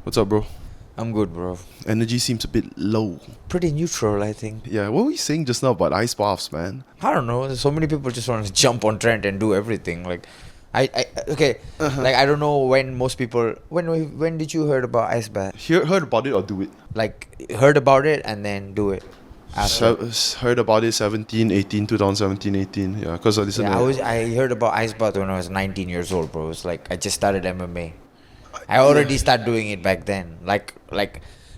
What's up, bro? I'm good, bro. Energy seems a bit low. Pretty neutral, I think. Yeah, what were you saying just now about ice baths, man? I don't know. So many people just want to jump on trend and do everything. Like, okay. Like, I don't know when most people. When did you heard about ice bath? Heard about it or do it? Like, heard about it and then do it. Heard about it 17, 18, 2017, 18. Yeah, because I listened to I heard about ice bath when I was 19 years old, bro. It's like I just started MMA. I already started doing it back then. Like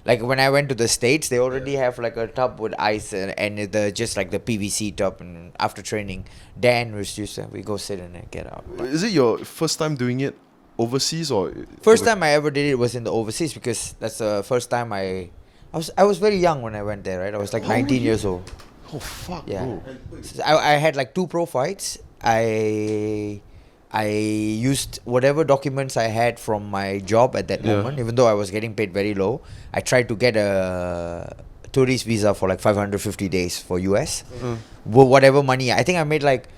when I went to the States, they already have like a tub with ice and the just like the PVC tub. And after training, Dan was used to we go sit in it, get out. Is it your first time doing it overseas or? First time I ever did it was in the overseas because that's the first time I was very young when I went there, right? I was like 19 years old. Oh fuck, Yeah. bro. So I had like 2 pro fights. I used whatever documents I had from my job at that moment, even though I was getting paid very low. I tried to get a tourist visa for like 550 days for US. Whatever money. I think I made like,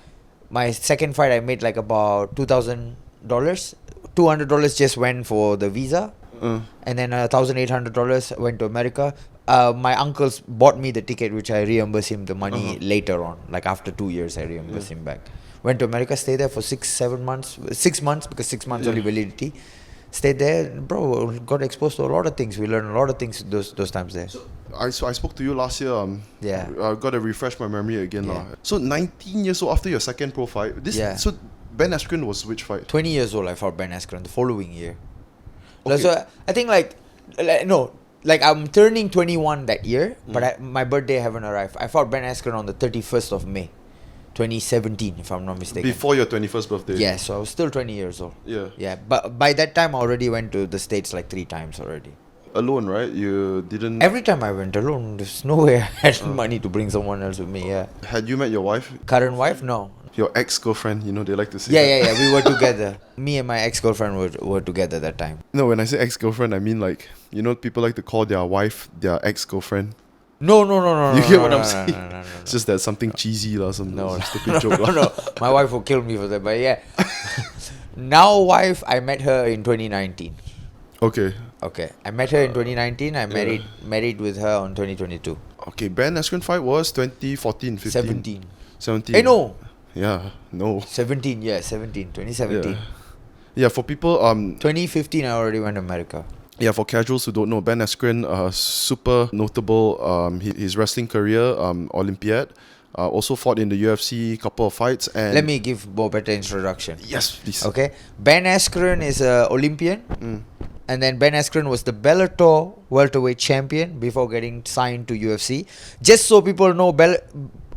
my second fight I made like about $2,000. $200 just went for the visa. And then $1,800 went to America. My uncles bought me the ticket, which I reimbursed him the money later on. Like after 2 years, I reimbursed him back. Went to America, stayed there for 6 months because 6 months only validity. Stayed there, bro. Got exposed to a lot of things. We learned a lot of things those times there. So I spoke to you last year. I got to refresh my memory again. Yeah. So 19 years old after your second pro fight. So Ben Askren was which fight? 20 years old, I fought Ben Askren the following year. Okay. So I think like I'm turning 21 that year, but my birthday haven't arrived. I fought Ben Askren on the 31st of May. 2017, if I'm not mistaken. Before your 21st birthday. Yeah, so I was still 20 years old. Yeah. Yeah, but by that time I already went to the States like 3 times already. Alone, right? You didn't. Every time I went alone, there's no way I had money to bring someone else with me. Yeah. Had you met your wife? Current wife? No. Your ex-girlfriend, they like to say. Yeah. We were together. Me and my ex-girlfriend were together that time. No, when I say ex-girlfriend, I mean like, people like to call their wife their ex-girlfriend. No. You get what I'm saying? No. It's just that something cheesy or some stupid No, joke. no. My wife will kill me for that, but yeah. Now wife, I met her in 2019. Okay. I met her in 2019. I married with her on 2022. Okay, Ben Askren fight was 2014, 15. 17. Hey, no. Yeah, no. 17, 2017. Yeah, for people 2015 I already went to America. Yeah, for casuals who don't know, Ben Askren, super notable his wrestling career, Olympiad. Also fought in the UFC, couple of fights. And let me give a better introduction. Yes, please. Okay, Ben Askren is an Olympian. And then Ben Askren was the Bellator welterweight champion before getting signed to UFC. Just so people know,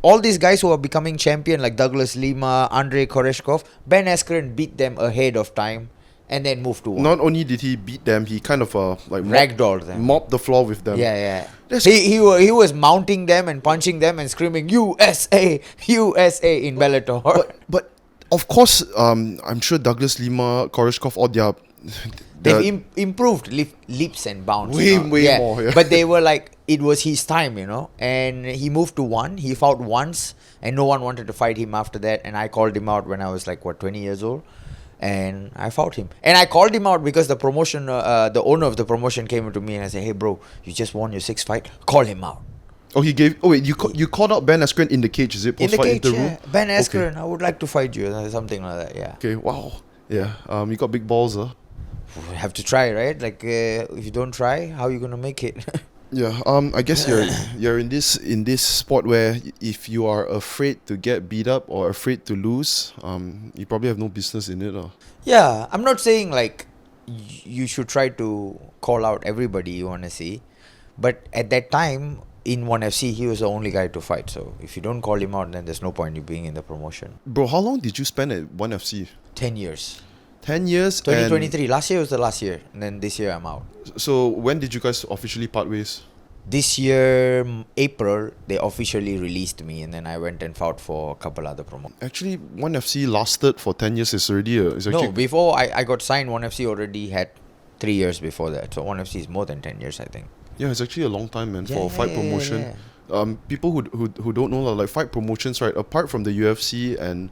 all these guys who are becoming champion like Douglas Lima, Andrei Koreshkov, Ben Askren beat them ahead of time and then moved to one. Not only did he beat them, he kind of ragdolled them. Mopped the floor with them. Yeah. He was mounting them and punching them and screaming USA in Bellator. But of course, I'm sure Douglas Lima, Koreshkov, all they've improved leaps and bounds. Way more. Yeah. But they were like, it was his time, and he moved to one. He fought once and no one wanted to fight him after that. And I called him out when I was like, 20 years old. And I fought him. And I called him out because the promotion, the owner of the promotion came to me and I said, hey bro, you just won your 6th fight. Call him out. Oh, you called out Ben Askren in the cage, is it? In the cage, interview? Ben Askren, I would like to fight you. Something like that, yeah. Okay, wow. Yeah, you got big balls, huh? We have to try, right? Like, if you don't try, how are you going to make it? Yeah, I guess you're in this sport where if you are afraid to get beat up or afraid to lose, you probably have no business in it. Yeah, I'm not saying like you should try to call out everybody you want to see, but at that time in 1FC he was the only guy to fight. So if you don't call him out, then there's no point in you being in the promotion. Bro, how long did you spend at 1FC? 10 years. 10 years. 2023. Last year was the last year, and then this year I'm out. So when did you guys officially part ways? This year, April, they officially released me, and then I went and fought for a couple other promos. Actually, 1FC lasted for 10 years. No, before I got signed, 1FC already had 3 years before that. So 1FC is more than 10 years, I think. Yeah, it's actually a long time, man, for fight promotion. People who don't know, like fight promotions, right? Apart from the UFC and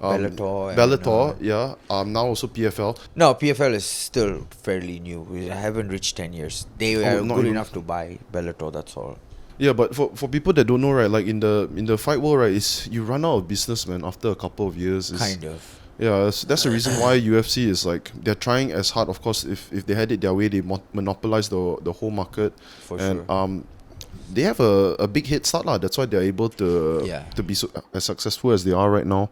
Bellator and, yeah. Now also PFL. no, PFL is still fairly new. We haven't reached 10 years. They are not good even- enough to buy Bellator, that's all. Yeah, but for people that don't know, right, like in the fight world, right, is you run out of business, man, after a couple of years. Kind of. Yeah, that's the reason why UFC is like they're trying as hard. Of course, if they had it their way, they monopolize the whole market. For And sure. they have a big head start lah. That's why they're able to Yeah. to be so, as successful as they are right now.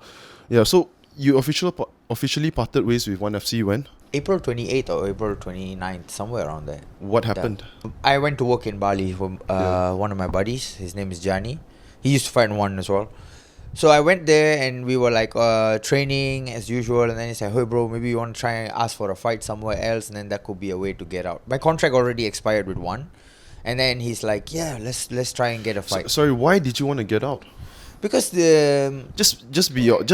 Yeah. So you officially parted ways with ONE FC when? April 28th or April 29th, somewhere around there. What happened? I went to work in Bali for one of my buddies. His name is Jani. He used to fight in ONE as well. So I went there and we were like training as usual, and then he said, "Hey bro, maybe you want to try and ask for a fight somewhere else, and then that could be a way to get out." My contract already expired with ONE, and then he's like, "Yeah, let's try and get a fight." Sorry, why did you want to get out? Because the Just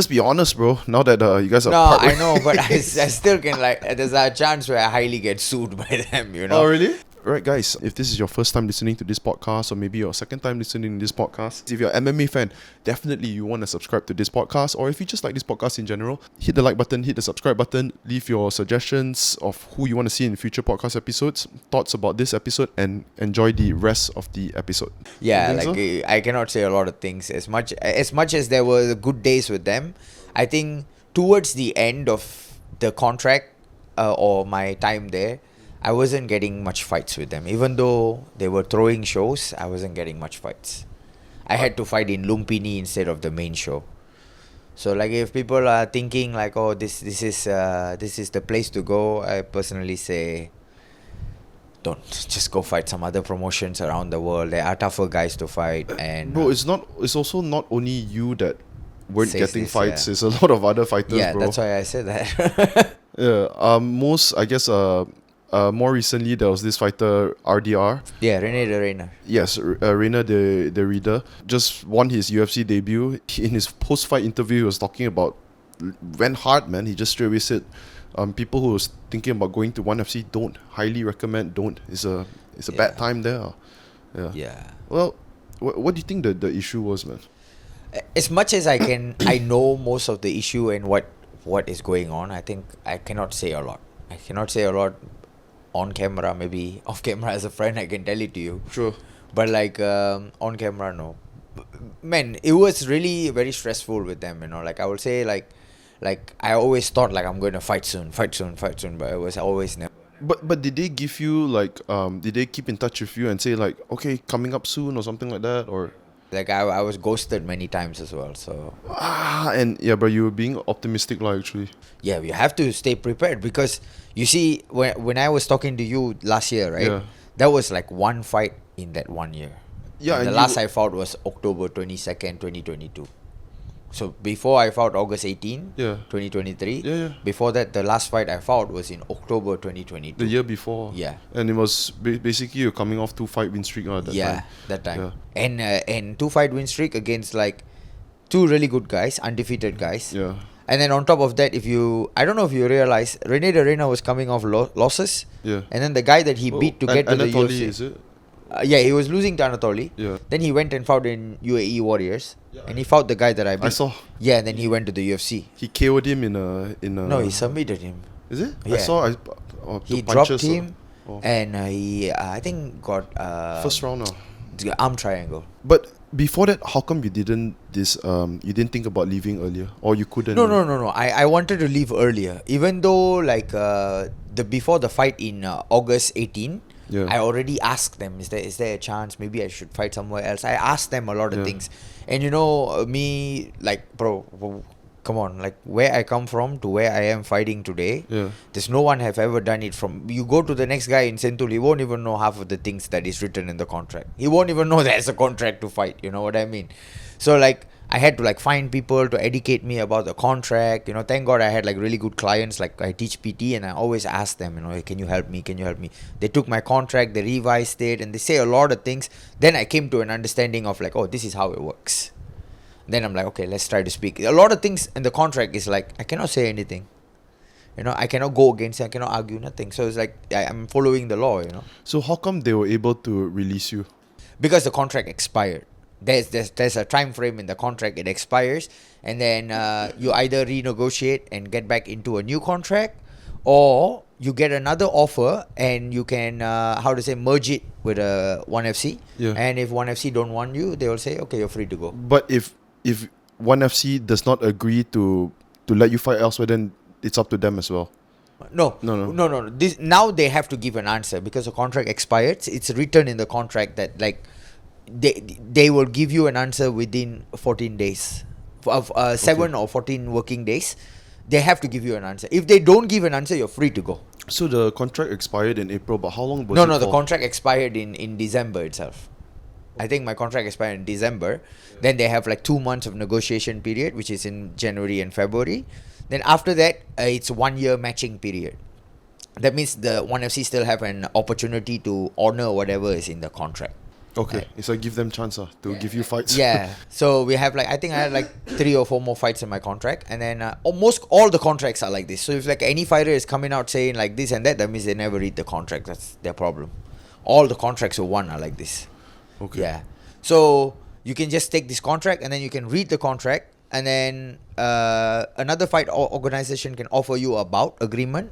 be honest, bro. Now that you guys are no, part I know, but I still can like. There's a chance where I highly get sued by them, you know. Oh, really? Right, guys, if this is your first time listening to this podcast, or maybe your second time listening to this podcast, if you're an MMA fan, definitely you want to subscribe to this podcast. Or if you just like this podcast in general, hit the like button, hit the subscribe button, leave your suggestions of who you want to see in future podcast episodes, thoughts about this episode, and enjoy the rest of the episode. Yeah, You like think so? I cannot say a lot of things. As much as there were good days with them, I think towards the end of the contract or my time there, I wasn't getting much fights with them. Even though they were throwing shows, I wasn't getting much fights. I had to fight in Lumpini instead of the main show. So like if people are thinking like, oh, this is the place to go, I personally say, don't just go fight some other promotions around the world. There are tougher guys to fight, and Bro, it's also not only you that weren't Says getting this, fights. yeah. It's a lot of other fighters, yeah, bro. that's why I said that. Yeah. Most, I guess, more recently there was this fighter RDR. Yeah, Rene de Reina. Yes, Reina the Reader just won his UFC debut. In his post-fight interview, he was talking about went hard, man. He just straight away said, people who was thinking about going to ONE FC, don't highly recommend. Don't. It's a bad time there. Yeah. Yeah. Well, what do you think the issue was, man? As much as I can, I know most of the issue and what is going on. I think I cannot say a lot. I cannot say a lot on camera. Maybe off camera as a friend, I can tell it to you. Sure. But like on camera, no. Man, it was really very stressful with them. You know, like I would say, like I always thought like I'm going to fight soon, but it was always never. But did they give you like did they keep in touch with you and say like, okay, coming up soon or something like that, or? Like I was ghosted many times as well. So And yeah, bro, you were being optimistic, like actually. yeah, we have to stay prepared, because you see, when I was talking to you last year, right? Yeah. That was like one fight in that 1 year. Yeah, And the and last you- I fought was October 22nd, 2022. So before I fought August 18, Yeah. 2023. Yeah. Before that, the last fight I fought was in October 2022. The year before. Yeah. And it was basically you're coming off 2-fight win streak at that time. That time. Yeah. And 2-fight win streak against like two really good guys, undefeated guys. Yeah. And then on top of that, I don't know if you realize, Rene de Reina was coming off losses. Yeah. And then the guy that he beat to get to the Anatoly, UFC. is it? Yeah, he was losing to Anatoly. Yeah. Then he went and fought in UAE Warriors. And he fought the guy that I beat. I saw Yeah, and then he went to the UFC. he KO'd him in a No, he submitted him. Is it? Yeah. I saw the He punches, dropped him. oh. And he, I think, got First round now. the arm triangle. But before that, how come you didn't you didn't think about leaving earlier, or you couldn't? No. I wanted to leave earlier, even though like before the fight in August 18. Yeah. I already asked them, is there a chance maybe I should fight somewhere else? I asked them a lot of Yeah. things, and you know me, like, bro, come on, like where I come from to where I am fighting today. Yeah. There's no one have ever done it from. You go to the next guy in Sentul, he won't even know half of the things that is written in the contract. He won't even know there's a contract to fight. You know what I mean? So like I had to like find people to educate me about the contract. You know, thank God I had like really good clients. Like I teach PT, and I always ask them, you know, hey, can you help me? Can you help me? They took my contract, they revised it, and they say a lot of things. Then I came to an understanding of like, oh, this is how it works. Then I'm like, okay, let's try to speak. A lot of things in the contract is like, I cannot say anything. You know, I cannot go against it, I cannot argue, nothing. So it's like, I'm following the law, you know. So how come they were able to release you? Because the contract expired. There's a time frame in the contract. It expires, and then you either renegotiate and get back into a new contract, or you get another offer and you can merge it with a 1FC. Yeah. And if 1FC don't want you, they will say, okay, you're free to go. But if one FC does not agree to let you fight elsewhere, then it's up to them as well. No. This now they have to give an answer because the contract expired. It's written in the contract that like they will give you an answer within 14 days of 7 or 14 working days. They have to give you an answer. If they don't give an answer, you're free to go. So the contract expired in April, but how long was No, it for? the contract expired in December itself. I think my contract expired in December. Then they have like 2 months of negotiation period, which is in January and February. Then after that, it's 1 year matching period. That means the 1FC still have an opportunity to honor whatever is in the contract. Okay, Right. it's like give them chance to give you fights. Yeah. So we have I think I had like 3 or 4 more fights in my contract, and then almost all the contracts are like this. So if like any fighter is coming out saying like this and that means they never read the contract. That's their problem. All the contracts of one are like this. Okay. Yeah. So you can just take this contract and then you can read the contract, and then another fight organization can offer you a bout agreement.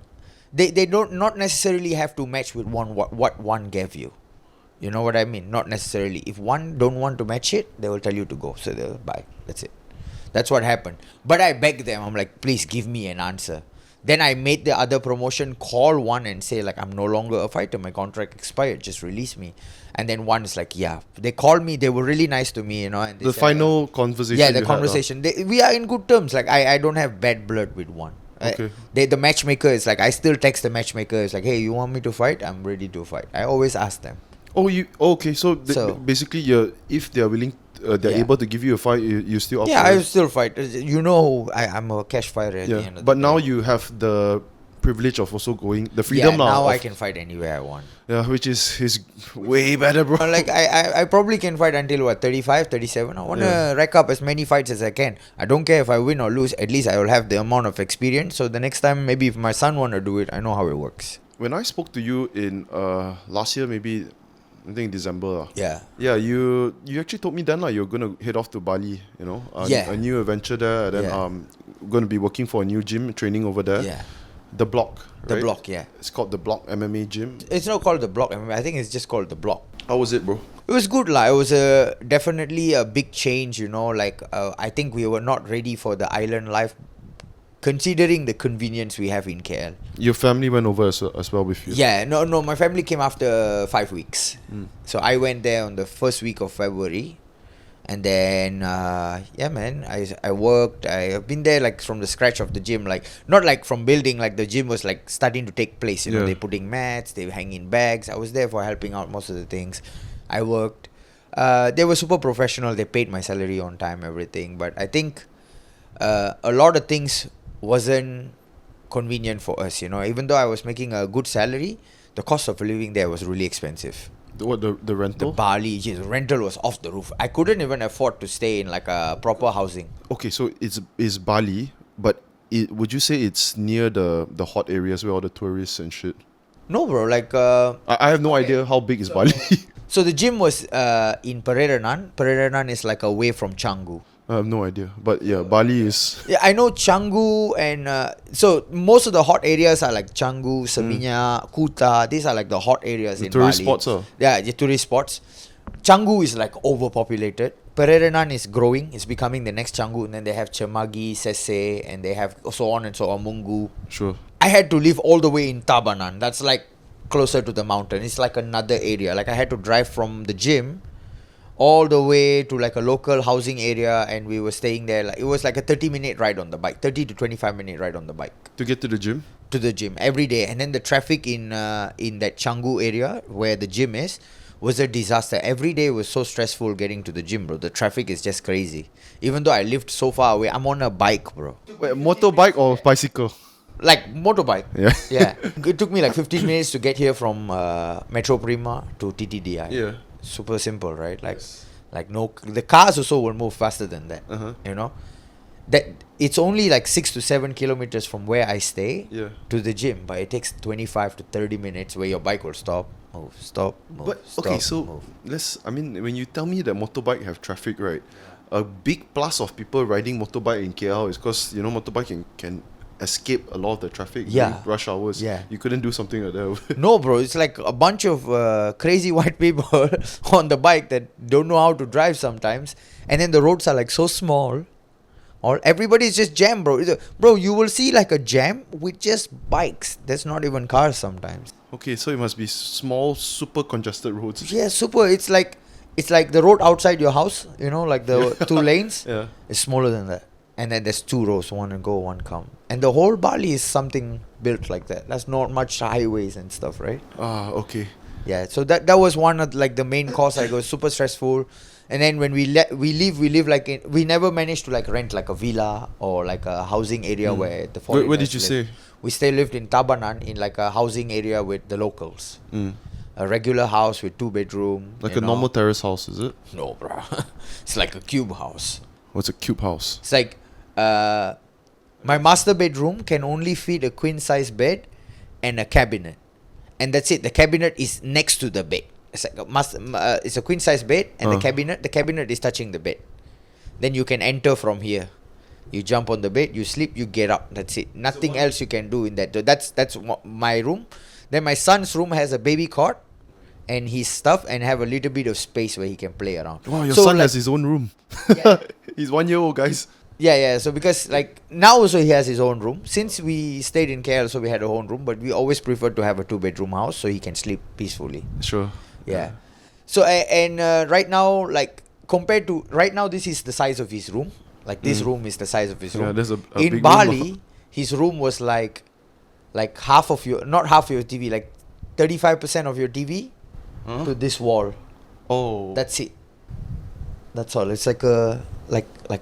They don't not necessarily have to match with what one gave you. You know what I mean? Not necessarily. If one don't want to match it, they will tell you to go. So they'll buy. That's it. That's what happened. But I begged them. I'm like, please give me an answer. Then I made the other promotion call one and say like, I'm no longer a fighter. My contract expired. Just release me. And then one is like, yeah. They called me. They were really nice to me, you know. And they The said, final conversation. yeah, the you conversation. We are in good terms. Like I don't have bad blood with one. Okay. The matchmaker is like, I still text the matchmaker. It's like, hey, you want me to fight? I'm ready to fight. I always ask them. Okay. So, So- basically, if they are willing, they're Yeah. able to give you a fight. You still up Yeah, for I it? still fight. You know, I'm a cash fighter at the end of But the now day. you have the privilege of also going the Yeah, freedom now I of- can fight anywhere I want. Yeah, which is way better, bro. Like I probably can fight until what 35, 37. I want to rack up as many fights as I can. I don't care if I win or lose. At least I will have the amount of experience. So the next time, maybe if my son want to do it, I know how it works. When I spoke to you in last year, maybe I think December. Yeah. Yeah, you actually told me then you're gonna head off to Bali. You know, Yeah. a new adventure there. And then Yeah. gonna be working for a new gym, training over there. Yeah. The Block. The right? Block. Yeah. It's called the Block MMA Gym. It's not called the Block. I think it's just called the Block. How was it, bro? It was good, lah. It was definitely a big change, you know. Like I think we were not ready for the island life, considering the convenience we have in KL. Your family went over as well with you. Yeah, no. My family came after 5 weeks, so I went there on the first week of February, and then yeah, man, I worked. I've been there like from the scratch of the gym, like not like from building. Like the gym was like starting to take place. You know, Yeah. they putting mats, they hanging bags. I was there for helping out most of the things. I worked. They were super professional. They paid my salary on time, everything. But I think a lot of things wasn't convenient for us. You know, even though I was making a good salary, the cost of living there was really expensive. The The rental? Bali, geez, rental was off the roof. I couldn't even afford to stay in like a proper housing. Okay, so it's Bali, but would you say it's near the hot areas where all the tourists and shit? No, bro. Like, I have no idea how big is Bali. so the gym was in Pereiranan. Pereiranan is like away from Canggu. I have no idea, but yeah, Bali is. Yeah, I know Canggu and so most of the hot areas are like Canggu, Seminyak, Kuta. These are like the hot areas in tourist Bali. spots, Yeah, the tourist spots. Canggu is like overpopulated. Pereiranan is growing. It's becoming the next Canggu. And then they have Cemagi, Sese, and they have so on and so on, Mungu. Sure. I had to live all the way in Tabanan. That's like closer to the mountain. It's like another area. Like I had to drive from the gym all the way to like a local housing area, and we were staying there. Like it was like a 30-minute ride on the bike, 30 to 25-minute ride on the bike To get to the gym? to the gym every day. And then the traffic in that Canggu area where the gym is was a disaster. Every day was so stressful getting to the gym, bro. The traffic is just crazy. Even though I lived so far away, I'm on a bike, bro. Wait, motorbike or bicycle? Like motorbike. Yeah. Yeah. It took me like 15 minutes to get here from Metro Prima to TTDI. Yeah. Super simple, right? Like no, the cars also will move faster than that. Uh-huh. You know, that it's only like 6 to 7 kilometers from where I stay Yeah. to the gym, but it takes 25 to 30 minutes where your bike will stop. stop, move, But stop, okay, so move. I mean, when you tell me that motorbike have traffic, right? A big plus of people riding motorbike in KL is because motorbike can escape a lot of the traffic during Yeah. rush hours. Yeah. You couldn't do something like that. No, bro, it's like a bunch of crazy white people on the bike that don't know how to drive sometimes, and then the roads are like so small, or everybody's just jammed, bro. Bro, you will see like a jam with just bikes. There's not even cars sometimes. Okay, so it must be small, super congested roads. Yeah, super. It's like the road outside your house, like the two lanes. Yeah. It's smaller than that. And then there's two rows, one and go, one come. And the whole Bali is something built like that. That's not much highways and stuff, right? Ah, okay. Yeah, so that was one of like the main cause. Like, it was super stressful. And then when we live like we never managed to like rent like a villa or like a housing area where the foreigners Where did you live. stay? We lived in Tabanan in like a housing area with the locals. Mm. A regular house with 2-bedroom. Like a normal terrace house, is it? No, bro. It's like a cube house. What's a cube house? It's like my master bedroom can only fit a queen size bed and a cabinet, and that's it. The cabinet is next to the bed. It's like it's a queen size bed and the cabinet is touching the bed. Then you can enter from here. You jump on the bed, you sleep, you get up. That's it. Nothing else you can do in that. So that's my room. Then my son's room has a baby cot and his stuff, and have a little bit of space where he can play around. Wow, your So, son like, has his own room. Yeah. He's 1 year old, guys. Yeah. So because like now also he has his own room. Since we stayed in KL, so we had a own room, but we always preferred to have a 2-bedroom house so he can sleep peacefully. Sure. Yeah. So right now, like compared to right now, this is the size of his room. Like this room is the size of his room. Yeah, there's a In big Bali, room. his room was like half of not half of your TV, like 35% of your TV Huh? to this wall. Oh. That's it. That's all. It's like a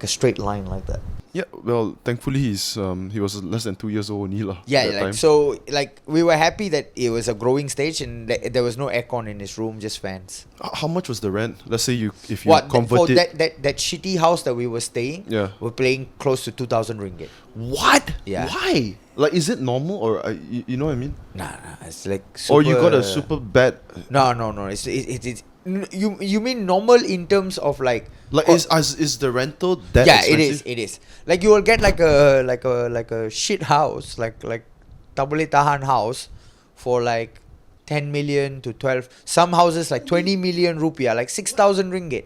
straight line like that. Yeah, well, thankfully he was less than 2 years old only lah. Yeah, that like time. so, like we were happy that it was a growing stage and there was no aircon in his room, just fans. How much was the rent? Let's say if you What convert for it. that shitty house that we were staying? Yeah. We're paying close to 2,000 ringgit. What? Yeah. Why? Like, is it normal or you know what I mean? Nah, it's like super. Or you got a super bad. No. It's you mean normal in terms of like. Like, is the rental that Yeah, expensive? it is. Like you will get like a shit house, like tabule tahan house for like 10 million to 12. Some houses like 20 million rupiah, like 6,000 ringgit.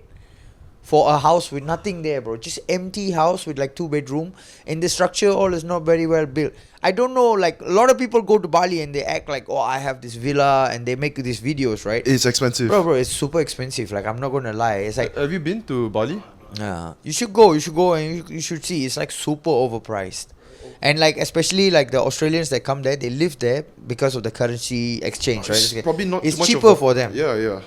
For a house with nothing there, bro. Just empty house with like 2-bedroom. And the structure all is not very well built. I don't know, like a lot of people go to Bali and they act like, oh, I have this villa, and they make these videos, right? It's expensive. Bro, it's super expensive. Like, I'm not gonna lie. It's like, Have you been to Bali? you should go and you should see. It's like super overpriced. And like, especially like the Australians that come there, they live there because of the currency exchange, right? It's probably not It's too much of cheaper a- for them. Yeah.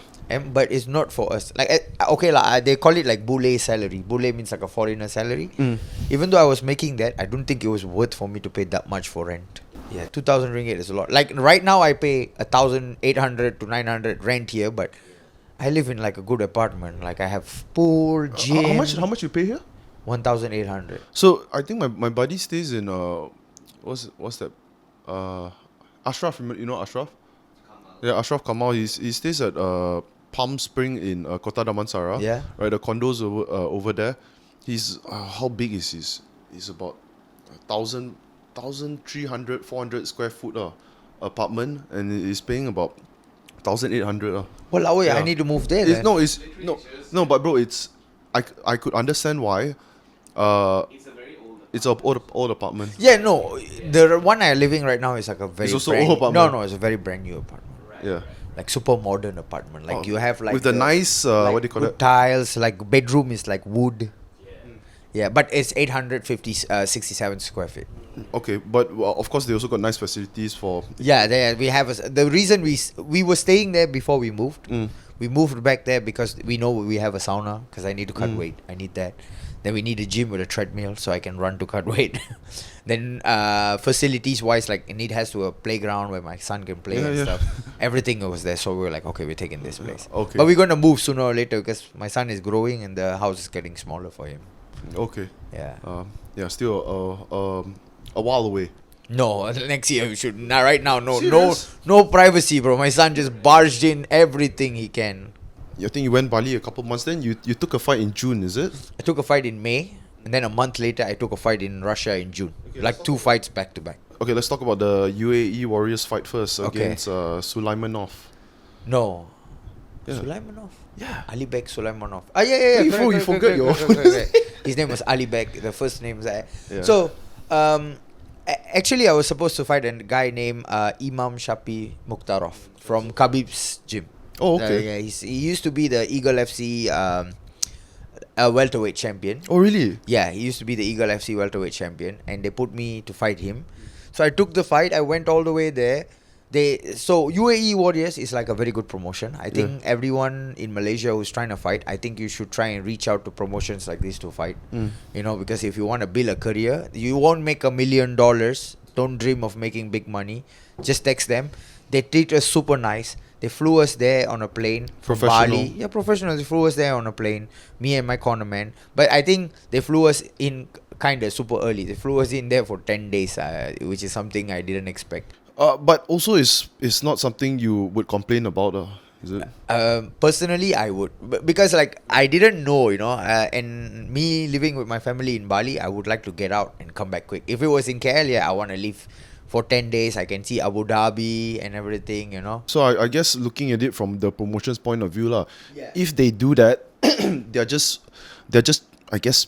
But it's not for us. Like, okay lah, they call it like bule salary. Bule means like a foreigner salary. Even though I was making that, I don't think it was worth for me to pay that much for rent. Yeah, 2,000 ringgit is a lot. Like right now, I pay 1,800 to 900 rent here, but I live in like a good apartment. Like I have pool, gym. How much you pay here? 1,800. So I think my buddy stays in what's that? Ashraf, you know Ashraf? Yeah, Ashraf Kamal. He stays at Palm Spring in Kota Damansara. Yeah. Right, the condos over there. He's how big is his? He's about 1,300, 400 square foot apartment, and he's paying about 1,800. Well, Yeah. I need to move there. It's, Then. no, but bro, it's I could understand why. It's a old apartment. Yeah, no, the one I'm living right now is like a very. It's also brand, old apartment. No, it's a very brand new apartment. Yeah. Like super modern apartment. Like Oh, you have like with the nice what do you call good it? tiles. Like bedroom is like wood. Yeah, but it's 67 square feet. Okay, but of course they also got nice facilities for. Yeah, we have the reason we were staying there before we moved. We moved back there because we know we have a sauna because I need to cut weight. I need that. Then we need a gym with a treadmill so I can run to cut weight. Then facilities wise, like it has to a playground where my son can play and stuff. Everything was there, so we were like, okay, we're taking this place. Okay. But we're gonna move sooner or later because my son is growing and the house is getting smaller for him. Okay. Yeah. Yeah, still a while away. No, next year we should. Nah, right now, no, Serious? no privacy, bro. My son just barged in everything he can. I think you went Bali a couple months. Then you took a fight in June, is it? I took a fight in May, and then a month later, I took a fight in Russia in June. Okay, Like two fights back to back. Okay, let's talk about the UAE Warriors fight first against Sulaimanov. No. Yeah. Sulaimanov? Yeah. Ali Bek Sulaimanov. Ah, yeah. You forgot your- correct. His name was Ali Bek. The first name was. Yeah. So, actually, I was supposed to fight a guy named Imam Shafi Mukhtarov from Khabib's gym. Oh, okay. Yeah, he used to be the Eagle FC welterweight champion. Oh, really? Yeah, he used to be the Eagle FC welterweight champion, and they put me to fight him. So I took the fight. I went all the way there. So UAE Warriors is like a very good promotion. I think everyone in Malaysia who's trying to fight, I think you should try and reach out to promotions like this to fight. You know, because if you want to build a career, you won't make $1 million. Don't dream of making big money. Just text them. They treat us super nice. They flew us there on a plane from Professional. Bali. Yeah, professional. They flew us there on a plane. Me and my corner man. But I think they flew us in kind of super early. They flew us in there for 10 days, which is something I didn't expect. But also it's not something you would complain about, is it? Personally, I would, because like I didn't know, and me living with my family in Bali, I would like to get out and come back quick. If it was in KL, yeah, I want to leave for 10 days. I can see Abu Dhabi and everything, So I guess looking at it from the promotion's point of view, Yeah. if they do that, they're just I guess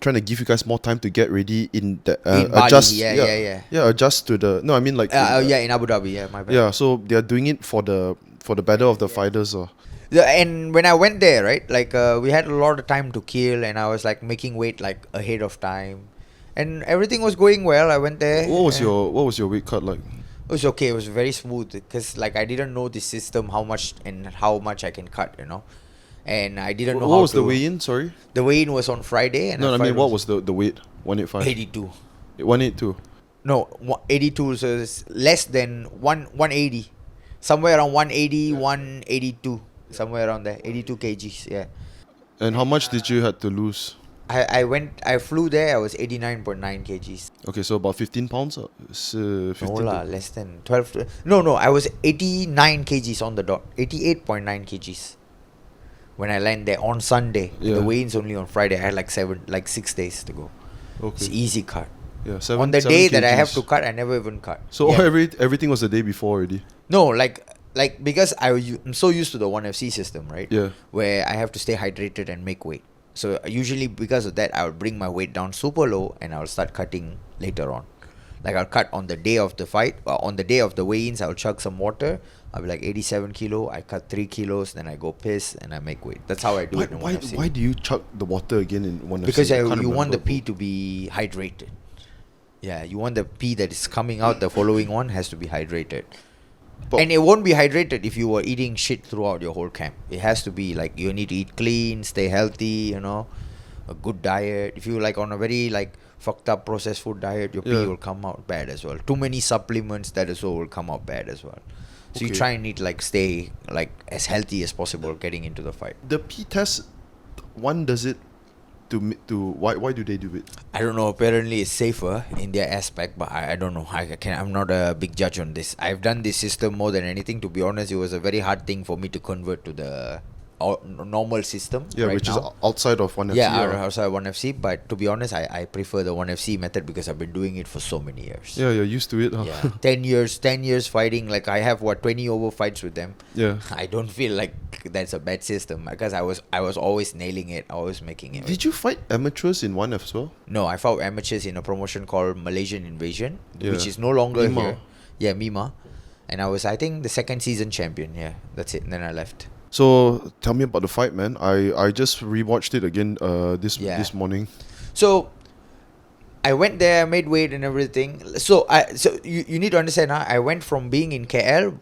trying to give you guys more time to get ready in the In Bali, adjust yeah. adjust to the no I mean like in Abu Dhabi, yeah, my bad. yeah, so they're doing it for the better of the fighters. And when I went there, right, like we had a lot of time to kill, and I was like making weight like ahead of time, and everything was going well. I went there. What was and your weight cut like? It was okay. It was very smooth because like I didn't know the system, how much I can cut, and I didn't know What how was to. the weigh-in? Sorry. The weigh-in was on Friday, and No, the I mean fight what was the weight? 185. 82. 182. No, 82. So it's less than 180, somewhere around 180, 182, somewhere around there. 82 kgs. Yeah. And how much did you had to lose? I flew there. I was 89.9 kgs. Okay, so about 15 pounds. 15 No lah, less than 12. No, I was 89 kgs on the dot. 88.9 kgs. When I land there on Sunday, Yeah. the weigh-in's only on Friday. I had like 6 days to go. It's Okay. easy cut. Yeah, On the day that I have kgs. to cut, I never even cut. So Yeah. everything was the day before already. No, like because I'm so used to the 1FC system, right? Yeah. Where I have to stay hydrated and make weight. So usually because of that, I would bring my weight down super low and I'll start cutting later on. Like I'll cut on the day of the fight, on the day of the weigh-ins, I'll chug some water. I'll be like 87 kilo. I cut 3 kilos, then I go piss and I make weight. That's how I do it in 1FC. Why do you chuck the water again in 1FC? Because I can't you want the remember. pee to be hydrated. Yeah, you want the pee that is coming out, the following one has to be hydrated. But- And it won't be hydrated if you were eating shit throughout your whole camp. It has to be like you need to eat clean, stay healthy, a good diet. If you like on a very like fucked up processed food diet, your pee Yeah. will come out bad as well. Too many supplements, that also will come out bad as well. So you Okay. try and need like stay like as healthy as possible getting into the fight. The pee test, one does it to why do they do it? I don't know. Apparently, it's safer in their aspect, but I don't know. I'm not a big judge on this. I've done this system more than anything. To be honest, it was a very hard thing for me to convert to the normal system. Yeah, right which now. is outside of 1FC. Yeah, outside 1FC. But to be honest, I prefer the 1FC method because I've been doing it for so many years. Yeah, you're used to it. Huh? Yeah. 10 years fighting. Like I have 20 over fights with them. Yeah. I don't feel like that's a bad system because I was always nailing it, always making it. Did you fight amateurs in 1F as well? No, I fought amateurs in a promotion called Malaysian Invasion, Yeah. which is no longer Mima. here. Yeah, Mima. And I was, I think, the second season champion. Yeah, that's it. And then I left. So tell me about the fight, man. I just rewatched it again this morning. So I went there, made weight and everything. So you need to understand, I went from being in KL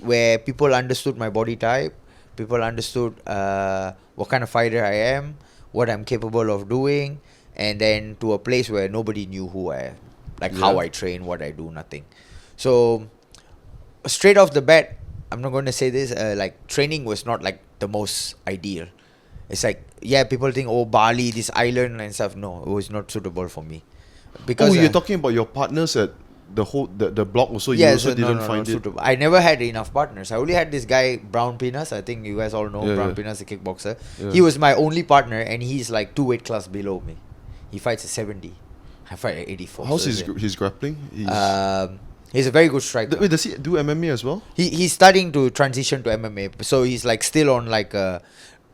where people understood my body type, people understood what kind of fighter I am, what I'm capable of doing, and then to a place where nobody knew who I am, like how I train, what I do, nothing. So straight off the bat, I'm not going to say this, like training was not like the most ideal. It's like, yeah, people think, oh, Bali, this island and stuff. No, it was not suitable for me. Because you're talking about your partners at the block also. You yeah, also so didn't find it. suitable. I never had enough partners. I only had this guy Brown Pinas. I think you guys all know Brown Pinas, a kickboxer. Yeah. He was my only partner, and he's like 2 weight class below me. He fights at 70. I fight at 84. How's so his grappling? He's a very good striker. Wait, does he do MMA as well? He's starting to transition to MMA, so he's like still on like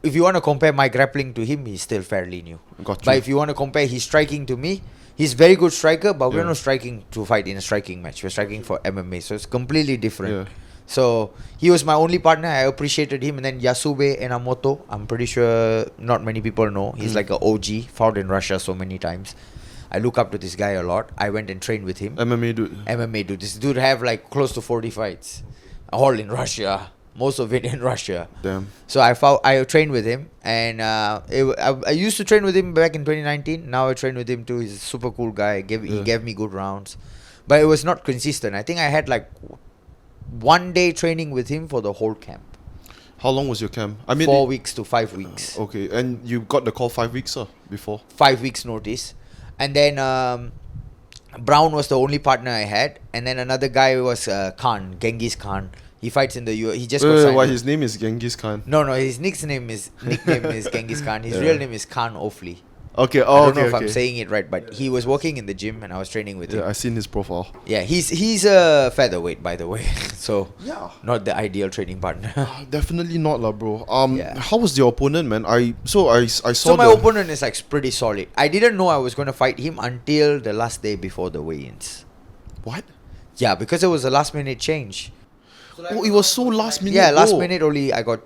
if you want to compare my grappling to him, he's still fairly new. Got you. But if you want to compare his striking to me, he's very good striker, but we're Yeah. not striking to fight in a striking match. We're striking for MMA, so it's completely different. Yeah. So he was my only partner. I appreciated him. And then Yasube Enamoto, I'm pretty sure not many people know. He's like an OG, fought in Russia so many times. I look up to this guy a lot. I went and trained with him. MMA dude. MMA dude. This dude have like close to 40 fights, all in Russia. Most of it in Russia. Damn. So I trained with him, and I used to train with him back in 2019. Now I train with him too. He's a super cool guy. He gave me good rounds, but it was not consistent. I think I had like 1 day training with him for the whole camp. How long was your camp? I mean, 4 weeks to 5 weeks. Okay, and you got the call 5 weeks before. 5 weeks notice, and then Brown was the only partner I had, and then another guy was Khan, Genghis Khan. He fights in the U. He just got signed. Why his name is Genghis Khan? No, his nickname is Genghis Khan. His real name is Khan Ofli. Okay, I don't know if I'm saying it right, but he was working in the gym and I was training with him. Yeah, I seen his profile. Yeah, he's a featherweight, by the way. So Yeah. not the ideal training partner. Definitely not lah, bro. Yeah. How was your opponent, man? I saw So my opponent is like pretty solid. I didn't know I was going to fight him until the last day before the weigh-ins. What? Yeah, because it was a last minute change. Oh, it was so last minute. Yeah, last bro. minute only I got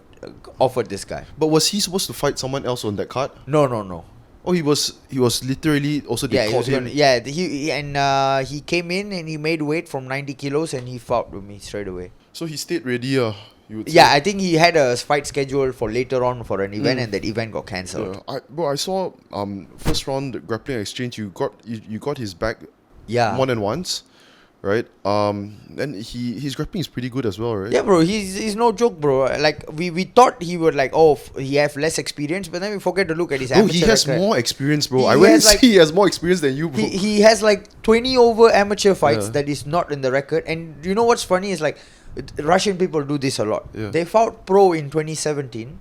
offered this guy. But was he supposed to fight someone else on that card? No. Oh, he was literally also they Yeah, he called was him. gonna, yeah. He came in and he made weight from 90 kilos and he fought with me straight away. So he stayed ready, you would say. Yeah, I think he had a fight scheduled for later on for an event, and that event got cancelled. Yeah. I saw first round grappling exchange. You got his back Yeah. more than once, right? And his grappling is pretty good as well, right? Yeah, bro, he's no joke, bro. Like we thought he would like he have less experience, but then we forget to look at his Bro, amateur he has record. more experience, bro. He I went has, to like- see he has more experience than you, bro. He has like 20 over amateur fights Yeah. that is not in the record. And you know what's funny is like Russian people do this a lot. Yeah. They fought pro in 2017.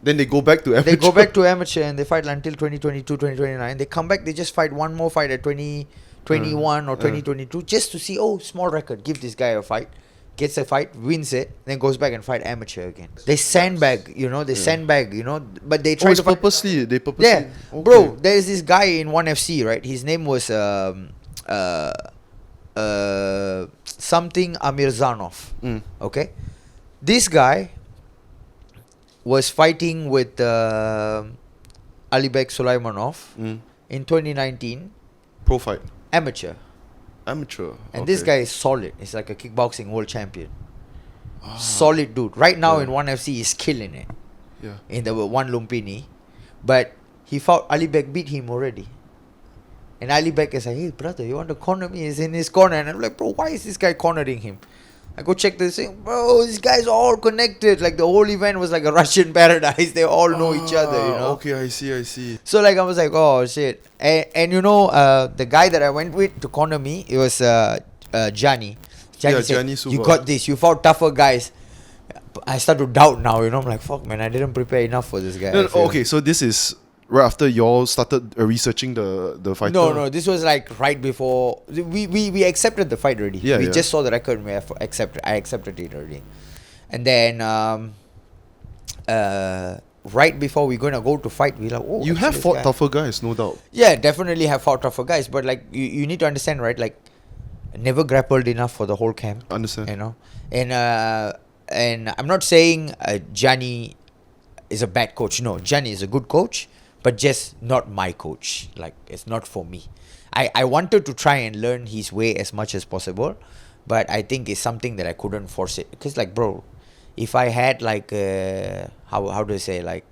Then they go back to amateur. They go back to amateur and they fight until 2022, 2029. They come back, they just fight one more fight at 2021 or 2022 just to see, small record, give this guy a fight. Gets a fight, wins it, then goes back and fight amateur again. They sandbag, but they try it's to fight. purposely. They purposely. Yeah, Okay. bro, there's this guy in 1FC, right? His name was something Amirzanov. Mm. Okay, this guy was fighting with Alibek Sulaimanov Mm. in 2019, Pro fight. amateur. Amateur. And this guy is solid. He's like a kickboxing world champion. Solid dude. Right now in 1FC, he's killing it. Yeah. In the one Lumpini. But he fought Alibek, beat him already. And Alibek is like, hey brother, you want to corner me? He's in his corner. And I'm like, bro, why is this guy cornering him? I go check this thing. Bro, these guys are all connected. Like the whole event was like a Russian paradise. They all know each other, you know. Okay, I see. So like I was like, oh shit. And the guy that I went with to corner me, it was Gianni. Yeah, said, Gianni Suba. you got this. You fought tougher guys. I start to doubt now, you know. I'm like, fuck, man, I didn't prepare enough for this guy. I feel. Okay, so this is right after y'all started researching the fighter. No, this was like right before we accepted the fight already. Yeah, we yeah. just saw the record and I accepted it already. And then right before we're gonna go to fight, we like, You actually have this fought guy- tougher guys, no doubt. Yeah, definitely have fought tougher guys, but like you need to understand, right? Like never grappled enough for the whole camp. Understand. You know, and I'm not saying Gianni is a bad coach. No, Gianni is a good coach, but just not my coach. Like it's not for me. I wanted to try and learn his way as much as possible, but I think it's something that I couldn't force it. Because like, bro, if I had like how do I say, like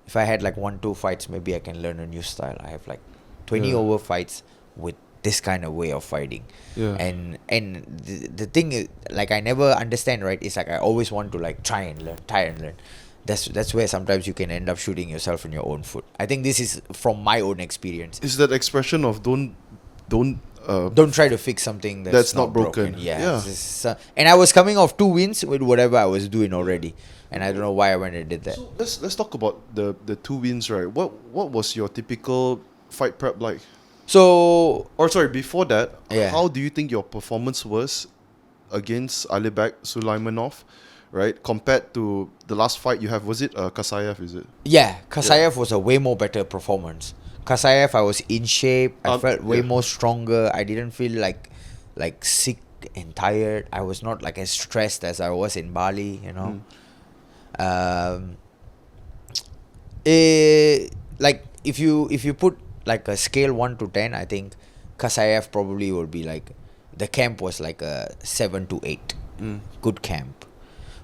if I had like 1-2 fights, maybe I can learn a new style. I have like 20 over fights with this kind of way of fighting. Yeah. And the thing is, like, I never understand, right? It's like I always want to like try and learn. that's where sometimes you can end up shooting yourself in your own foot. I think this is from my own experience. Is that expression of don't Don't try to fix something that's not broken. Yeah. And I was coming off 2 wins with whatever I was doing already, and I don't know why I went and did that. So let's talk about the 2 wins, right? What was your typical fight prep like? So, Or sorry, before that, Yeah. how do you think your performance was against Alibek Sulaimanov, right? Compared to the last fight you have, was it Kasayev, is it? yeah, Kasayev was a way more better performance. Kasayev, I was in shape. I felt way more stronger. I didn't feel like sick and tired. I was not like as stressed as I was in Bali, you know. Like if you put like a scale 1 to 10, I think Kasayev probably would be like, the camp was like a 7 to 8. Good camp.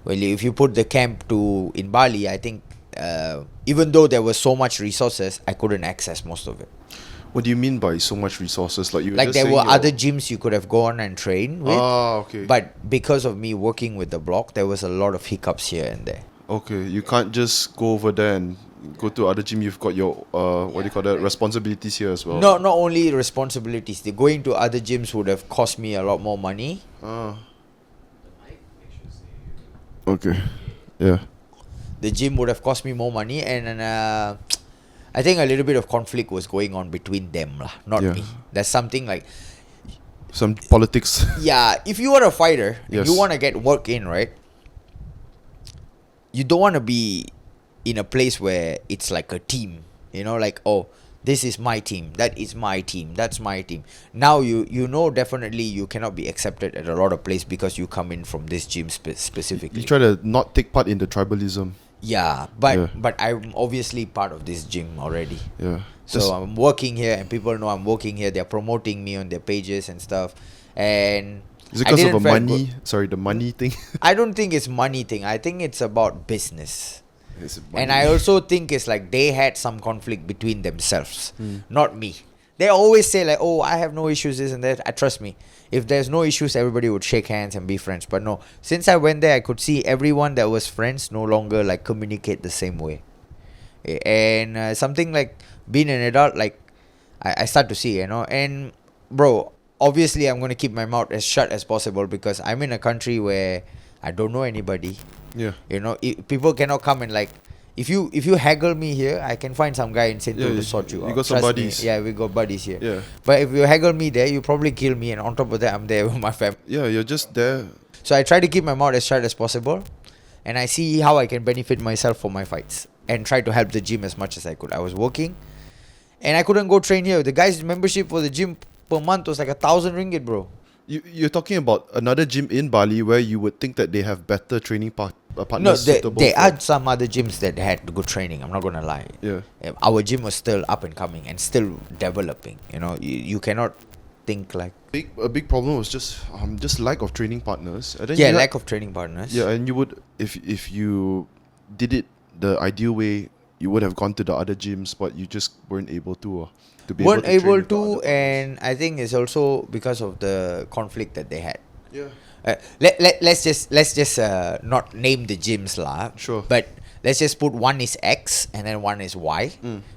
Well, if you put the camp to in Bali, I think even though there was so much resources, I couldn't access most of it. What do you mean by so much resources? Like Like there were other gyms you could have gone and trained with. Okay. But because of me working with the block, there was a lot of hiccups here and there. Okay, you can't just go over there and go to other gym. You've got your what do you call that, responsibilities here as well. Not only responsibilities. The going to other gyms would have cost me a lot more money. Okay. Yeah. The gym would have cost me more money, and I think a little bit of conflict was going on between them, not me. There's something like, some politics. yeah, if you are a fighter and Yes. you want to get work in, right, you don't want to be in a place where it's like a team, you know, like, oh, this is my team, that is my team, that's my team. Now you know definitely you cannot be accepted at a lot of places because you come in from this gym specifically. You try to not take part in the tribalism. Yeah, but I'm obviously part of this gym already. Yeah. So I'm working here, and people know I'm working here. They're promoting me on their pages and stuff. And Is it I because of didn't a feel money? good. Sorry, the money thing. I don't think it's money thing. I think it's about business. It's And money. I also think it's like they had some conflict between themselves, not me. They always say like, oh, I have no issues, this and that. Trust me, if there's no issues, everybody would shake hands and be friends. But no, since I went there, I could see everyone that was friends no longer like communicate the same way. And something like being an adult, like I start to see, you know. And bro, obviously I'm going to keep my mouth as shut as possible because I'm in a country where I don't know anybody. Yeah. You know, people cannot come and like, if you haggle me here, I can find some guy in Sentul to sort you out. You got some Trust me. buddies. Yeah, we got buddies here. Yeah. But if you haggle me there, you probably kill me, and on top of that, I'm there with my family. Yeah, you're just there. So I try to keep my mouth as shut as possible, and I see how I can benefit myself for my fights, and try to help the gym as much as I could. I was working, and I couldn't go train here. The guy's membership for the gym per month was like 1,000 ringgit, bro. You're talking about another gym in Bali where you would think that they have better training No, partners suitable there for- are some other gyms that had good training. I'm not gonna lie. Yeah. Our gym was still up and coming and still developing. You know, you cannot think like A big problem was just lack of training partners. And then you lack of training partners. Yeah, and you would if you did it the ideal way, you would have gone to the other gyms, but you just weren't able to be weren't able able to, train with the other and I think it's also because of the conflict that they had. partners. Let's just not name the gyms lah. Sure. But let's just put one is X and then one is Y.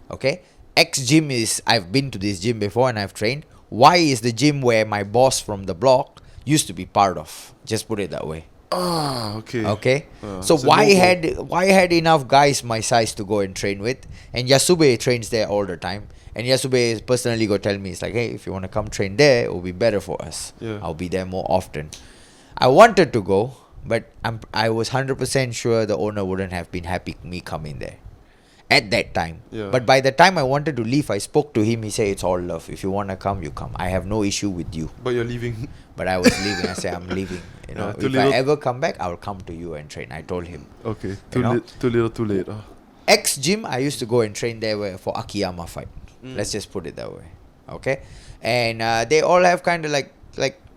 Okay. X gym is, I've been to this gym before and I've trained. Y is the gym where my boss from the block used to be part of. Just put it that way. Okay. Okay. so So Y no had enough guys my size to go and train with, and Yasube trains there all the time. And Yasube personally go tell me, it's like, hey, if you want to come train there, it will be better for us. Yeah. I'll be there more often. I wanted to go, but I was 100% sure the owner wouldn't have been happy me coming there at that time. Yeah. But by the time I wanted to leave, I spoke to him. He said, it's all love. If you want to come, you come. I have no issue with you. But you're leaving. But I was leaving. I said, I'm leaving. You know, too if little- I ever come back, I'll come to you and train. I told him. Okay. You know? Too little, too late. X gym, I used to go and train there for Akiyama fight. Let's just put it that way. Okay? And they all have kind of like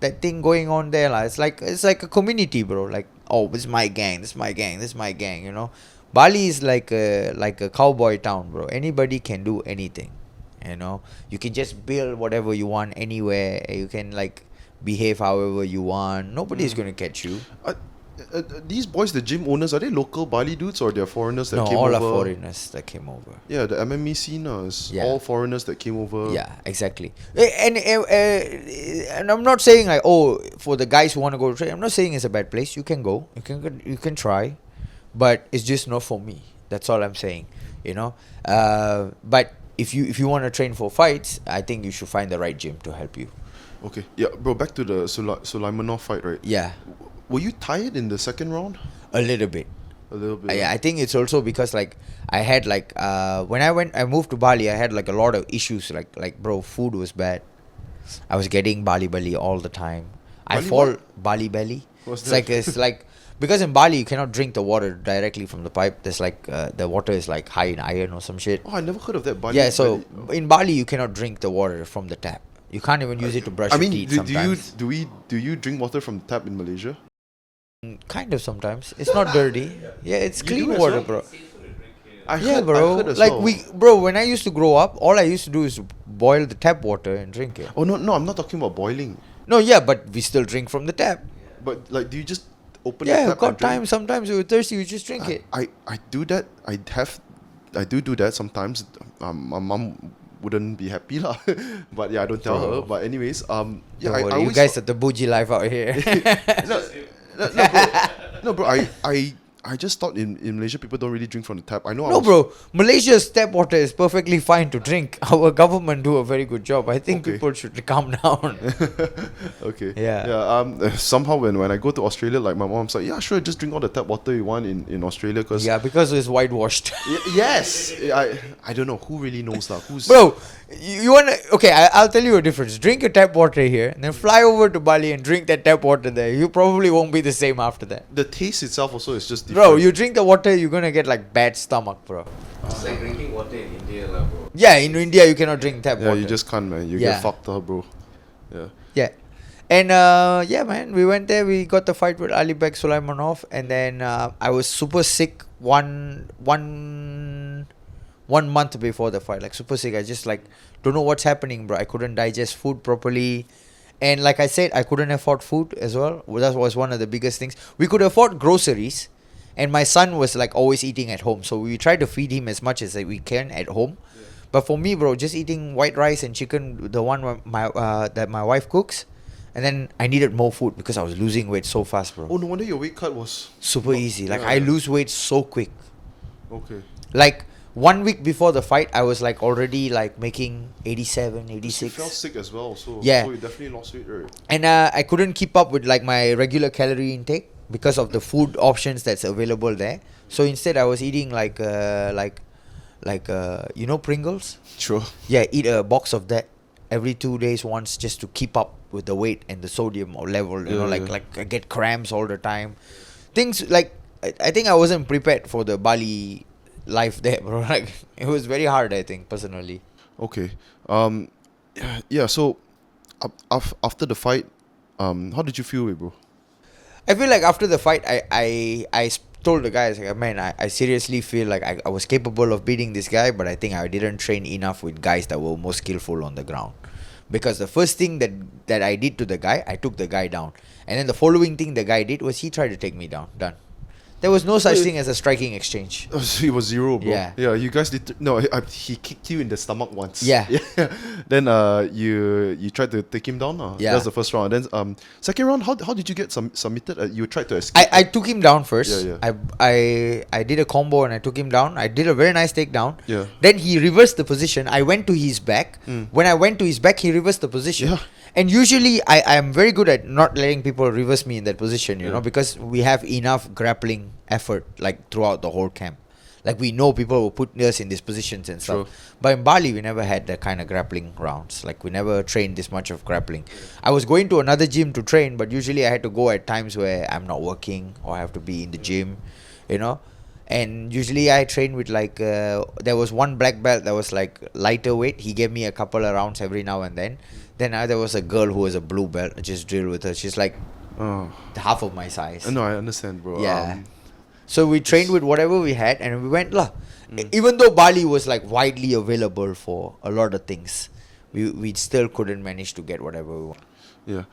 that thing going on there. It's like a community, bro. Like, oh, this is my gang, this is my gang, this is my gang, you know. Bali is like a cowboy town, bro. Anybody can do anything. You know. You can just build whatever you want anywhere. You can like behave however you want. Nobody's gonna catch you. these boys, the gym owners, are they local Bali dudes or they're foreigners that No, came all over? are foreigners that came over. Yeah, the MMA scene is Yeah. all foreigners that came over. Yeah, exactly. And I'm not saying like, oh, for the guys who want to go to train, I'm not saying it's a bad place. You can go, you can try, but it's just not for me. That's all I'm saying. You know. But if you want to train for fights, I think you should find the right gym to help you. Okay. Yeah, bro. Back to the Sulaimanov fight, right? Yeah, Were you tired in the second round? a little bit. A little bit. I think it's also because like I had like when I moved to Bali, I had like a lot of issues. Like bro, food was bad. I was getting Bali belly all the time. I Bali fall what? Bali belly. What's It's like because in Bali you cannot drink the water directly from the pipe. There's like the water is like high in iron or some shit. Oh, I never heard of that. Bali. Yeah, so Bali. in Bali you cannot drink the water from the tap. You can't even use it to brush I your mean, teeth do you sometimes. do you drink water from the tap in Malaysia? Kind of sometimes. It's not dirty. Yeah, it's You clean do as water, well? bro. I Yeah, heard, bro. I heard as Like well. when I used to grow up, all I used to do is boil the tap water and drink it. Oh no, I'm not talking about boiling. No, yeah, but we still drink from the tap. But like, do you just open the Yeah, tap got and drink? time. Sometimes you're thirsty, you just drink it. I do that. I do that sometimes. My mom wouldn't be happy lah. But yeah, I don't tell her. Bro. But anyways, yeah, Don't I worry, you always guys have the bougie life out here. no, bro. I just thought in Malaysia people don't really drink from the tap. I know. No, bro. Malaysia's tap water is perfectly fine to drink. Our government do a very good job. I think Okay. people should calm down. Okay. Yeah. Yeah. Somehow when I go to Australia, like my mom's like, yeah, sure, just drink all the tap water you want in Australia, cause Yeah, because it's whitewashed. yes, I don't know who really knows that. Who's Bro, you wanna... Okay, I'll tell you a difference. Drink your tap water here, and then fly over to Bali and drink that tap water there. You probably won't be the same after that. the taste itself also is just different. Bro, you drink the water, you're gonna get like bad stomach, bro. It's like drinking water in India, lah, bro. Yeah, in India you cannot drink tap Yeah, water. you just can't, man. You Yeah. get fucked up, bro. Yeah. Yeah. And yeah, man, we went there. We got the fight with Alibek Sulaimanov, and then I was super sick one month before the fight. Like super sick. I just like don't know what's happening, bro. I couldn't digest food properly, and like I said, I couldn't afford food as well. That was one of the biggest things. We could afford groceries, and my son was like always eating at home, so we tried to feed him as much as we can at home. But for me, bro, just eating white rice and chicken, the one that my wife cooks, and then I needed more food because I was losing weight so fast, bro. Oh, no wonder your weight cut was Super easy. Like yeah. I lose weight so quick. okay. Like 1 week before the fight, I was like already like making 87, You 86. felt sick as well, so Yeah. so you definitely lost weight, right? And I couldn't keep up with like my regular calorie intake because of the food options that's available there. So instead, I was eating like you know Pringles. Sure. Yeah, eat a box of that every 2 days once just to keep up with the weight and the sodium or level. You know, Yeah. like I get cramps all the time. Things like I think I wasn't prepared for the Bali life there, bro. Like it was very hard. I think personally. Okay. Yeah. So, after the fight, how did you feel, bro? I feel like after the fight, I told the guys, like, man, I seriously feel like I was capable of beating this guy, but I think I didn't train enough with guys that were more skillful on the ground. Because the first thing that I did to the guy, I took the guy down. And then the following thing the guy did was he tried to take me down. Done. There was no such thing as a striking exchange. It was 0, bro. Yeah. Yeah. You guys did. No, he kicked you in the stomach once. Yeah. Then you tried to take him down. Yeah. That was the first round. Then second round, how did you get submitted? You tried to escape. I took him down first. Yeah. I did a combo and I took him down. I did a very nice takedown. Yeah. Then he reversed the position. I went to his back. When I went to his back, he reversed the position. Yeah. And usually I am very good at not letting people reverse me in that position, you Yeah. know, because we have enough grappling effort like throughout the whole camp. Like we know people will put us in these positions and stuff. True. But in Bali, we never had that kind of grappling rounds. Like we never trained this much of grappling. I was going to another gym to train, but usually I had to go at times where I'm not working or I have to be in the gym, you know. And usually I train with like, there was one black belt that was like lighter weight. He gave me a couple of rounds every now and then. Then there was a girl who was a blue belt. I just drilled with her. She's like half of my size. No, I understand, bro. Yeah. So we trained with whatever we had and we went lah. Even though Bali was like widely available for a lot of things, we still couldn't manage to get whatever we want. Yeah.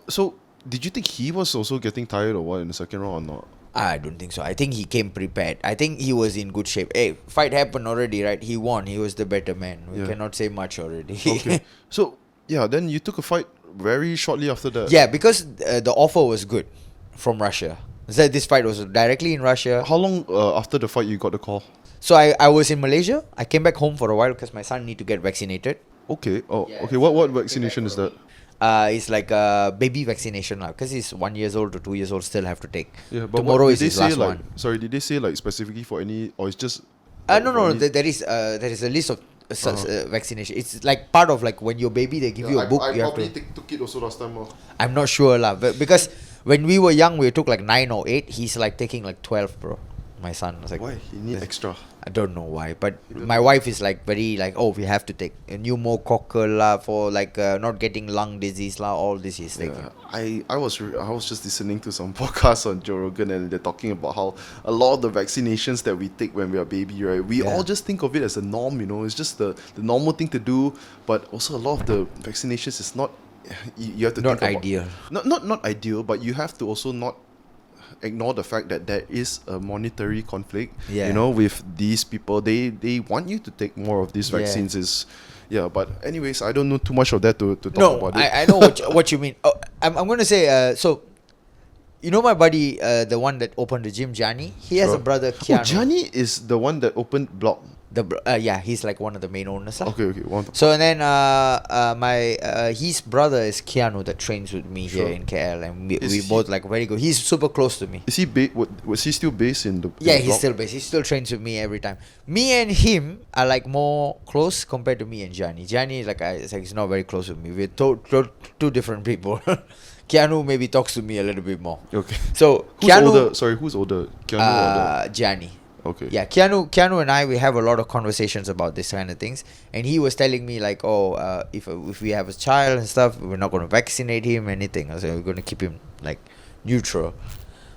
So did you think he was also getting tired or what in the second round or not? I don't think so. I think he came prepared. I think he was in good shape. Hey, fight happened already, right? He won. He was the better man. We Yeah. cannot say much already. Okay. So, yeah, then you took a fight very shortly after that. Yeah, because the offer was good from Russia. So this fight was directly in Russia. How long after the fight you got the call? So I was in Malaysia. I came back home for a while because my son need to get vaccinated. Okay. Oh, Yeah, okay. so What I vaccination is that? It's like a baby vaccination now because he's 1 year old to 2 years old still have to take. Yeah, but Tomorrow what, is did his they say last like? one. Sorry, did they say like specifically for any, or it's just? No, for any- there is a list of vaccination. It's like part of like when you're baby they give you a book. I You have probably to. took it also last time. I'm not sure lah, but because when we were young we took like 9 or 8. He's like taking like 12, bro. My son was like, Why? He need Yes. extra. I don't know why, but my wife is like very like, oh, we have to take a pneumococcal lah for like not getting lung disease lah. All this is taking. Yeah, I was just listening to some podcasts on Joe Rogan and they're talking about how a lot of the vaccinations that we take when we are baby, right? We Yeah. all just think of it as a norm, you know. It's just the normal thing to do, but also a lot of the vaccinations is not. You have to Not think about, ideal. Not ideal, but you have to also not ignore the fact that there is a monetary conflict. Yeah. You know, with these people, they want you to take more of these Yeah. vaccines. But anyways, I don't know too much of that to talk No, about it. I know what you mean. Oh, I'm going to say so. You know my buddy, the one that opened the gym, Gianni. He has a Sure. brother, Oh, Keanu. Gianni is the one that opened Block. Yeah, he's like one of the main owners lah. Okay. So and then my his brother is Keanu that trains with me here Sure. in KL, and we Is he- both like very good. He's super close to me. Is he was he still based in the? Yeah, in the he's Block? still based. He still trains with me every time. Me and him are like more close compared to me and Gianni. Gianni is like he's not very close with me. We're two different people. Keanu maybe talks to me a little bit more. Okay. So Who's Keanu, older? Sorry, who's older? Keanu or older? Gianni. Okay. Yeah, Keanu and I, we have a lot of conversations about this kind of things, and he was telling me like, if we have a child and stuff, we're not going to vaccinate him, anything. I said we're going to keep him like neutral.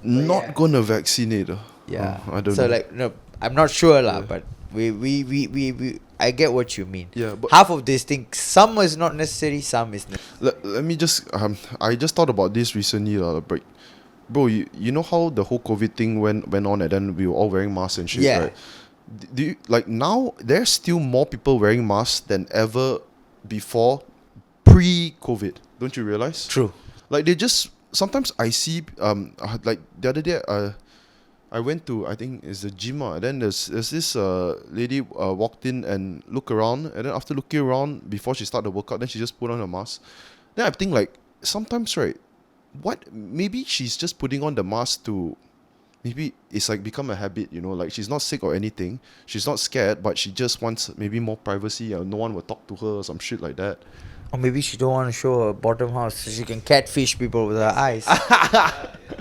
Not yeah. gonna vaccinate. Yeah, I don't so know. like no, I'm not sure lah, Yeah. but we I get what you mean. Yeah, but- half of these things, some is not necessary, some is necessary. Let me just I just thought about this recently, bro. You know how the whole COVID thing went on, and then we were all wearing masks and shit, Yeah. right? Do you like now? There's still more people wearing masks than ever before, pre-COVID. Don't you realize? True. Like they just sometimes I see like the other day I went to, I think it's the gym, and then there's this lady walked in and looked around, and then after looking around before she started the workout, then she just put on her mask. Then I think like sometimes, right, maybe she's just putting on the mask to, maybe it's like become a habit, you know, like she's not sick or anything, she's not scared, but she just wants maybe more privacy, or no one will talk to her or some shit like that. Or maybe she don't want to show her bottom half so she can catfish people with her eyes.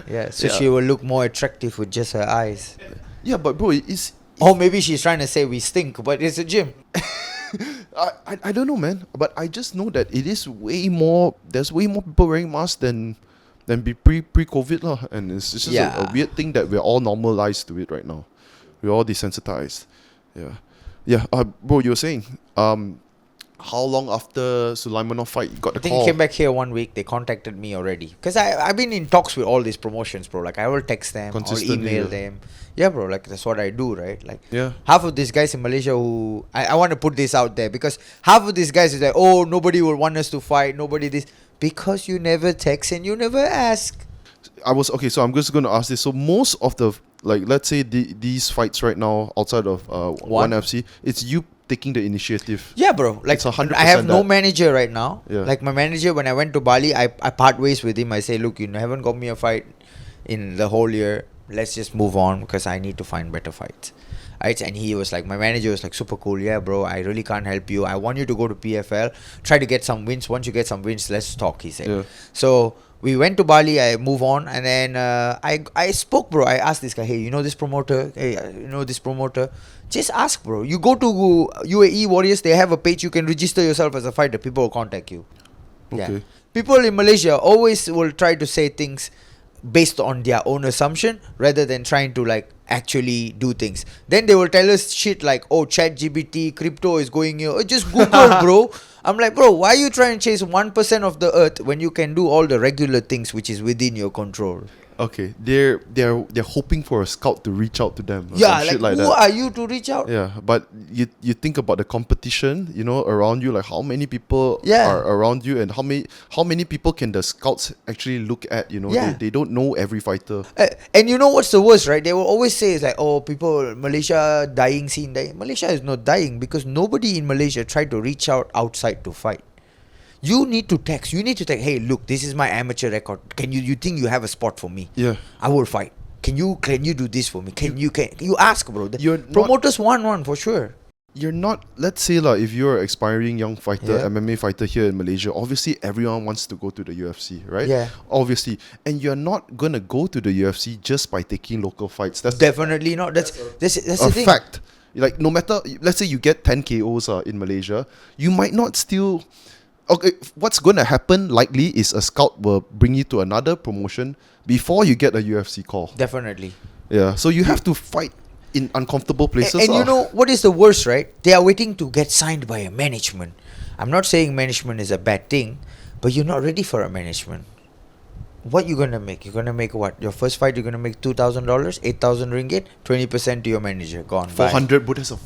Yeah, so Yeah. she will look more attractive with just her eyes. Yeah, but bro, it's Or maybe she's trying to say we stink, but it's a gym. I don't know, man, but I just know that it is way more. There's way more people wearing masks than pre-COVID lah, and it's just Yeah. a weird thing that we're all normalized to it right now. We're all desensitized. Yeah. Bro, you were saying, how long after Sulaimanov fight you got the I think call? he came back here 1 week. They contacted me already. Because I've been in talks with all these promotions, bro. Like, I will text them, I'll Consistently, email yeah. them. Yeah, bro. Like, that's what I do, right? Like, Yeah. half of these guys in Malaysia who... I want to put this out there. Because half of these guys is like, oh, nobody will want us to fight. Nobody this... Because you never text and you never ask. So I'm just going to ask this. So most of the, like, let's say these fights right now outside of One FC, it's you taking the initiative. Yeah, bro. Like, It's 100% I have no that. manager right now. Yeah. Like, my manager, when I went to Bali, I part ways with him. I say, look, you haven't got me a fight in the whole year. Let's just move on because I need to find better fights. Right? And he was like, my manager was like, super cool. Yeah, bro, I really can't help you. I want you to go to PFL, try to get some wins. Once you get some wins, let's talk, he said. Yeah. So we went to Bali, I move on, and then I spoke, bro. I asked this guy, hey, you know this promoter? Hey, you know this promoter? Just ask, bro. You go to UAE Warriors, they have a page, you can register yourself as a fighter. People will contact you. Okay. Yeah. People in Malaysia always will try to say things based on their own assumption rather than trying to like actually do things. Then they will tell us shit like, oh, ChatGPT, crypto is going here. Oh, just Google, bro. I'm like, bro, why are you trying to chase 1% of the earth when you can do all the regular things which is within your control? Okay, they're hoping for a scout to reach out to them. Or Yeah, some shit like who that. are you to reach out? Yeah, but you think about the competition, you know, around you, like how many people Yeah. are around you, and how many people can the scouts actually look at? You know, Yeah. they don't know every fighter. And you know what's the worst, right? They will always say it's like, oh, people, Malaysia dying scene. Malaysia is not dying because nobody in Malaysia tried to reach out outside to fight. You need to text. Hey, look, this is my amateur record. Can you think you have a spot for me? Yeah. I will fight. Can you do this for me? Can you ask, bro? The You're not- promoters want one for sure. You're not, let's say like, if you're an aspiring young fighter, Yeah. MMA fighter here in Malaysia, obviously everyone wants to go to the UFC, right? Yeah. Obviously. And you're not gonna go to the UFC just by taking local fights. That's Definitely not. That's a the thing. fact. Like, no matter, let's say you get 10 KOs in Malaysia, you might not still. Okay, what's gonna happen likely is a scout will bring you to another promotion before you get a UFC call. Definitely. Yeah, so you have to fight in uncomfortable places. And you know what is the worst, right? They are waiting to get signed by a management. I'm not saying management is a bad thing, but you're not ready for a management. What you gonna make? You're gonna make what? Your first fight, you're gonna make $2,000, 8,000 ringgit, 20% to your manager, gone. Bye. 400, but that's a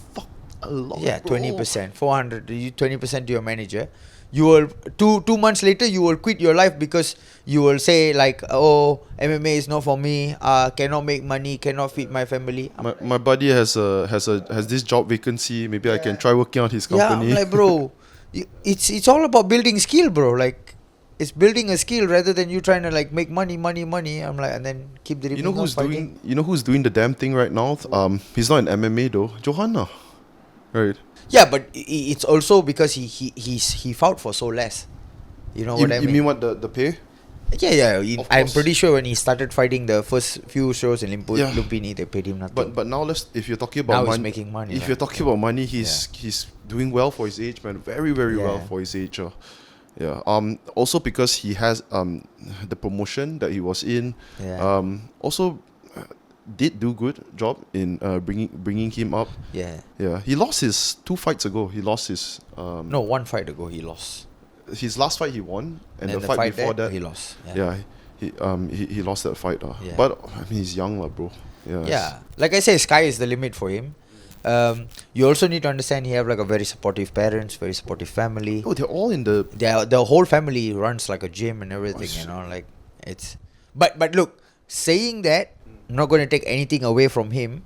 lot. Yeah, bro. 20%, 400, 20% to your manager. You will 2 months later you will quit your life because you will say like, oh, MMA is not for me. Cannot make money, cannot feed my family. My buddy has this job vacancy. Maybe I can try working on his company. Yeah, I'm like, bro, it's all about building skill, bro. Like, it's building a skill rather than you trying to like make money. I'm like, and then keep the. You know who's doing the damn thing right now? He's not in MMA though. Johanna, right? Yeah, but it's also because he fought for so less. You know what I mean? You mean what the pay? Yeah. Of I'm course. pretty sure when he started fighting the first few shows in Yeah. Lumpini, they paid him nothing. But now if you're talking about Now he's money, making money, If right? you're talking about money, he's doing well for his age, man. Very well Yeah. for his age. Yeah. Also because he has the promotion that he was in. Yeah. Also did do good job in bringing him up. Yeah. Yeah. He lost his 2 fights ago. He lost his No, one fight ago he lost. his last fight he won, and the the fight before there, that he lost. Yeah. He lost that fight. Yeah. But I mean, he's young, bro. Yeah. Yeah, like I say, sky is the limit for him. You also need to understand he have like a very supportive parents, very supportive family. Oh, they're all in the. The whole family runs like a gym and everything, you know, like it's. But look, saying that, I'm not going to take anything away from him.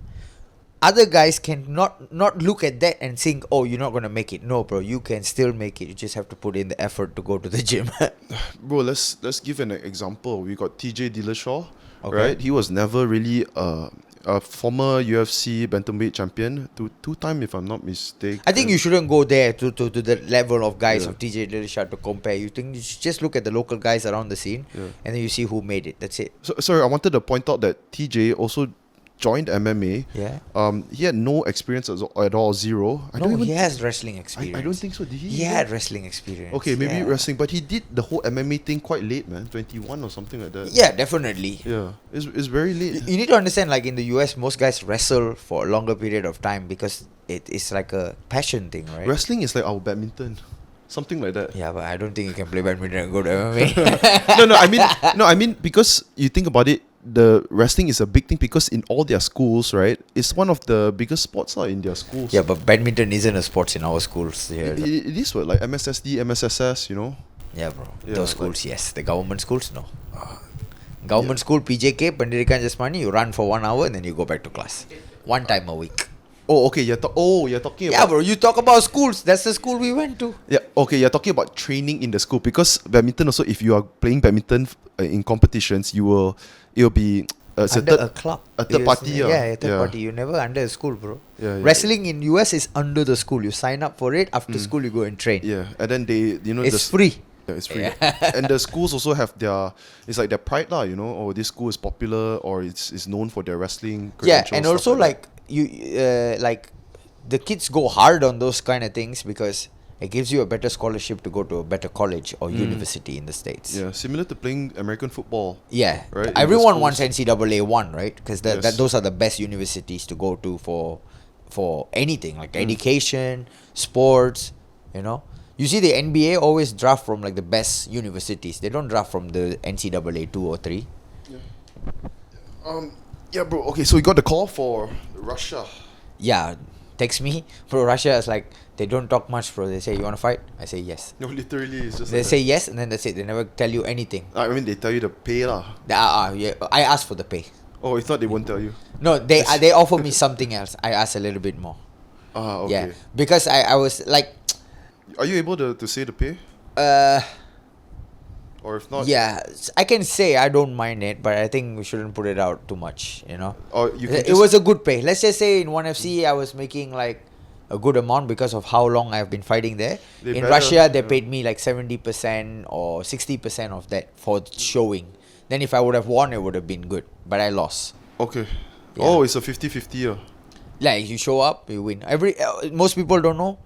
Other guys can not look at that and think, oh, you're not going to make it. No, bro, you can still make it. You just have to put in the effort to go to the gym. Bro, let's give an example. We got TJ Dillashaw, Okay. right? He was never really a former UFC bantamweight champion, two-time if I'm not mistaken. I think you shouldn't go there to the level of guys Yeah. of TJ Dillashaw to compare. You should just look at the local guys around the scene, Yeah. and then you see who made it. That's it. So, sorry, I wanted to point out that TJ also joined MMA. Yeah. He had no experience at all, zero. He has wrestling experience. I don't think so. Did he? He had wrestling experience. Okay, maybe yeah. wrestling, but he did the whole MMA thing quite late, man. 21 or something like that. Yeah, definitely. Yeah, it's very late. You need to understand, like in the US, most guys wrestle for a longer period of time because it's like a passion thing, right? Wrestling is like our badminton, something like that. Yeah, but I don't think you can play badminton and go to MMA. No, I mean because you think about it, the wrestling is a big thing because in all their schools, right, it's one of the biggest sports in their schools. Yeah, but badminton isn't a sport in our schools here. It is what, like MSSD, MSSS, you know. Yeah, bro. Yeah, Those schools, yes. The government schools, no. Government school, PJK, Pendidikan Jasmani, you run for 1 hour and then you go back to class. One time a week. Oh, okay. You're talking Yeah, about. bro. You talk about schools. That's the school we went to. Yeah, okay. You're talking about training in the school because badminton also. If you are playing badminton in competitions, it will be Under a club. a third party. Yeah, a third party. You never under a school, bro. Yeah, yeah. Wrestling in US is under the school. You sign up for it. After school, you go and train. Yeah, and then they, It's free. Yeah, it's free. And the schools also have it's like their pride, you know. Oh, this school is popular or it's known for their wrestling Yeah, credentials. and stuff also like like you like the kids go hard on those kind of things because it gives you a better scholarship to go to a better college or university in the States. Yeah, similar to playing American football. Yeah, Right, in everyone the wants schools. NCAA one, right? Because Yes. those are the best universities to go to for anything like education, sports. You know, you see the NBA always draft from like the best universities. They don't draft from the NCAA 2 or 3. Yeah, bro. Okay, so we got the call for Russia. Yeah, text me, bro. Russia is like they don't talk much, bro. They say you want to fight, I say yes. No, literally, it's just. They like say yes, and then that's it. They never tell you anything. I mean, they tell you the pay lah. Yeah, I asked for the pay. Oh, I thought they won't tell you. No, they offer me something else. I asked a little bit more. Ah, okay. Yeah, because I was like, Are you able to say the pay? Or if not, yeah, I can say I don't mind it, but I think we shouldn't put it out too much. You know, Or you can it just- was a good pay. Let's just say in one FC I was making like a good amount because of how long I've been fighting there. They In better- Russia, they yeah. paid me like 70% or 60% of that for showing. Then if I would have won, it would have been good, but I lost. Okay. Yeah. Oh, it's a 50-50. Like you show up, you win. Most people don't know.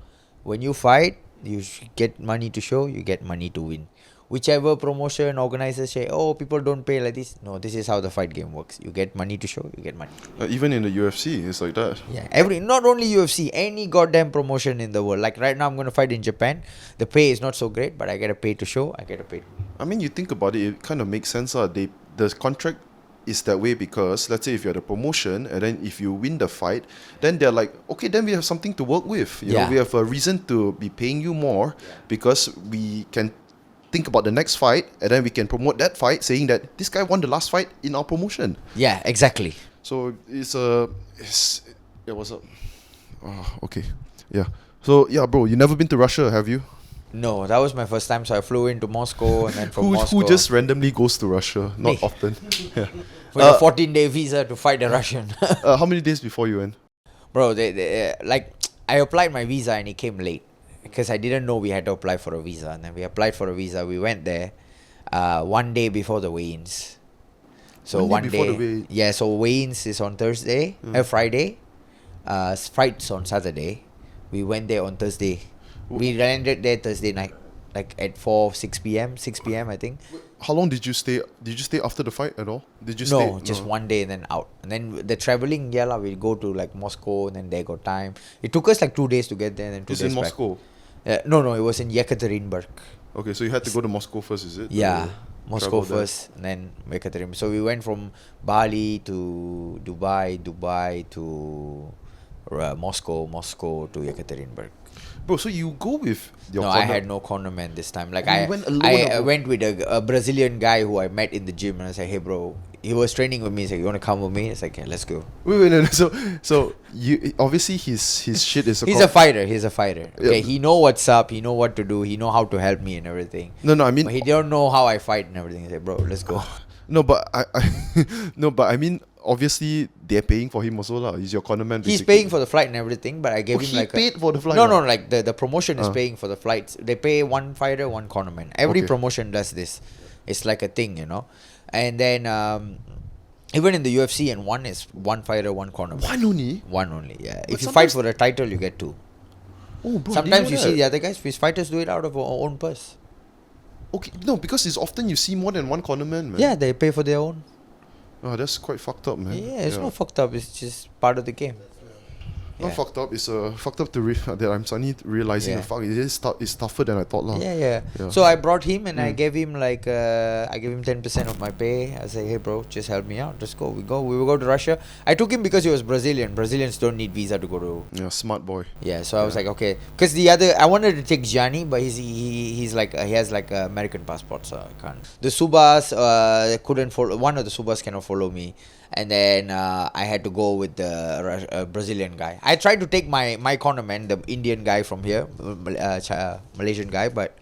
When you fight, you get money to show, you get money to win. Whichever promotion organizers say, oh, people don't pay like this. No, this is how the fight game works. You get money to show, you get money. Even in the UFC, it's like that. Yeah, not only UFC, any goddamn promotion in the world. Like right now, I'm gonna fight in Japan. The pay is not so great, but I get a pay to show. I get a pay. I mean, you think about it, it kind of makes sense. The contract is that way because, let's say, if you're the promotion and then if you win the fight, then they're like, okay, then we have something to work with. You know, Yeah. we have a reason to be paying you more because we can think about the next fight and then we can promote that fight saying that this guy won the last fight in our promotion. Yeah, exactly. So what's up? Oh, okay. Yeah. So yeah, bro, you never been to Russia, have you? No, that was my first time. So I flew into Moscow and then from Moscow. Who just randomly goes to Russia? Not Me. often. Yeah. with a 14-day visa to fight a Russian. How many days before you went? Bro, they like I applied my visa and it came late because I didn't know we had to apply for a visa. And then we applied for a visa. We went there 1 day before the weigh-ins. So One day one before day, the weigh- yeah. So weigh-ins is on Thursday, Friday. Fights on Saturday. We went there on Thursday. We landed there Thursday night, like at 6 p.m. I think. How long did you stay? Did you stay after the fight at all? Did you No, stay? just 1 day and then out. And then the traveling, yeah, lah, we go to like Moscow and then there got time. It took us like 2 days to get there and then 2 It's days in back. Moscow. No, it was in Yekaterinburg. Okay, so you had to go to Moscow first, is it? Yeah, To Moscow travel there? first and then Yekaterinburg. So we went from Bali to Dubai to Moscow to Yekaterinburg. Bro, so you go with your No, I had no cornerman this time. Like You I went alone, I bro. went with a Brazilian guy who I met in the gym and I said, hey bro, he was training with me. He's like, you want to come with me? It's like, yeah, let's go. Wait, no. So you obviously his shit is. He's a fighter. Okay, Yeah. he know what's up. He know what to do. He know how to help me and everything. No, I mean But he don't know how I fight and everything. He said, bro, let's go. no, but I mean obviously they're paying for him also lah. He's your cornerman. He's basically. paying for the flight and everything, but I gave him he like paid for the flight. No, lah? like the promotion is paying for the flights. They pay one fighter, one cornerman. Every Okay. promotion does this. It's like a thing, And then even in the UFC, and one is one fighter, one cornerman. One only. One only, yeah. But If you fight sometimes- for the title, you get 2. Oh, bro. Sometimes you see the other guys, his fighters do it out of our own purse. Okay, no, because it's often you see more than one cornerman, man. Yeah, they pay for their own. Oh, that's quite fucked up, man. Yeah, it's not fucked up. It's just part of the game. Not Yeah. fucked up. It's fucked up that I'm suddenly realizing Yeah. the fuck. It's tougher than I thought, lah. Yeah. Yeah. So I brought him and I gave him like I gave him 10% of my pay. I say, hey bro, just help me out. Let's go. We will go to Russia. I took him because he was Brazilian. Brazilians don't need visa to go to. Yeah, smart boy. Yeah. So I was like, okay, because I wanted to take Gianni, but he's like he has like an American passport, so I can't. The Subas couldn't follow. One of the Subas cannot follow me. And then I had to go with the Brazilian guy. I tried to take my cornerman, the Indian guy from here, Malaysian guy, but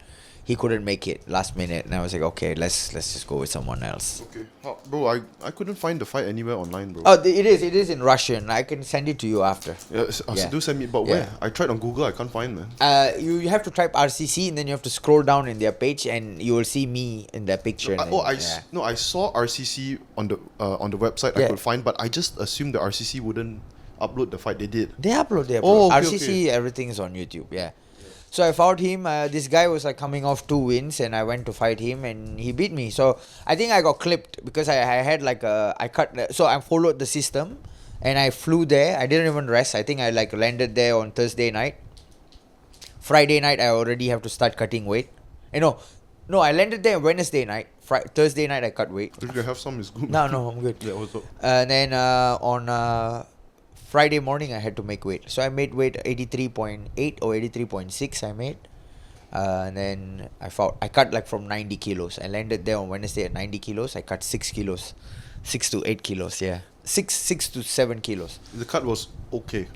he couldn't make it last minute. And I was like, okay, let's just go with someone else. Okay. Bro, I couldn't find the fight anywhere online, bro. Oh, it is in Russian. I can send it to you after. Yeah, Yeah. do send me. But Yeah. where? I tried on Google. I can't find, man. You have to type RCC and then you have to scroll down in their page and you will see me in their picture. and then- yeah. I saw RCC on the website. I Yeah. could find, but I just assumed the RCC wouldn't upload the fight. They did. They upload. Oh, okay, RCC, everything is on YouTube. Yeah. So I fought him. This guy was like coming off 2 wins, and I went to fight him, and he beat me. So I think I got clipped because I had like so I followed the system, and I flew there. I didn't even rest. I think I like landed there on Thursday night. Friday night I already have to start cutting weight. No, I landed there Wednesday night. Thursday night I cut weight. If you can have some, it's good. No, I'm good. Yeah, what's up? And then on Friday morning I had to make weight. So I made weight 83.8 or 83.6 I made. And then I cut like from 90 kilos. I landed there on Wednesday at 90 kilos. I cut 6 kilos. 6 to 8 kilos, yeah. 6 to 7 kilos. The cut was okay.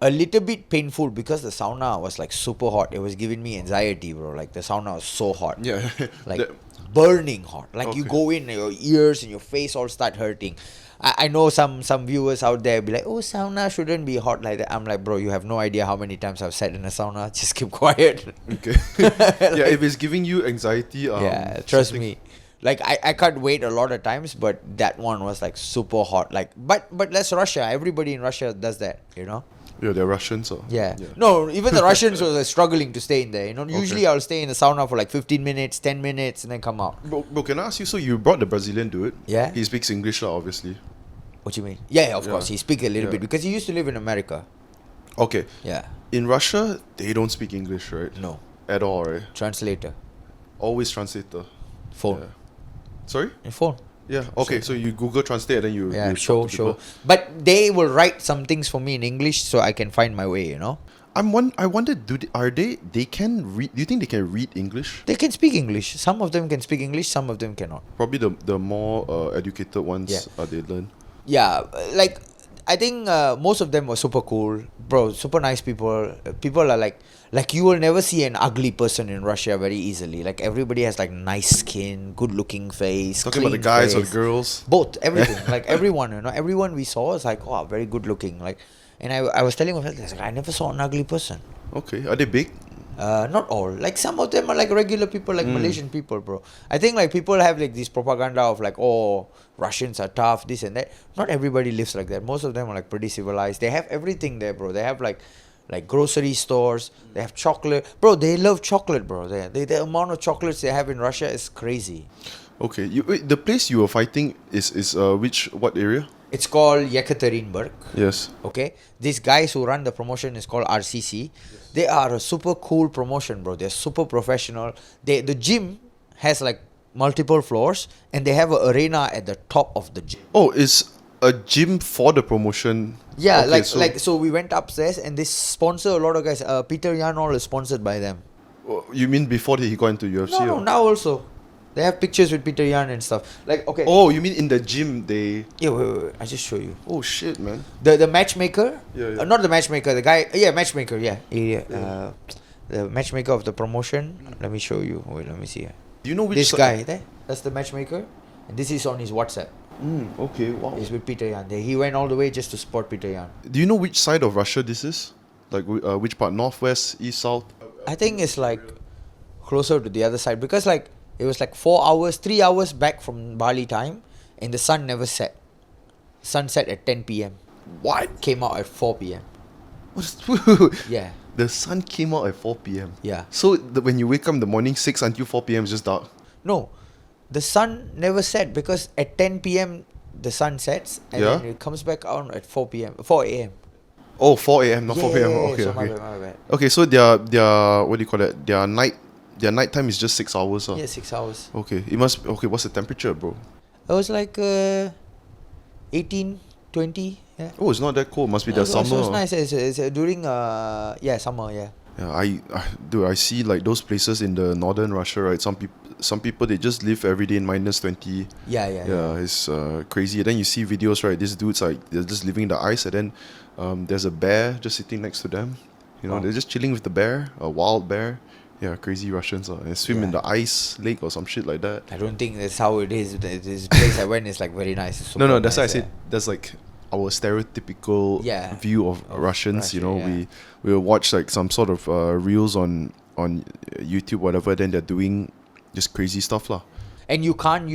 A little bit painful because the sauna was like super hot. It was giving me anxiety, bro. Like the sauna was so hot. Yeah. Like burning hot. Like you Okay. go in and your ears and your face all start hurting. I know some viewers out there be like, oh, sauna shouldn't be hot like that. I'm like, bro, you have no idea how many times I've sat in a sauna. Just keep quiet. Okay. Yeah, if it's giving you anxiety, Yeah, trust something- me. Like I cut weight a lot of times, but that one was like super hot. Like but that's Russia. Everybody in Russia does that, you know? Yeah, they're Russians. So. Yeah. No, even the Russians were struggling to stay in there. You know, usually I'll stay in the sauna for like 15 minutes, 10 minutes, and then come out. Bro, can I ask you? So you brought the Brazilian dude? Yeah. He speaks English, lah, obviously. What you mean? Yeah, of Yeah. course. He speaks a little Yeah. bit because he used to live in America. Okay. Yeah. In Russia, they don't speak English, right? No. At all, right? Translator. Always translator. Phone. Yeah. Sorry? Phone. Yeah. Okay. So you Google Translate and then you Yeah, you show. talk to people. But they will write some things for me in English so I can find my way, you know? I wonder, they can read? Do you think they can read English? They can speak English. Some of them can speak English, some of them cannot. Probably the more educated ones Yeah. they learn. Yeah, like I think most of them were super cool, bro. Super nice people. People are like you will never see an ugly person in Russia very easily. Like everybody has like nice skin, good looking face. Talking about the clean guys or face. the girls. Both, everything. Like everyone, you know, everyone we saw was like, oh, very good looking. Like, and I was telling myself, like, I never saw an ugly person. Okay. Are they big? Not all. Like some of them are like regular people, like Malaysian people, bro. I think like people have like this propaganda of like, oh, Russians are tough, this and that. Not everybody lives like that. Most of them are like pretty civilized. They have everything there, bro. They have like grocery stores. They have chocolate, bro. They love chocolate, bro. The amount of chocolates they have in Russia is crazy. Okay. The place you were fighting is what area? It's called Yekaterinburg. Yes. Okay, these guys who run the promotion is called RCC. They are a super cool promotion, bro. They're super professional. The gym has like multiple floors, and they have an arena at the top of the gym. Oh, it's a gym for the promotion. Yeah, Okay, so we went upstairs, and they sponsor a lot of guys. Peter Yan all is sponsored by them. You mean before he got into UFC? No, or- now also. They have pictures with Peter Yan and stuff. Like, okay. Oh, you mean in the gym they? Yeah, wait. I just show you. Oh shit, man. The matchmaker. Yeah. Not the matchmaker. The guy. Yeah, matchmaker. Yeah. The matchmaker of the promotion. Let me show you. Wait, let me see. Do you know which This si- guy there. That's the matchmaker. And this is on his WhatsApp. Okay. Wow. He's with Peter Yan. He went all the way just to support Peter Yan. Do you know which side of Russia this is? Like which part? Northwest, east, south? I think it's like closer to the other side because like it was like 3 hours back from Bali time, and the sun never set. Sun set at 10 p.m. What? Came out at 4 p.m. Yeah. The sun came out at 4 p.m. Yeah. So when you wake up in the morning, 6 until 4 p.m. is just dark. No, the sun never set because at 10 p.m. the sun sets and Yeah? then it comes back on at 4 a.m. Oh, 4 a.m. not 4 p.m. Yeah, Okay, so my okay. bad, my bad. Okay, so their what do you call it? Their night time is just 6 hours. Yeah, 6 hours. Okay, it must. Okay, what's the temperature, bro? It was like 18, 20. Yeah. Oh, it's not that cold. Must be Yeah, the it was- summer. It was nice. It's during summer. Yeah. Yeah, dude, I see like those places in the northern Russia, right? Some people they just live every day in minus 20. Yeah. Yeah, it's crazy. And then you see videos, right? These dudes like they're just living in the ice, and then there's a bear just sitting next to them. You know, Wow. they're just chilling with the bear, a wild bear. Yeah, crazy Russians. They swim in Yeah. the ice lake or some shit like that. I don't think that's how it is. This place I went is like very nice. It's No, super that's why I nice, said that's like our stereotypical Yeah, view of of Russians. You Russia, know, yeah. we will watch like some sort of reels on YouTube, whatever. Then they're doing just crazy stuff, lah. And you can't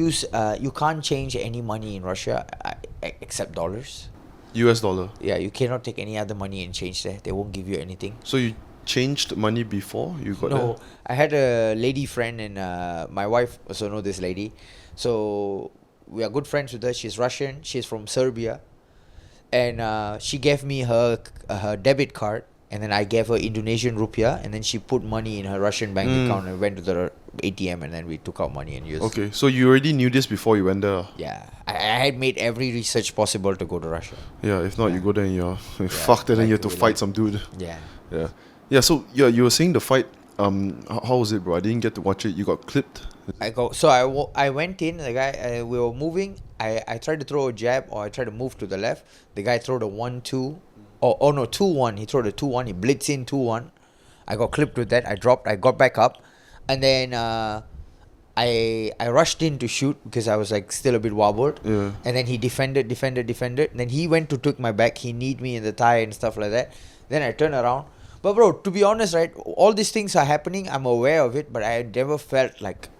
change any money in Russia except dollars. US dollar. Yeah, you cannot take any other money and change there. They won't give you anything. So you changed money before you got No, I had a lady friend, and my wife also know this lady. So we are good friends with her. She's Russian. She's from Serbia, and she gave me her debit card, and then I gave her Indonesian rupiah, and then she put money in her Russian bank account and went to the ATM, and then we took out money and used. Okay, so you already knew this before you went there. Yeah, I had made every research possible to go to Russia. Yeah, if not, you go there and you're fucked, and then you have to fight some dude. Yeah. Yeah. Yeah, so you were saying the fight, how was it, bro? I didn't get to watch it. You got clipped? I went in, the guy, we were moving. I tried to throw a jab, or I tried to move to the left. The guy threw the 1-2. Oh no, 2-1. He threw the 2-1. He blitzed in 2-1. I got clipped with that. I dropped. I got back up. And then I rushed in to shoot because I was like still a bit wobbled. Yeah. And then he defended. And then he went to took my back. He kneed me in the thigh and stuff like that. Then I turned around. But bro, to be honest, right, all these things are happening. I'm aware of it, but I never felt like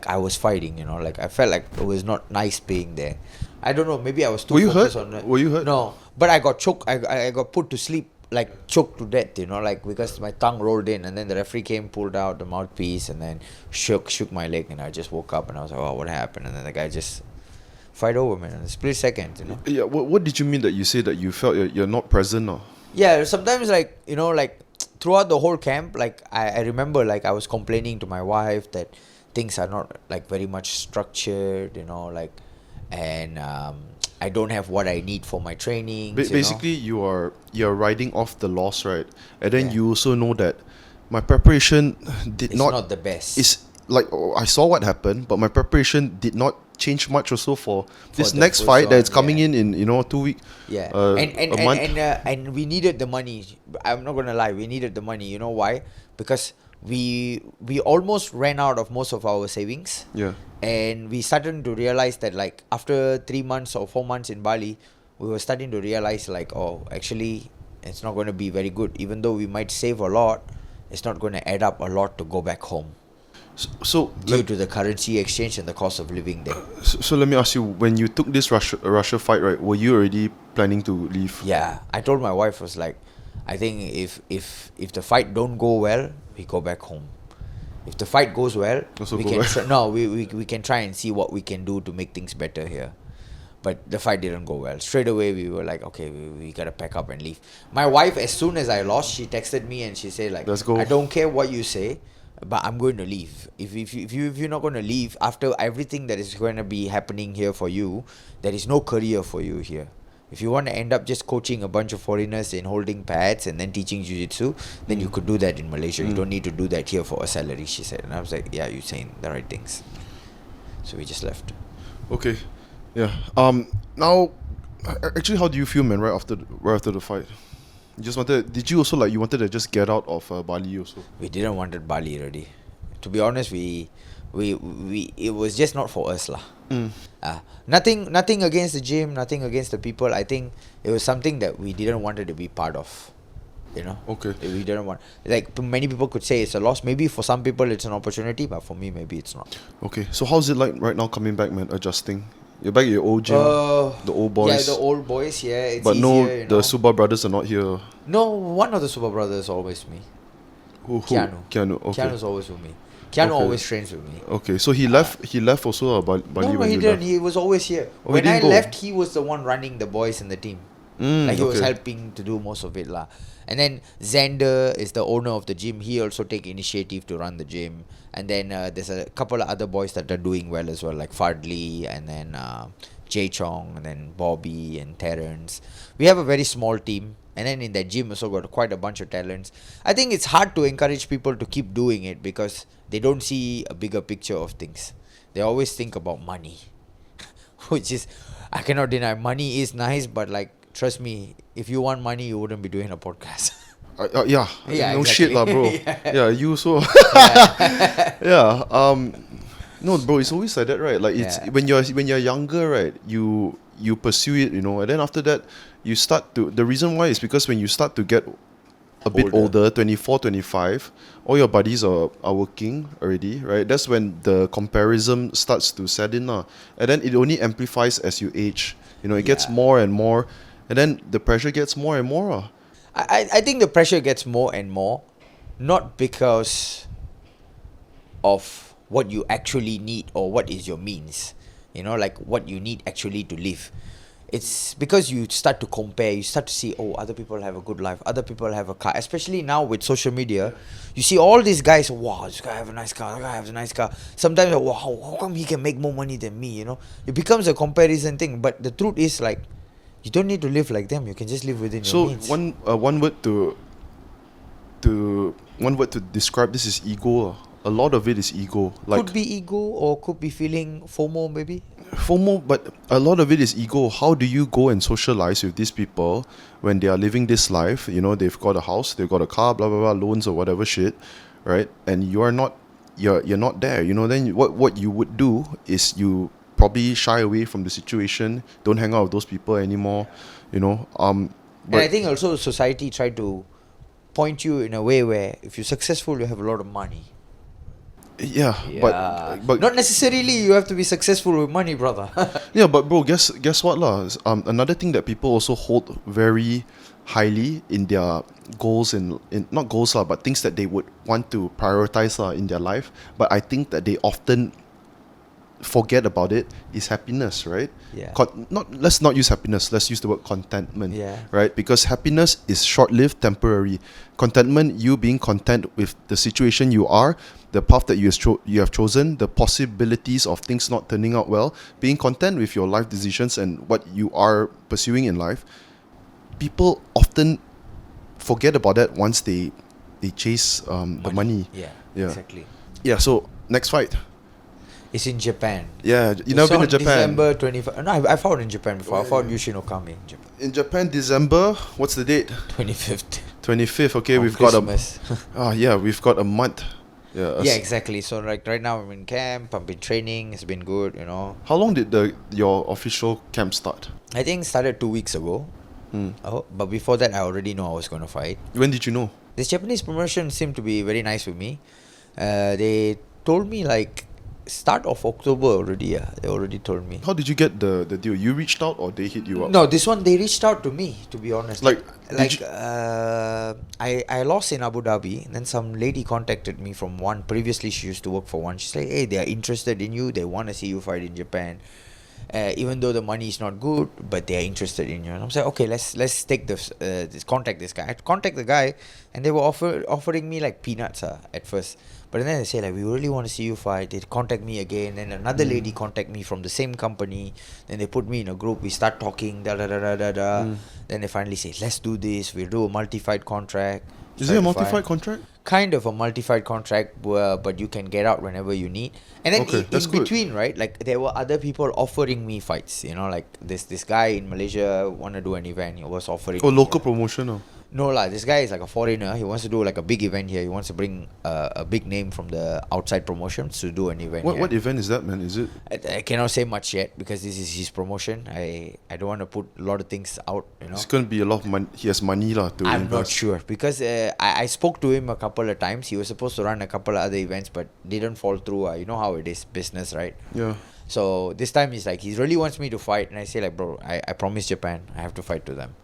I was fighting, you know. Like I felt like it was not nice being there. I don't know. Maybe I was too Were you focused hurt? on it. Were you hurt? No, but I got choked. I got put to sleep, like choked to death, you know, like because my tongue rolled in, and then the referee came, pulled out the mouthpiece, and then shook my leg, and I just woke up, and I was like, oh, what happened? And then the guy just fight over, man, in a split second, you know. Yeah, what did you mean that you say that you felt you're not present or? Yeah, sometimes like, you know, like throughout the whole camp, like I remember like I was complaining to my wife that things are not like very much structured, you know, like, and I don't have what I need for my training. Basically, you're riding off the loss, right? And then Yeah. you also know that my preparation did It's not the best. It's like I saw what happened, but my preparation did not change much also for this the next first fight that's one, coming yeah. in 2 weeks. Yeah, a month. and we needed the money. I'm not gonna lie, we needed the money. You know why? Because we almost ran out of most of our savings. Yeah. And we started to realize that like after 3 months or 4 months in Bali, we were starting to realize like, oh, actually it's not going to be very good. Even though we might save a lot, it's not going to add up a lot to go back home So due to the currency exchange and the cost of living there. so let me ask you, when you took this Russia fight, right? Were you already planning to leave? Yeah, I told my wife, was like, I think if the fight don't go well, we go back home. If the fight goes well, Also we go can back. we can try and see what we can do to make things better here. But the fight didn't go well. Straight away, we were like, okay, we gotta pack up and leave. My wife, as soon as I lost, she texted me and she said like, Let's go. I don't care what you say, but I'm going to leave. If you're not going to leave after everything that is going to be happening here for you, there is no career for you here. If you want to end up just coaching a bunch of foreigners in holding pads and then teaching jiu-jitsu, then you could do that in Malaysia. You don't need to do that here for a salary, she said. And I was like, yeah, you're saying the right things. So we just left. Okay. Yeah. Now, actually, how do you feel, man? Right after the fight, you just wanted. Did you also you wanted to just get out of Bali also? We didn't want Bali already. To be honest, we it was just not for us lah. Nothing against the gym, nothing against the people. I think it was something that we didn't want it to be part of. You know. Okay. We didn't want, like, many people could say it's a loss. Maybe for some people it's an opportunity, but for me maybe it's not. Okay. So how's it like right now coming back, man? Adjusting. You're back at your old gym, the old boys. Yeah, the old boys. Yeah, it's but easier, no, you the know. Suba brothers are not here. No, one of the Super brothers is always me. Who? Keanu. Keanu. Okay. Keanu's always with me. Keanu Okay. always trains with me. Okay. So he left. He left also Bali No, when he you didn't. left. He was always here. Oh, he When I didn't go? left, he was the one running the boys in the team. Like he was okay. helping to do most of it lah. And then Xander is the owner of the gym. He also take initiative to run the gym. And then there's a couple of other boys that are doing well as well, like Fardley and then Jay Chong and then Bobby and Terrence. We have a very small team. And then in that gym also got quite a bunch of talents. I think it's hard to encourage people to keep doing it because they don't see a bigger picture of things. They always think about money. Which is, I cannot deny, money is nice, but like, trust me, if you want money, you wouldn't be doing a podcast. Yeah. Yeah, No exactly. shit lah, bro. Yeah. You so. Yeah. No, bro. It's always like that, right? Like it's Yeah. when you're younger, right? You pursue it, you know, and then after that, you start to. The reason why is because when you start to get a bit older, 24, 25, all your buddies are working already, right? That's when the comparison starts to set in, and then it only amplifies as you age. You know, it gets Yeah. more and more, and then the pressure gets more and more. I think the pressure gets more and more, not because of what you actually need or what is your means, like what you need actually to live. It's because you start to compare, you start to see, oh, other people have a good life, other people have a car, especially now with social media. You see all these guys, wow, this guy have a nice car, that guy has a nice car. Sometimes, wow, how come he can make more money than me, It becomes a comparison thing, but the truth is, like, you don't need to live like them, you can just live within your means. So one word to describe this is ego. A lot of it is ego. Like, Could be ego or could be feeling FOMO maybe. FOMO, but a lot of it is ego. How do you go and socialize with these people when they are living this life? They've got a house, they've got a car, blah blah blah, loans or whatever shit, right? And you're not there. Then what you would do is you probably shy away from the situation. Don't hang out with those people anymore. And I think also society tried to point you in a way where if you're successful, you have a lot of money. Yeah, but not necessarily you have to be successful with money, brother. yeah, but bro, guess what lah? Another thing that people also hold very highly in their goals in not goals lah, but things that they would want to prioritize in their life. But I think that they often forget about it is happiness, right? Yeah. Let's not use happiness. Let's use the word contentment. Yeah. Right? Because happiness is short-lived, temporary. Contentment, you being content with the situation you are, the path that you have chosen, the possibilities of things not turning out well, being content with your life decisions and what you are pursuing in life. People often forget about that once they chase the money. Yeah, exactly. Yeah. So next fight. It's in Japan. Yeah, you never been to Japan. December 25. No, I fought in Japan before. I fought Yushin Okami in Japan. In Japan, December. What's the date? 25th. 25th. Okay, On we've Christmas. got we've got a month. Yeah. Yeah, exactly. So like right now I'm in camp. I've been training. It's been good. How long did your official camp start? I think started 2 weeks ago. But before that, I already know I was going to fight. When did you know? This Japanese promotion seemed to be very nice with me. They told me like start of October already. Yeah, they already told me. How did you get the deal? You reached out or they hit you up? No, this one they reached out to me. To be honest, Like I lost in Abu Dhabi, and then some lady contacted me from one. Previously, she used to work for one. She said, "Hey, they are interested in you. They want to see you fight in Japan." Even though the money is not good, but they are interested in you. And I'm saying, okay, let's take this contact this guy. I contact the guy, and they were offering me like peanuts at first. But then they say like, we really want to see you fight. They contact me again, then another lady contact me from the same company. Then they put me in a group. We start talking. Then they finally say, let's do this. We'll do a multi-fight contract. Is it a multi-fight contract? Kind of a multi-fight contract, but you can get out whenever you need. And then Okay, that's in good. between, right? Like there were other people offering me fights. Like this guy in Malaysia want to do an event. He was offering. Oh, me, local promotion. Oh. No lah, this guy is like a foreigner. He wants to do like a big event here. He wants to bring a big name from the outside promotions to do an event here. What event is that, man? Is it? I cannot say much yet because this is his promotion. I don't want to put a lot of things out. It's gonna be a lot of money. He has money lah to I'm invest. not sure because I spoke to him a couple of times. He was supposed to run a couple of other events, but didn't fall through. You know how it is, business, right? Yeah. So this time he's like, he really wants me to fight, and I say like, bro, I promised Japan I have to fight to them.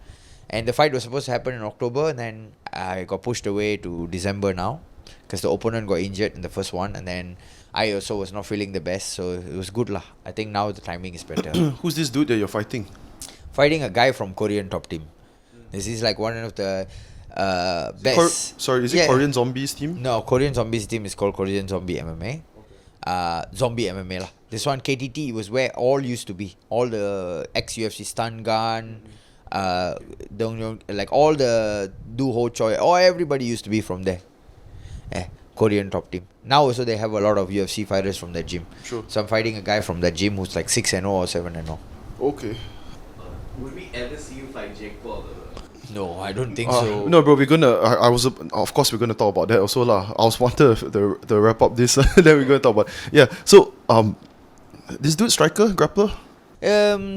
And the fight was supposed to happen in October, and then I got pushed away to December now because the opponent got injured in the first one, and then I also was not feeling the best, so it was good lah. I think now the timing is better. Who's this dude that you're fighting? Fighting a guy from Korean top team. This is like one of the best. Is it Korean Zombies team? No, Korean Zombies team is called Korean Zombie MMA. Zombie MMA lah. This one KTT was where all used to be. All the ex-UFC stun gun, like all the Do Ho Choi, everybody used to be from there. Korean top team. Now also they have a lot of UFC fighters from that gym. Sure. So I'm fighting a guy from that gym who's like 6-0 or 7-0. Okay. Would we ever see you fight Jake Paul? No, I don't think so. No, bro, we're gonna. Of course, we're gonna talk about that also lah. I was wanted to wrap up this. Then we're gonna talk about. Yeah. So this dude striker grappler.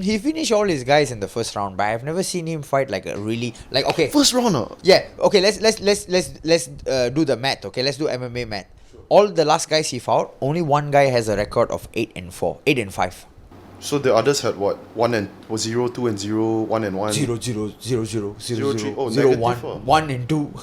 He finished all his guys in the first round, but I've never seen him fight like a really okay. First round. Yeah. Okay. Let's do the math. Okay. Let's do MMA math. Sure. All the last guys he fought, only one guy has a record of 8-4, 8-5. So the others had what? 0, 2 and 0, 1 and 1. 0, 0, 0, 0, 0, 3. 0, Oh, 0, negative, 1, 1 and 2.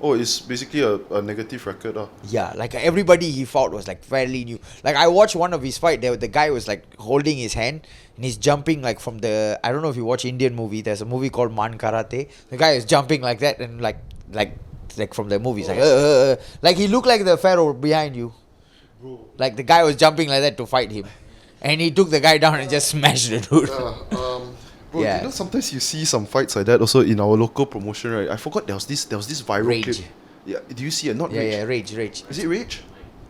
Oh, it's basically a negative record. Yeah, like everybody he fought was like fairly new. Like I watched one of his fight. The guy was like holding his hand and he's jumping like from the. I don't know if you watch Indian movie. There's a movie called Man Karate. The guy is jumping like that and like from the movies like he looked like the pharaoh behind you. Like the guy was jumping like that to fight him, and he took the guy down and just smashed the dude. Bro, Yeah. you know sometimes you see some fights like that also in our local promotion, right? I forgot there was this viral Rage. clip. Yeah, do you see it? Not Yeah, Rage. yeah, rage. Is it Rage?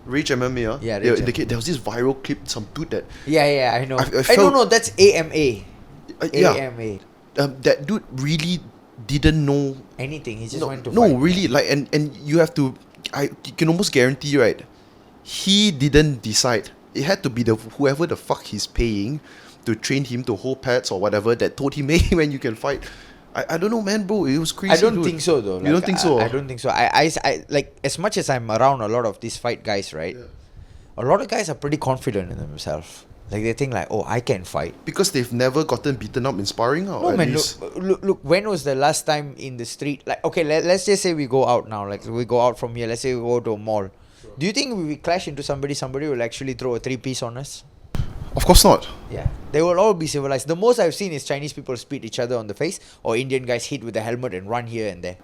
Rage MMA, Yeah, Rage, there was this viral clip, some dude that Yeah, I know. I I felt- don't know. That's AMA. yeah, AMA. that dude really didn't know. Anything. He just No, went to no, fight. really, like, and you have to. You can almost guarantee, right? He didn't decide. It had to be whoever the fuck he's paying to train him to hold pads or whatever that told him, hey, man, you can fight. I don't know, man, bro. It was crazy. I don't dude. think so though. You don't think so? I don't think so. I like as much as I'm around a lot of these fight guys, right? Yeah. A lot of guys are pretty confident in themselves. Like they think like, oh, I can fight. Because they've never gotten beaten up in sparring, or No at man, least. look. When was the last time in the street? Like, okay, let's just say we go out now. Like we go out from here. Let's say we go to a mall. Do you think if we clash into somebody will actually throw a 3-piece on us? Of course not. Yeah, they will all be civilized. The most I've seen is Chinese people spit each other on the face, or Indian guys hit with a helmet and run here and there.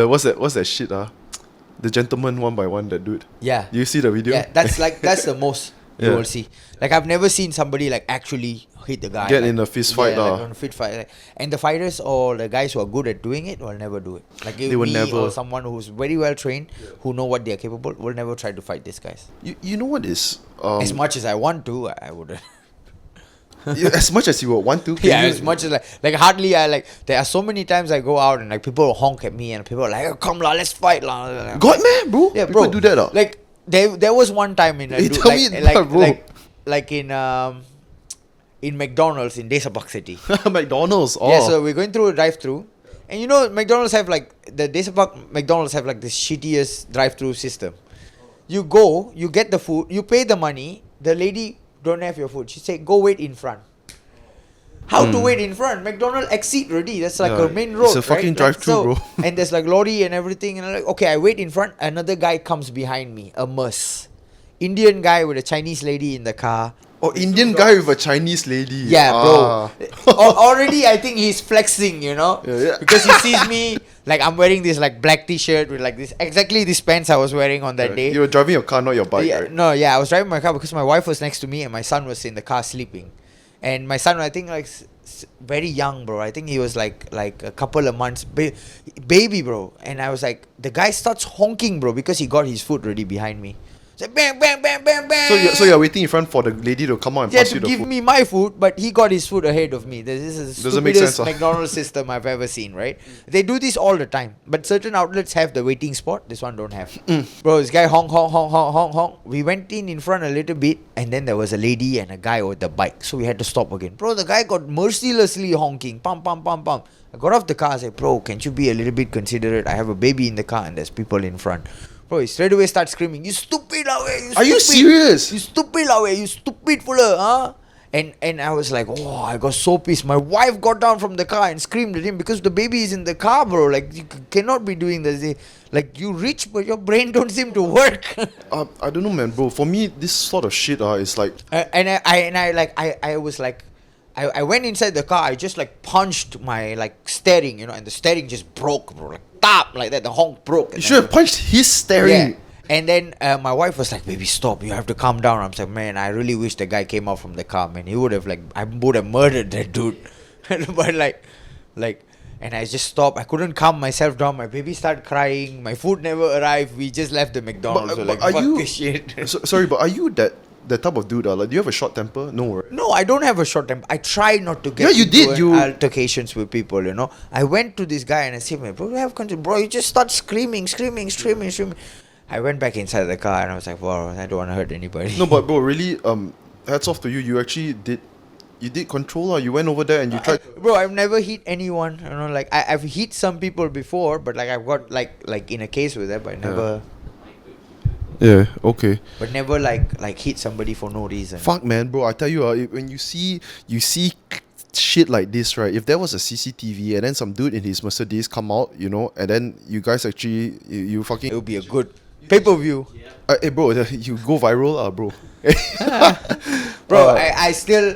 What's that shit? The gentleman one by one, that dude. Yeah, You see the video? yeah, that's the most you Yeah. will see. Like I've never seen somebody like actually hit the guy. Get like, in a fist fight, like lah. on a fit fight. Like, and the fighters or the guys who are good at doing it will never do it. Like They will me never. or someone who's very well trained, who know what they are capable, will never try to fight these guys. You know what is? As much as I want to, I wouldn't. As much as you would want to. can Yeah, you- as much as like hardly I like. There are so many times I go out and like people will honk at me and people are like, oh, "Come lah, let's fight lah." God, man, bro. Yeah, People bro. do that, Like there was one time in Hey, tell me that, bro. like in McDonald's in Desapak City. McDonald's. Oh. Yeah, so we're going through a drive-through, and you know McDonald's have like the Desapak McDonald's have like the shittiest drive-through system. You go, you get the food, you pay the money. The lady don't have your food. She say, "Go wait in front." How to wait in front? McDonald's exit already. That's like Yeah, a main it's road. a fucking right? Like, drive-thru, so- bro. And there's like lorry and everything. And I'm like, okay, I wait in front. Another guy comes behind me, a Merc. Indian guy with a Chinese lady in the car. Oh, Indian guy with a Chinese lady. Yeah, Ah. bro. Already, I think he's flexing, you know, Yeah. because he sees me like I'm wearing this like black T-shirt with like this exactly these pants I was wearing on that day. You were driving your car, not your bike, Yeah, right? no, yeah, I was driving my car because my wife was next to me and my son was in the car sleeping, and my son, I think like very young, bro. I think he was like a couple of months baby, bro. And I was like, the guy starts honking, bro, because he got his food ready behind me. It's like, bam, bam, bam, bam, bam. So you're waiting in front for the lady to come out and Yeah, pass to you the give food. me my food, but he got his food ahead of me. This is the Doesn't make stupidest sense, McDonald's system I've ever seen, right? They do this all the time, but certain outlets have the waiting spot. This one don't have. Bro, this guy honk, honk, honk, honk, honk, honk. We went in front a little bit, and then there was a lady and a guy with the bike, so we had to stop again. Bro, the guy got mercilessly honking, pam, pam, pam, pam. I got off the car, I said, bro, can't you be a little bit considerate? I have a baby in the car and there's people in front. Bro, he straight away starts screaming, "You stupid away! Are you serious? You stupid away! You stupid fuller, huh?" And I was like, oh, I got so pissed. My wife got down from the car and screamed at him because the baby is in the car, bro. Like you cannot be doing this. Like you rich, but your brain don't seem to work. I don't know, man, bro. For me, this sort of shit is like... I was like, I went inside the car. I just like punched my like steering, you know, and the steering just broke, bro. Like tap, like that. The honk broke. You should have punched his steering. Yeah. And then my wife was like, "Baby, stop! You have to calm down." I'm like, "Man, I really wish the guy came out from the car, man. He would have I would have murdered that dude." But and I just stopped. I couldn't calm myself down. My baby started crying. My food never arrived. We just left the McDonald's. So like, are fuck you... this shit. Sorry, but are you that type of dude? Like, do you have a short temper? No, right? No, I don't have a short temper. I try not to get Yeah, you into did, an you- altercations with people, you know. I went to this guy and I said, "Man, bro, you have control. Bro, you just start screaming. I went back inside the car and I was like, wow, I don't want to hurt anybody. No, but bro, really, hats off to you. You actually did control. You went over there and you tried... Bro, I've never hit anyone. You know, like I've hit some people before, but like I've got like in a case with that, but I never. Yeah. Okay. but never like hit somebody for no reason. Fuck, man, bro. I tell you, when you see shit like this, right? If there was a CCTV and then some dude in his Mercedes come out, you know, and then you guys actually you fucking It would be a good pay-per-view. hey, bro, you go viral, bro. Bro, I still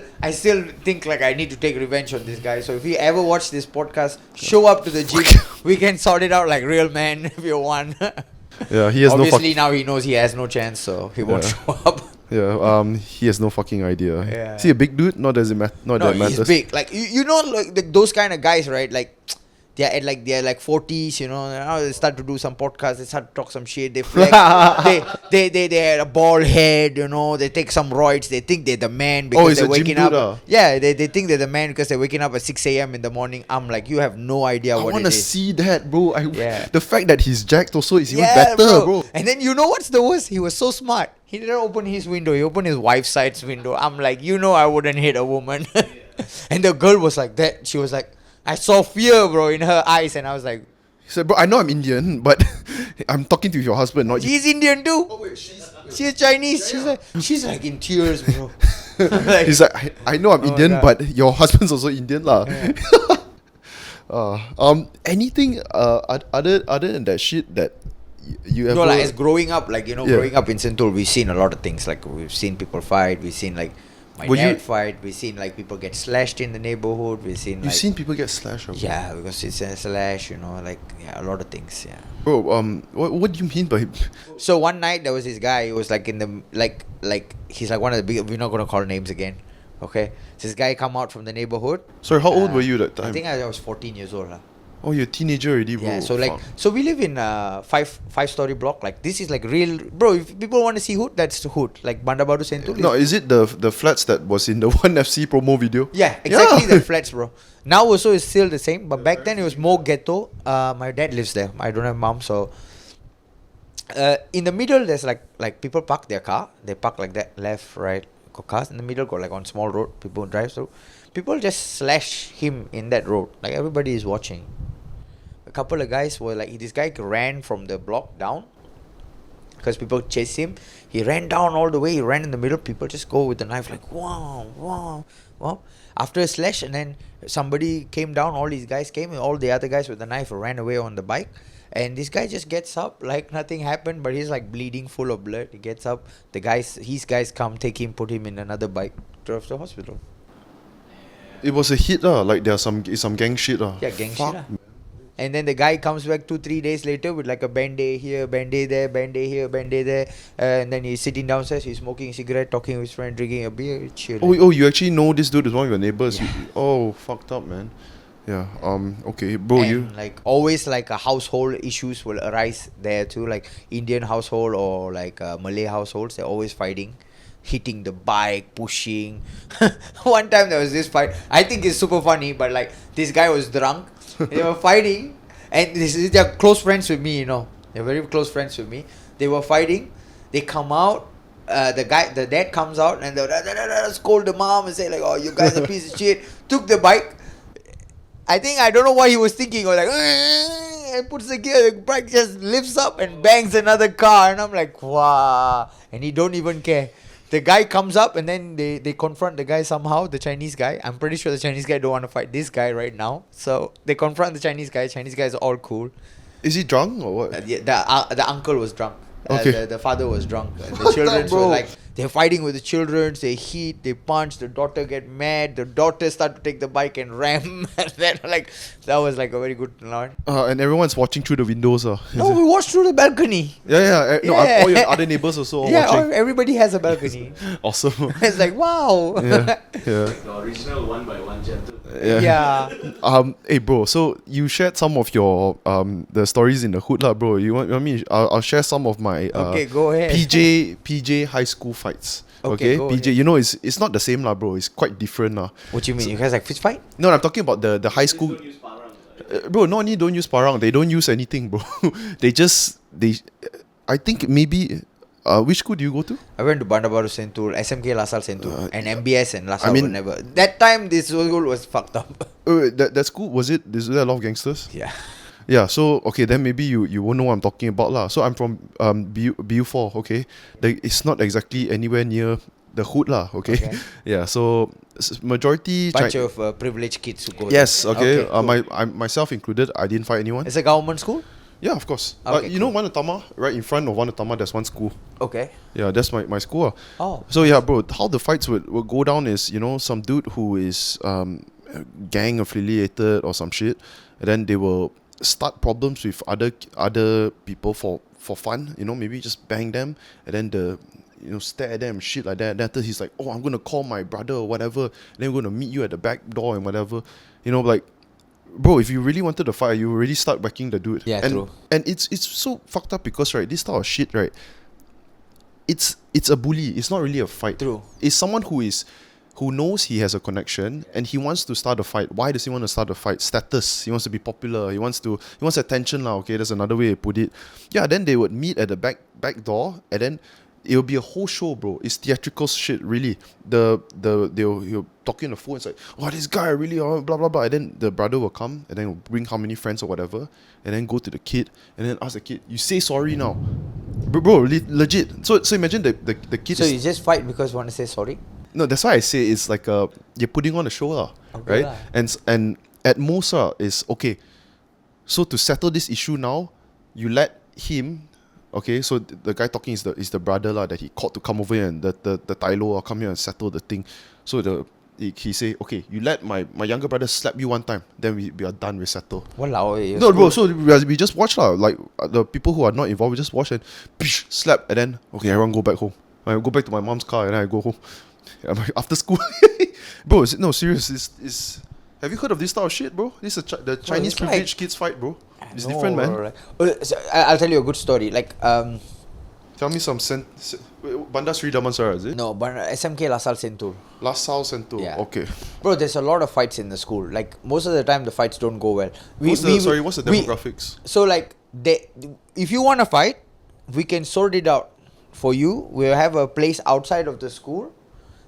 think like I need to take revenge on this guy. So if you ever watch this podcast, show up to the gym. We can sort it out like real men if you want. Yeah, he has Obviously now he knows he has no chance, so he won't show up. He has no fucking idea. Yeah. See, a big dude, not as it not No, that he's matters. big. Like you know, like those kind of guys, right? Like they're like 40s, you know. Now they start to do some podcasts. They start to talk some shit. They flex. they had a bald head, you know. They take some roids. They think they're the man because he's they're a gym waking dude, up. Yeah, they think they're the man because they're waking up at 6 a.m. in the morning. I'm like, you have no idea I what want it to is. see that, bro. Yeah. The fact that he's jacked also is even Yeah, better, bro. And then you know what's the worst? He was so smart. He didn't open his window. He opened his wife's side's window. I'm like, you know, I wouldn't hit a woman. And the girl was like that. She was like, I saw fear, bro, in her eyes, and I was like, He said, bro, I know I'm Indian, but I'm talking to your husband, not you. she's Indian too. Oh, wait, She's Chinese. She's like in tears, bro. Like, He's like, I know I'm Oh, Indian, God. but your husband's also Indian, lah. Anything other than that shit that you ever? no, like as growing up, like, you know, Yeah. growing up in Sentul, we've seen a lot of things. Like we've seen people fight. We've seen like my Were you- dad fight. We've seen like people get slashed in the neighborhood. We've seen You've like seen people get slashed, or yeah, because it's a slash, you know, like a lot of things. Yeah. bro. What do you mean by? So one night there was this guy. He was like in the like he's like one of the big. We're not gonna call names again, okay? So this guy come out from the neighborhood. Sorry, how old were you that time? I think I was 14 years old, lah. Oh, you're a teenager already, bro. Yeah. So like, Fuck. so we live in a five-story block. Like this is like real, bro. If people want to see hood, that's the hood. Like Bandar Baru Sentul. No, is it the flats that was in the One FC promo video? Yeah, exactly the flats, bro. Now also it's still the same, but back then it was more ghetto. My dad lives there. I don't have mom, so in the middle there's like people park their car. They park like that, left, right. Got cars in the middle. Got like on small road. People drive through. People just slash him in that road. Like everybody is watching. A couple of guys were like, this guy ran from the block down because people chased him. He ran down all the way. He ran in the middle. People just go with the knife like, wow, wow, wow. After a slash, and then somebody came down. All these guys came, and all the other guys with the knife ran away on the bike. And this guy just gets up like nothing happened, but he's like bleeding, full of blood. He gets up. His guys come, take him, put him in another bike, drove to the hospital. It was a hit, like there's some gang shit, Yeah, gang shit, Fuck. lah. And then the guy comes back 2-3 days later with like a band-aid here, band-aid there, band-aid here, band-aid there. And then he's sitting downstairs, he's smoking a cigarette, talking with his friend, drinking a beer, chill. Oh, you actually know this dude is one of your neighbors. Oh, fucked up, man. Yeah. Okay, bro. And You. like always like a household issues will arise there too, like Indian household or like Malay households, they're always fighting, hitting the bike, pushing. One time there was this fight, I think it's super funny, but like this guy was drunk, they were fighting, and they're close friends with me, you know, they're very close friends with me. They were fighting, they come out, the dad comes out and they scold the mom and say like, oh, you guys are a piece of shit, took the bike. I don't know what he was thinking. He was like, and puts the gear, the bike just lifts up and bangs another car. And I'm like, wow. And he don't even care. The guy comes up and then they confront the guy somehow, the Chinese guy. I'm pretty sure the Chinese guy don't want to fight this guy right now. So they confront the Chinese guy. Chinese guy is all cool. Is he drunk or what? The uncle was drunk. Okay. The father was drunk. The What the children bro? were like, they're fighting with the children. They hit, they punch. The daughter get mad. The daughter start to take the bike and ram. And then like that was like a very good line. And everyone's watching through the windows. No, we watched through the balcony. Yeah. No, Yeah. all your other neighbors also all Yeah, watching. everybody has a balcony. Awesome. It's like wow. Yeah. Like the original 1x1 gentle. Yeah. Hey bro, so you shared some of your the stories in the hood lah, bro. You want me? I'll share some of my Okay, go ahead. PJ high school fights. Okay, Okay, go PJ. ahead. You know, it's not the same lah, bro. It's quite different lah. What you mean? You guys like fist fight? No, I'm talking about the high school. Don't use parang. Bro, not only don't use parang, they don't use anything, bro. I think maybe. Which school do you go to? I went to Bandar Baru Sentul, SMK Lasal Sentul, and MBS and Lasal I mean- were never. That time this school was fucked up. That school, was there a lot of gangsters? Yeah. Yeah, so okay, then maybe you won't know what I'm talking about lah. So I'm from BU4, okay. It's not exactly anywhere near the hood lah, okay. Okay. Yeah, so majority Bunch of privileged kids who go yes, there. okay. Cool. Myself included, I didn't fight anyone. It's a government school? Yeah, of course. Okay, You know Wanatama, right in front of Wanatama, there's one school. Okay. Yeah, that's my school. Oh. So yeah, bro, how the fights would go down is, some dude who is gang affiliated or some shit, and then they will start problems with other people for fun, maybe just bang them, and then stare at them, shit like that. Then after he's like, oh, I'm gonna call my brother or whatever, and then we're gonna meet you at the back door and whatever, like. Bro, if you really wanted to fight, you already start whacking the dude. Yeah, and, true. And it's so fucked up because, right, this type of shit, right, it's a bully. It's not really a fight. True. It's someone who knows he has a connection and he wants to start a fight. Why does he want to start a fight? Status. He wants to be popular. He wants attention now. Okay, that's another way to put it. Yeah, then they would meet at the back door, and then it'll be a whole show, bro. It's theatrical shit, really. He'll talk on the phone. It's like, oh, this guy really, blah blah blah. And then the brother will come and then will bring how many friends or whatever, and then go to the kid and then ask the kid, you say sorry now, bro, legit. So imagine the kid. So you just fight because you want to say sorry? No, that's why I say it's like you're putting on a show, Okay, right? lah. And at most is okay. So to settle this issue now, you let him. Okay, so the guy talking is the brother that he called to come over here, and the Tylo will come here and settle the thing. So he say, okay, you let my younger brother slap you one time, then we are done, we settle. Walao, No, bro, so we just watch lah. Like the people who are not involved, we just watch and slap, and then okay, everyone go back home. I go back to my mom's car and then I go home. After school. Bro, no, serious. Have you heard of this type of shit, bro? This is the Chinese privileged kids fight, bro. It's different, man. So I'll tell you a good story. Like, Tell me some Bandar Sri Damansara, is it? no, but SMK Lasal Sentul. Lasal Sentul. Yeah. Okay. Bro, there's a lot of fights in the school. Like, most of the time, the fights don't go well. What's the demographics? So, like, if you want to fight, we can sort it out for you. We'll have a place outside of the school.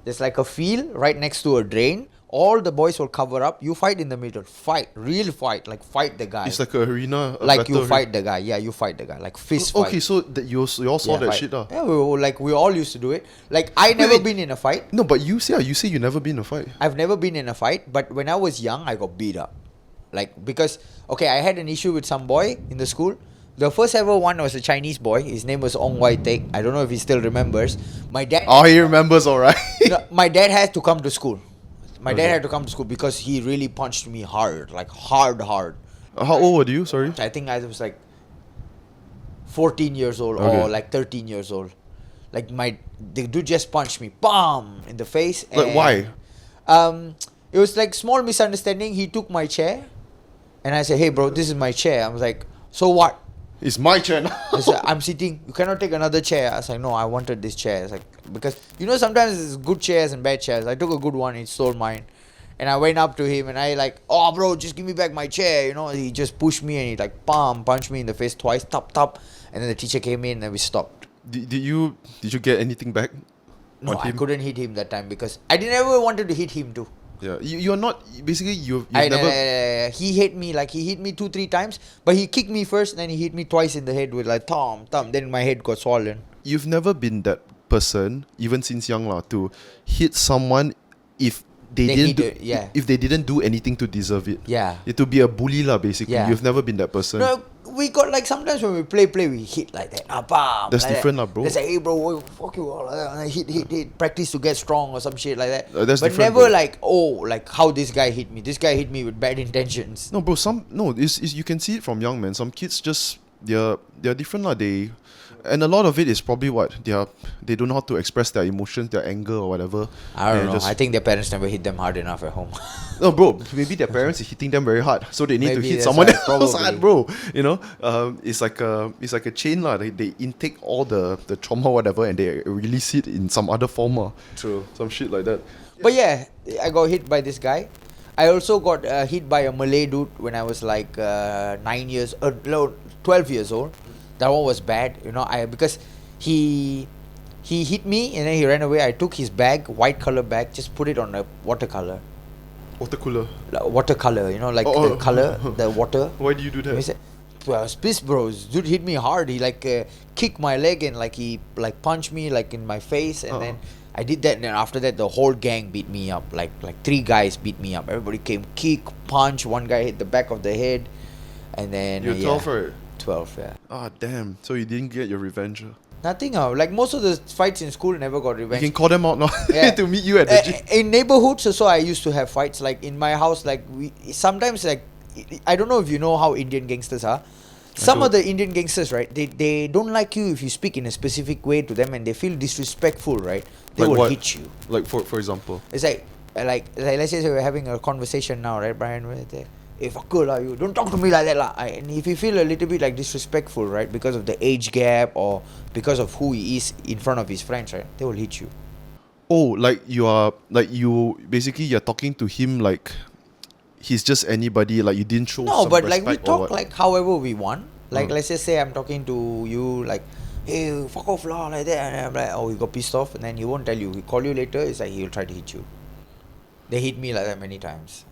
There's like a field right next to a drain. All the boys will cover up. You fight in the middle. Fight. Real fight. Like, fight the guy. It's like a arena. Like, you fight the guy. Yeah, you fight the guy. Like, fist fight. Okay, so you all saw that fight. shit, Yeah, we all used to do it. Like, I never been in a fight. No, but you say you never been in a fight. I've never been in a fight, but when I was young, I got beat up. Like, because, okay, I had an issue with some boy in the school. The first ever one was a Chinese boy. His name was Ong Wai Tek. I don't know if he still remembers. My dad... Oh, he remembers, alright. My dad had to come to school. My dad had to come to school because he really punched me hard. Like, hard. How old were you? Sorry? I think I was like 14 years old or like 13 years old. Like, the dude just punched me. BAM! In the face. Like, why? It was like small misunderstanding. He took my chair. And I said, hey, bro, this is my chair. I was like, so what? It's my chair now. I said, I'm sitting. You cannot take another chair. I was like, no, I wanted this chair. It's like, because, sometimes there's good chairs and bad chairs. I took a good one. He stole mine. And I went up to him and I like, oh, bro, just give me back my chair. He just pushed me and he like, punched me in the face twice. Tap. And then the teacher came in and we stopped. Did you get anything back? No, I couldn't hit him that time because I never wanted to hit him too. Yeah, you're not, basically you've never... He hit me, like he hit me 2-3 times, but he kicked me first, then he hit me twice in the head with like thumb, then my head got swollen. You've never been that person, even since young to hit someone if they didn't do anything to deserve it. Yeah. To be a bully basically. Yeah. You've never been that person. No, we got like sometimes when we play, we hit like that. Bam, that's like different, that. bro. They say, hey, bro, fuck you all. Hit, practice to get strong or some shit like that. That's but different, never bro. like, like how this guy hit me. This guy hit me with bad intentions. No, bro. You can see it from young, man. Some kids just they're different, and a lot of it is probably they don't know how to express their emotions, their anger or whatever. I don't know. I think their parents never hit them hard enough at home. No, bro. Maybe their parents is hitting them very hard, so they need to hit that's someone right, else probably. hard, bro. It's like a chain, They intake all the trauma, whatever, and they release it in some other form, True. Some shit like that. But yeah, I got hit by this guy. I also got hit by a Malay dude when I was like 12 years old. That one was bad, because he hit me and then he ran away. I took his bag, white color bag, just put it on a watercolor. Watercooler. like watercolor, you know, like Oh, the color, the water. Why do you do He that? said, well, I was pissed, bro. This dude hit me hard. He like kicked my leg and like he like punched me like in my face, and then I did that. And then after that, the whole gang beat me up. Like 3 guys beat me up. Everybody came, kick, punch. One guy hit the back of the head, and then You're 12, right? 12, yeah. Ah, damn. So you didn't get your revenge. Nothing. Like most of the fights in school never got You revenge. can call them out now Yeah. to meet you at the gym. In neighborhoods also, I used to have fights. Like in my house, like we sometimes like I don't know if you know how Indian gangsters are. Some don't. of the Indian gangsters, right? They don't like you if you speak in a specific way to them, and they feel disrespectful, right? They Like will what? hit you. Like for example. It's like let's say we're having a conversation now, right, Brian? Where they, hey, fucker lah, you don't talk to me like that lah. And if you feel a little bit like disrespectful, right, because of the age gap or because of who he is in front of his friends, right, they will hit you. Oh, like you basically you're talking to him like he's just anybody, like you didn't show No, some but like we respect or talk what? like however we want. Like Mm. let's just say I'm talking to you like, hey, fuck off lah, like that, and I'm like, oh, he got pissed off, and then he won't tell you. He call you later. It's like he'll try to hit you. They hit me like that many times.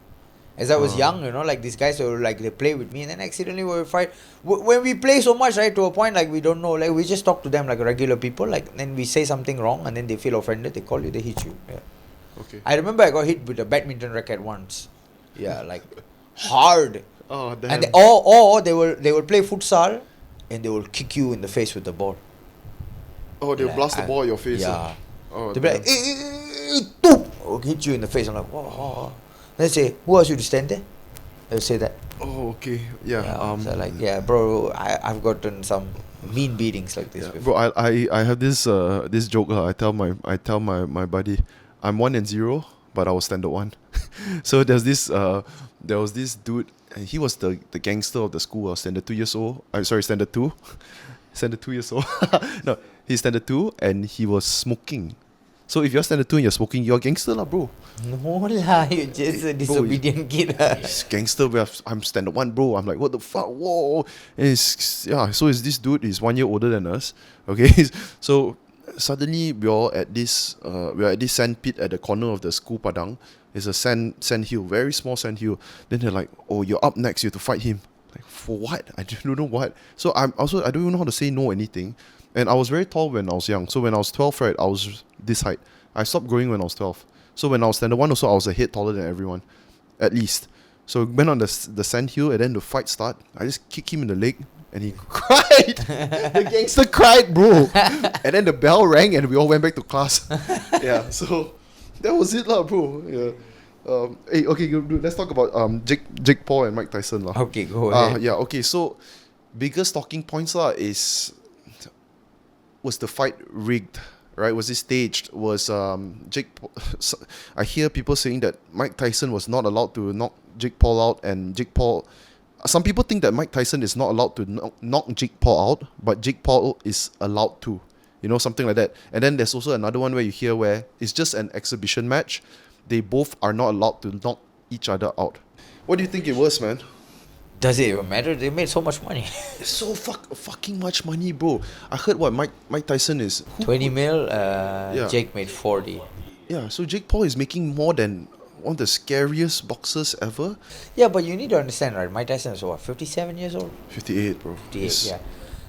As I was young, you know, like these guys were like they play with me, and then accidentally we fight. When we play so much, right, to a point like we don't know, like we just talk to them like regular people. Like then we say something wrong, and then they feel offended. They call you, they hit you. Yeah. Okay. I remember I got hit with a badminton racket once. Yeah, like hard. Oh damn. And or they will play futsal, and they will kick you in the face with the ball. Oh, they'll Like, blast the ball at your face. Yeah. Oh, They'll be like, "Toop!" Or hit you in the face. I'm like, oh. They say, who asked you to stand there? They'll say that. Oh, okay. Yeah. Yeah, so like, yeah, bro, I've gotten some mean beatings like this Yeah, before. bro, I have this this joke. I tell my buddy, I'm 1-0, but I was standard 1. So there was this dude, and he was the gangster of the school. I was standard 2 years old. I'm sorry, standard 2, standard 2 years old. No, he's standard 2, and he was smoking. So if you're standard 2 and you're smoking, you're a gangster lah, bro. No lah, you're just a disobedient kid. He's gangster. I'm standard 1, bro. I'm like, what the fuck? Whoa. And so is this dude. He's 1 year older than us. Okay. So suddenly we're at this sand pit at the corner of the school padang. It's a sand hill, very small sand hill. Then they're like, oh, you're up next. You have to fight him. Like, for what? I don't know what. So I don't even know how to say no anything. And I was very tall when I was young. So when I was 12, right, I was this height. I stopped growing when I was 12. So when I was standard 1 also, I was a head taller than everyone, at least. So we went on the sand hill, and then the fight start. I just kicked him in the leg, and he cried. The gangster cried, bro. And then the bell rang, and we all went back to class. Yeah, so that was it lah, bro. Yeah. Hey, okay, dude, let's talk about Jake Paul and Mike Tyson lah. Okay, go ahead. Yeah, okay, so biggest talking points lah was the fight rigged, right? Was it staged? Was I hear people saying that Mike Tyson was not allowed to knock Jake Paul out, and Jake Paul. Some people think that Mike Tyson is not allowed to knock Jake Paul out, but Jake Paul is allowed to, something like that. And then there's also another one where you hear where it's just an exhibition match. They both are not allowed to knock each other out. What do you think it was, man? Does it even matter? They made so much money. It's so fucking much money, bro. I heard what Mike Tyson is 20 mil, Yeah. Jake made 40. Yeah, so Jake Paul is making more than one of the scariest boxers ever. Yeah, but you need to understand, right? Mike Tyson is what, 57 years old? 58, bro. 58, He's yeah.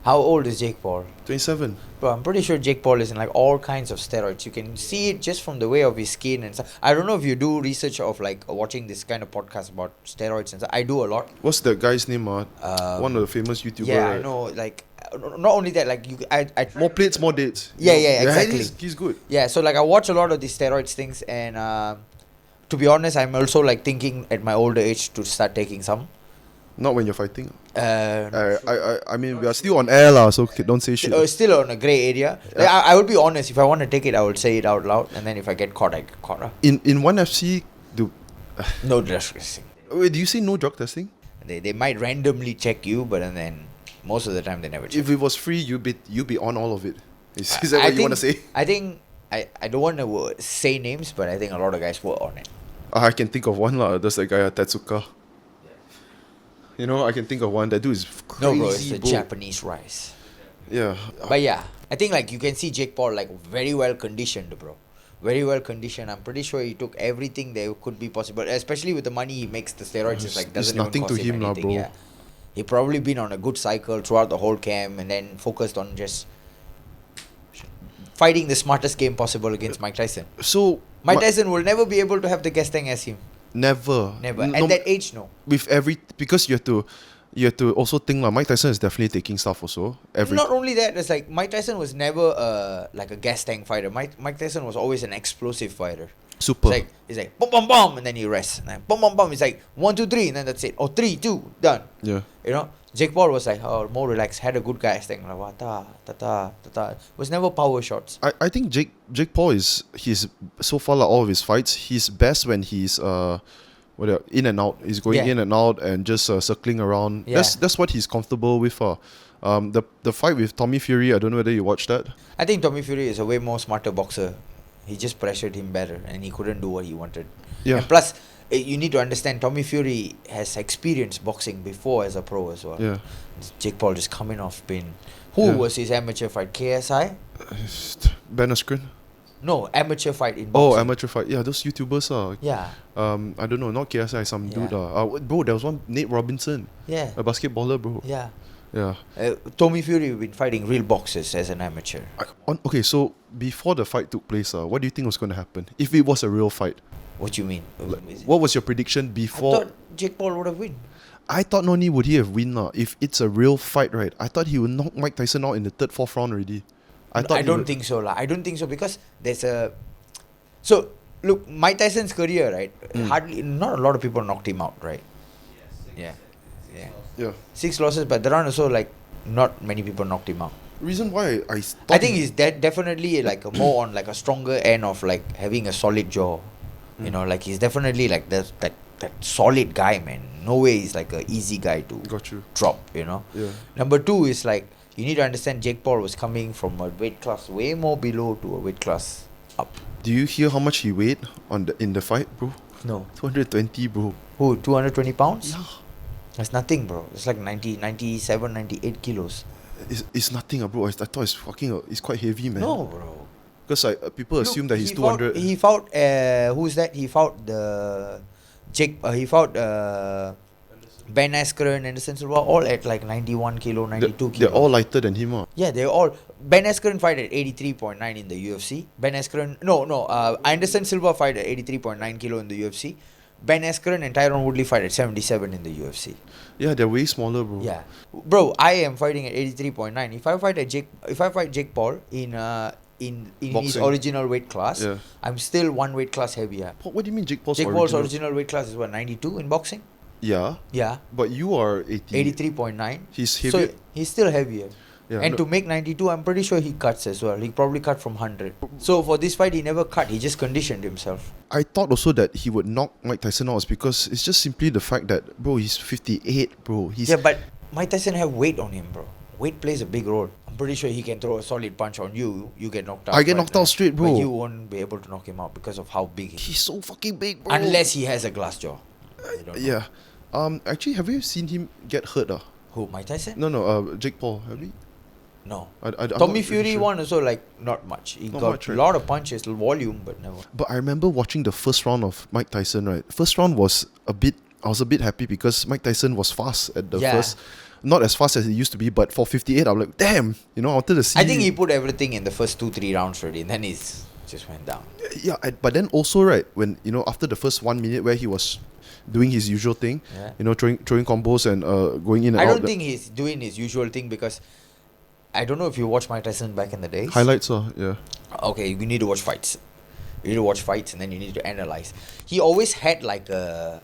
How old is Jake Paul? 27. Bro, I'm pretty sure Jake Paul is in like all kinds of steroids. You can see it just from the way of his skin and stuff. I don't know if you do research of like watching this kind of podcast about steroids and stuff. I do a lot. What's the guy's name? One of the famous YouTubers. Yeah, right? I know. Like, not only that, like I More plates, more dates. Yeah, exactly. He's good. Yeah, so like I watch a lot of these steroids things, and to be honest, I'm also like thinking at my older age to start taking some. Not when you're fighting. Uh, I mean, we are still on air lah, so don't say shit. Still on a grey area. Like, I would be honest. If I want to take it, I would say it out loud, and then if I get caught, I get caught. In one FC, No drug testing. wait, do you say no drug testing? They might randomly check you, but then most of the time they never check. If it was free, you'd be on all of it. Is that what you want to say? I think I don't want to say names, but I think a lot of guys were on it. I can think of one lah. There's that guy Tetsuka. I can think of one. That dude is crazy, No, bro, it's the bro. Japanese rice. Yeah. But yeah, I think like you can see Jake Paul like very well conditioned, bro. very well conditioned. I'm pretty sure he took everything that could be possible, especially with the money he makes. The steroids is like It's doesn't nothing even to cost him him lah, anything. bro. Yeah, he probably been on a good cycle throughout the whole camp, and then focused on just fighting the smartest game possible against Mike Tyson. So Mike Tyson will never be able to have the gas tank as him. never. Never. No, At that age, no. with every because you have to also think like Mike Tyson is definitely taking stuff also. Not only that, it's like Mike Tyson was never like a gas tank fighter. Mike Tyson was always an explosive fighter. Super. It's like boom, boom, boom, and then he rests. And then boom, boom, boom. It's like 1, 2, 3, and then that's it. Or 3, 2, done. Yeah. You know, Jake Paul was like more relaxed, had a good gas tank. Like wata, ta ta. Was never power shots. I think Jake Paul he's so far like all of his fights, he's best when he's in and out. He's going in and out and just circling around. Yeah. That's what he's comfortable with. The fight with Tommy Fury, I don't know whether you watched that. I think Tommy Fury is a way more smarter boxer. He just pressured him better, and he couldn't do what he wanted. Yeah. And plus, you need to understand, Tommy Fury has experienced boxing before as a pro as well. Yeah. Jake Paul just coming off being... Who was his amateur fight? KSI? Ben Askren. No, amateur fight in boxing. Oh, amateur fight. Yeah, those YouTubers are. Yeah. I don't know, not KSI, some Yeah. dude. Bro, there was one Nate Robinson, Yeah. a basketballer, bro. Yeah. Yeah. Tommy Fury has been fighting real boxers as an amateur. Okay, so before the fight took place, what do you think was going to happen if it was a real fight? What you mean? What was your prediction I before? thought Jake Paul would have win. I thought not only would he have win if it's a real fight, right? I thought he would knock Mike Tyson out in the third, fourth round already. I don't think so, lah. I don't think so because there's a... So, look, Mike Tyson's career, right? Not a lot of people knocked him out, right? Yeah. Yeah. Yeah. 6 losses, but there are also like not many people knocked him out. Reason why I thought I think he's definitely like more on like a stronger end of like having a solid jaw. You know, like he's definitely like that solid guy, man. No way he's like a easy guy to got you. drop, you know. Yeah. Number 2 is like you need to understand Jake Paul was coming from a weight class way more below to a weight class up. Do you hear how much he weighed in the fight, bro? No. 220, bro. Who, 220 pounds? Yeah. That's nothing, bro. It's like 97, 98 kilos. It's nothing, bro. I thought it's quite heavy, man. No, bro. Because people assume that he's he 200. He fought, who's that? He fought he fought Ben Askren, Anderson Silva, all at like 91 kilo, 92 kilo. They're all lighter than him, Yeah, they're all. Ben Askren fight at 83.9 in the UFC. Anderson Silva fight at 83.9 kilo in the UFC. Ben Askren and Tyron Woodley fight at 77 in the UFC. Yeah, they're way smaller, bro. Yeah, bro, I am fighting at 83.9. If I fight Jake Paul in his Boxing. original weight class, Yeah. I'm still one weight class heavier. What do you mean Jake Paul's Jake original? Paul's original weight class is what, 92 in boxing? Yeah, Yeah, but you are 83.9. He's heavier. So he's still heavier. Yeah, And to make 92, I'm pretty sure he cuts as well. He probably cut from 100. So for this fight, he never cut. He just conditioned himself. I thought also that he would knock Mike Tyson out because it's just simply the fact that, bro, he's 58, bro. Yeah, but Mike Tyson have weight on him, bro. Weight plays a big role. I'm pretty sure he can throw a solid punch on you. You get knocked out. I get knocked out straight, bro. But you won't be able to knock him out because of how big he is. He's so fucking big, bro. Unless he has a glass jaw. I don't know. Yeah. Actually, have you seen him get hurt? Who, Mike Tyson? No. Jake Paul. Have you? No. I'm Tommy not Fury really sure. won also like not much. He Not got much, a right? lot of punches, volume, but never. But I remember watching the first round of Mike Tyson, right? First round was I was a bit happy because Mike Tyson was fast at the first. Not as fast as he used to be, but for 58, I'm like, damn! You know, I wanted to see. I think he put everything in the first 2-3 rounds already, and then he's just went down. Yeah, but then also, right, when, after the first 1 minute where he was doing his usual thing, throwing combos and going in and I out. don't think he's doing his usual thing because I don't know if you watched Mike Tyson back in the days. Highlights, yeah. Okay, you need to watch fights. You need to watch fights and then you need to analyze. He always had like a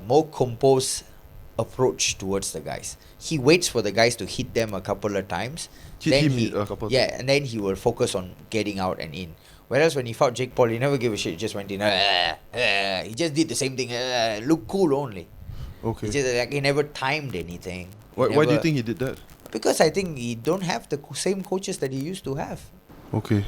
more composed approach towards the guys. He waits for the guys to hit them a couple of times. Hit him a couple of times. and then he will focus on getting out and in. Whereas when he fought Jake Paul, he never gave a shit. He just went in. He just did the same thing. Look cool only. Okay. He just he never timed anything. Why do you think he did that? Because I think he don't have the same coaches that he used to have. Okay.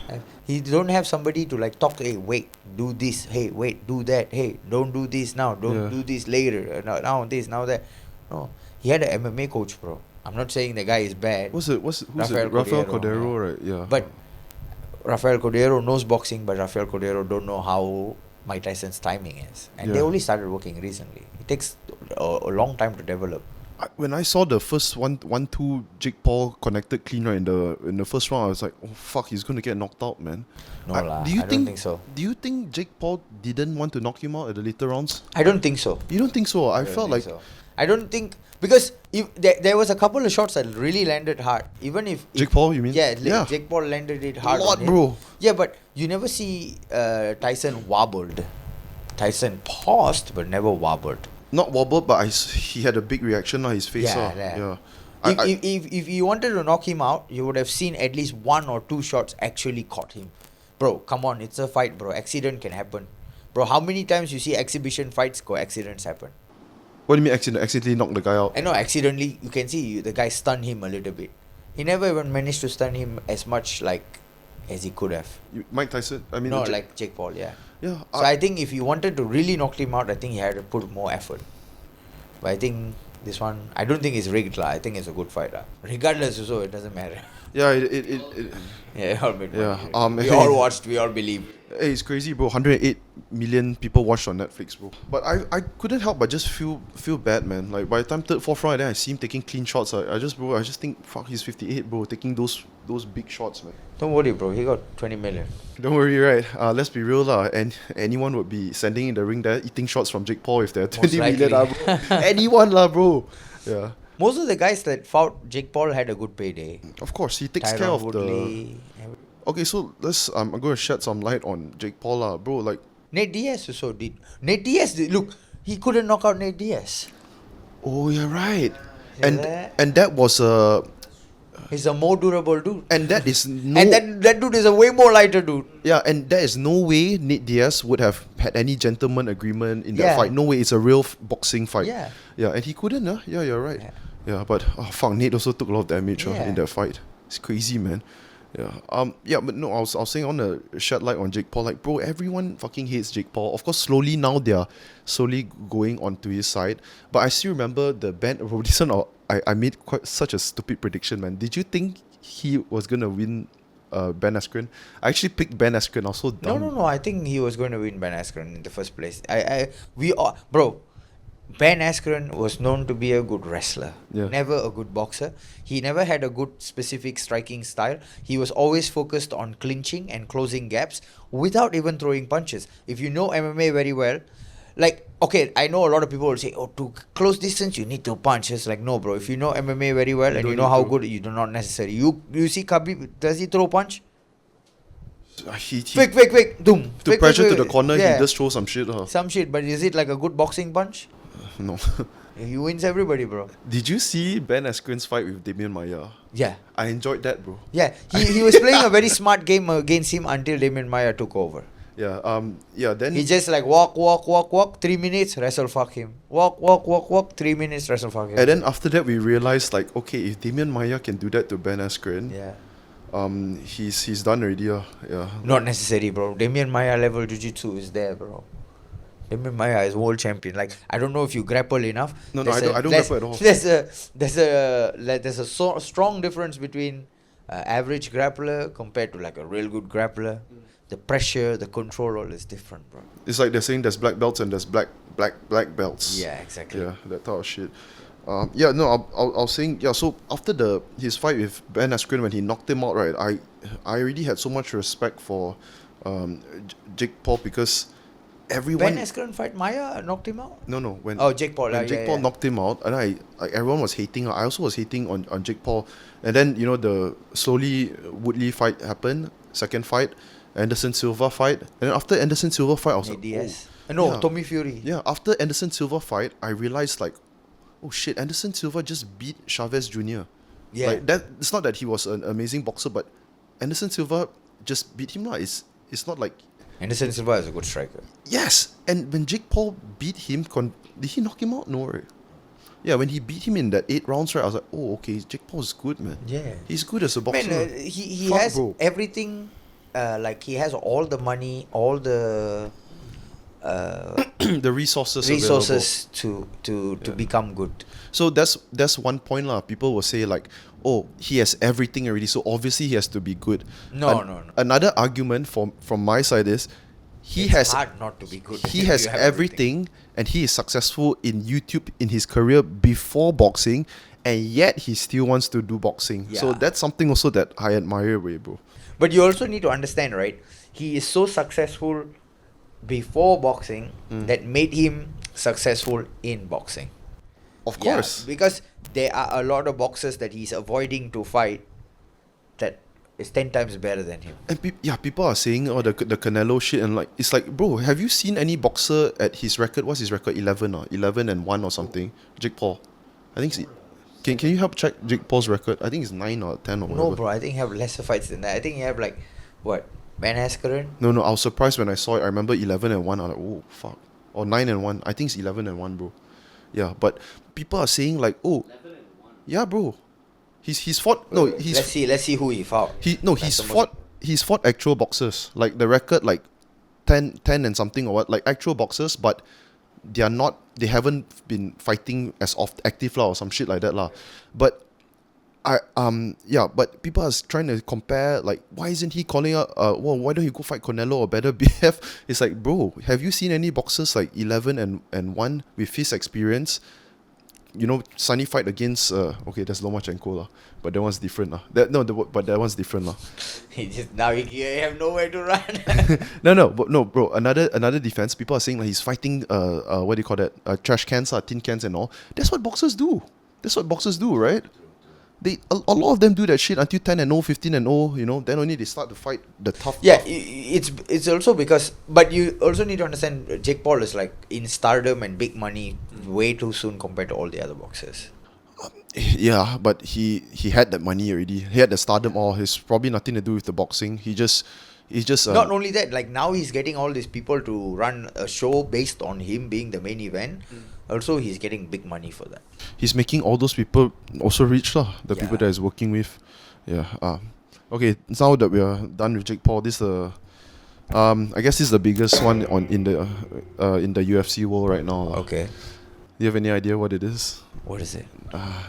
He don't have somebody to like talk to. Hey, wait, do this. Hey, wait, do that. Hey, don't do this now. Don't do this later. Now this, now that. No, he had an MMA coach, bro. I'm not saying the guy is bad. Who's it? Rafael Rafael Cordero, Cordero, right? Yeah. But Rafael Cordeiro knows boxing, but Rafael Cordeiro don't know how Mike Tyson's timing is. And they Yeah. only started working recently. It takes a long time to develop. When I saw the first 1-2 Jake Paul connected clean right in the first round, I was like, oh fuck, he's gonna get knocked out, man. No I- lah, do you I don't think so. Do you think Jake Paul didn't want to knock him out at the later rounds? I don't think so. You don't think so? I don't felt think like so. I don't think because if there was a couple of shots that really landed hard. Even if Jake Paul, you mean? yeah, Yeah. Jake Paul landed it hard. Lot, on him. bro. Yeah, but you never see Tyson wobbled. Tyson paused but never wobbled. Not wobbled, but he had a big reaction on his face. Yeah, Yeah. yeah. If you wanted to knock him out, you would have seen at least 1 or 2 shots actually caught him. Bro, come on, it's a fight, bro. Accident can happen. Bro, how many times you see exhibition fights go accidents happen? What do you mean accidentally knock the guy out? I know accidentally you can see the guy stun him a little bit. He never even managed to stun him as much as he could have. Mike Tyson? I mean, No, like Jake Paul, yeah. yeah. So I think if you wanted to really knock him out, I think he had to put more effort. But I think this one, I don't think it's rigged lah. I think it's a good fight lah. Regardless, also it doesn't matter. Yeah, it Yeah, all made Yeah, money. We all watched. We all believe. Hey, it's crazy, bro. 108 million people watched on Netflix, bro. But I couldn't help but just feel bad, man. Like by the time third, fourth round, then I see him taking clean shots. I just think, fuck, he's 58, bro, taking those big shots, man. Don't worry, bro. He got 20 million. Don't worry, right? Let's be real, lah. And anyone would be standing in the ring there eating shots from Jake Paul if they're 20 million, lah, bro. Anyone, lah, bro. Yeah. Most of the guys that fought Jake Paul had a good payday. Of course, he takes Tyron care of Woodley, Okay, so let's. I'm going to shed some light on Jake Paul, lah, bro. Like, Nate Diaz also did. Nate Diaz did. Look, he couldn't knock out Nate Diaz. oh, you're right. Yeah. And that was a. He's a more durable dude. And that is no. And that dude is a way more lighter dude. Yeah, and there is no way Nate Diaz would have had any gentleman agreement in that Yeah. fight. No way, it's a real boxing fight. Yeah. Yeah, and he couldn't, Yeah, you're right. Yeah. Yeah, but fuck, Nate also took a lot of damage Yeah. in that fight. It's crazy, man. Yeah. But no, I was saying I want to shed light on Jake Paul. Like, bro, everyone fucking hates Jake Paul. Of course, slowly now they're slowly going onto his side. But I still remember the Ben. I made quite such a stupid prediction, man. Did you think he was gonna win Ben Askren? I actually picked Ben Askren. I was so dumb. No. I think he was going to win Ben Askren in the first place. Bro, Ben Askren was known to be a good wrestler. Yeah. Never a good boxer. He never had a good specific striking style. He was always focused on clinching and closing gaps without even throwing punches. If you know MMA very well, like, okay, I know a lot of people will say, oh, to close distance, you need to punch. It's like, no, bro. If you know MMA very well and you know how good, you do not necessarily. You see Khabib, does he throw punch? He Fake, doom. to Fake, pressure fake, to the corner, yeah. he just throws some shit. Some shit, but is it like a good boxing punch? No. He wins everybody, bro. Did you see Ben Askren's fight with Damian Maia? Yeah. I enjoyed that, bro. Yeah, he was playing a very smart game against him until Damian Maia took over. Yeah. Then He just like walk, 3 minutes, wrestle fuck him. Walk, 3 minutes, wrestle fuck him. and then after that we realized, like, okay, if Damian Maia can do that to Ben Askren, Yeah. he's done already. Yeah. Not necessary, bro. Damian Maia level jiu-jitsu is there, bro. Damian Maia is world champion. Like, I don't know if you grapple enough. No, There's I don't grapple at all. There's a strong difference between average grappler compared to like a real good grappler. The pressure, the control, all is different, bro. It's like they're saying there's black belts and there's black belts. Yeah, exactly. Yeah, that type of shit. I was saying, so after his fight with Ben Askren, when he knocked him out, right, I already had so much respect for Jake Paul, because everyone... Ben Askren fight Maia knocked him out? No, when Jake Paul. when Jake Paul knocked him out, and everyone was hating. I also was hating on Jake Paul, and then the slowly Woodley fight happened, second fight, Anderson Silva fight, and then after Anderson Silva fight, I was like, ADS. yeah. Tommy Fury. Yeah, after Anderson Silva fight, I realized, like, oh shit, Anderson Silva just beat Chavez Jr. Yeah. Like that. It's not that he was an amazing boxer, but Anderson Silva just beat him. It's not like... Anderson Silva is a good striker. Yes, and when Jake Paul beat him, did he knock him out? No, right? Yeah, when he beat him in that 8 rounds, right, I was like, oh, okay, Jake Paul's good, man. Yeah. He's good as a boxer. Man, he Fuck, has bro. everything. Like, he has all the money, all the The resources resources to become good. So that's one point lah. People will say like, oh, he has everything already, so obviously he has to be good. No. Another argument from my side is he It's has hard not to be good. he if has you have everything and he is successful in YouTube in his career before boxing, and yet he still wants to do boxing. So Yeah. that's something also that I admire, bro. But you also need to understand, right? He is so successful before boxing that made him successful in boxing. Of Yeah, course. because there are a lot of boxers that he's avoiding to fight that is 10 times better than him. And people are saying, oh, the Canelo shit, and like, it's like, bro, have you seen any boxer at his record? What's his record? 11 and 1 or something? Jake Paul. I think can you help check Jake Paul's record? I think it's 9 or 10 or whatever. No, bro, I think he have lesser fights than that. I think he have like, what, Ben Askren? No, I was surprised when I saw it. I remember 11 and 1. I'm like, oh, fuck. Or 9 and 1. I think it's 11 and 1, bro. Yeah, but people are saying like, oh, 11 and 1. yeah, bro. He's fought. No, he's Let's see who he fought. he's fought actual boxers. Like the record, like 10 and something or what, like actual boxers, but they haven't been fighting as active lah or some shit like that lah. But but people are trying to compare, like, why isn't he calling out well, why don't you go fight Canelo or better BF? It's like, bro, have you seen any boxers like 11 and 1 with his experience? You know, Sunny fight against okay, there's Lomachenko lah, but that one's different lah. But that one's different lah. He just now he have nowhere to run. No, bro. Another defense. People are saying like he's fighting what do you call that? Trash cans, tin cans and all. That's what boxers do. Right? A lot of them do that shit until 10 and 0, 15 and 0. You know, then only they start to fight the tough. Yeah, it's also because, but you also need to understand Jake Paul is like in stardom and big money way too soon compared to all the other boxers. Yeah, but he had that money already. He had the stardom. Or it's probably nothing to do with the boxing. He's just Not only that, like now he's getting all these people to run a show based on him being the main event. Also, he's getting big money for that. He's making all those people also rich lah. The Yeah. people that he's working with. Yeah. Okay. Now that we are done with Jake Paul, this I guess this is the biggest one in the UFC world right now. Okay. Do you have any idea what it is? What is it?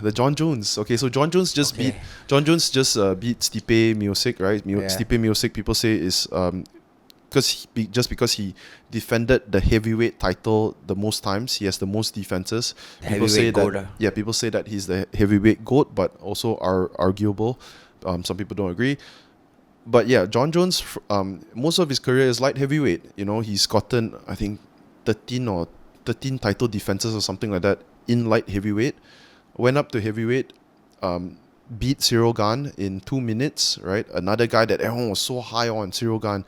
The John Jones. Okay, so John Jones just beat Stipe Miocic, right? Yeah. Stipe Miocic, people say is because he defended the heavyweight title the most times. He has the most defenses. People say that people say that he's the heavyweight GOAT, but also are arguable. Some people don't agree. But yeah, John Jones, most of his career is light heavyweight. You know, he's gotten, I think, 13 title defenses or something like that in light heavyweight. Went up to heavyweight, beat Cyril Gane in 2 minutes, right? Another guy that everyone was so high on, Cyril Gane,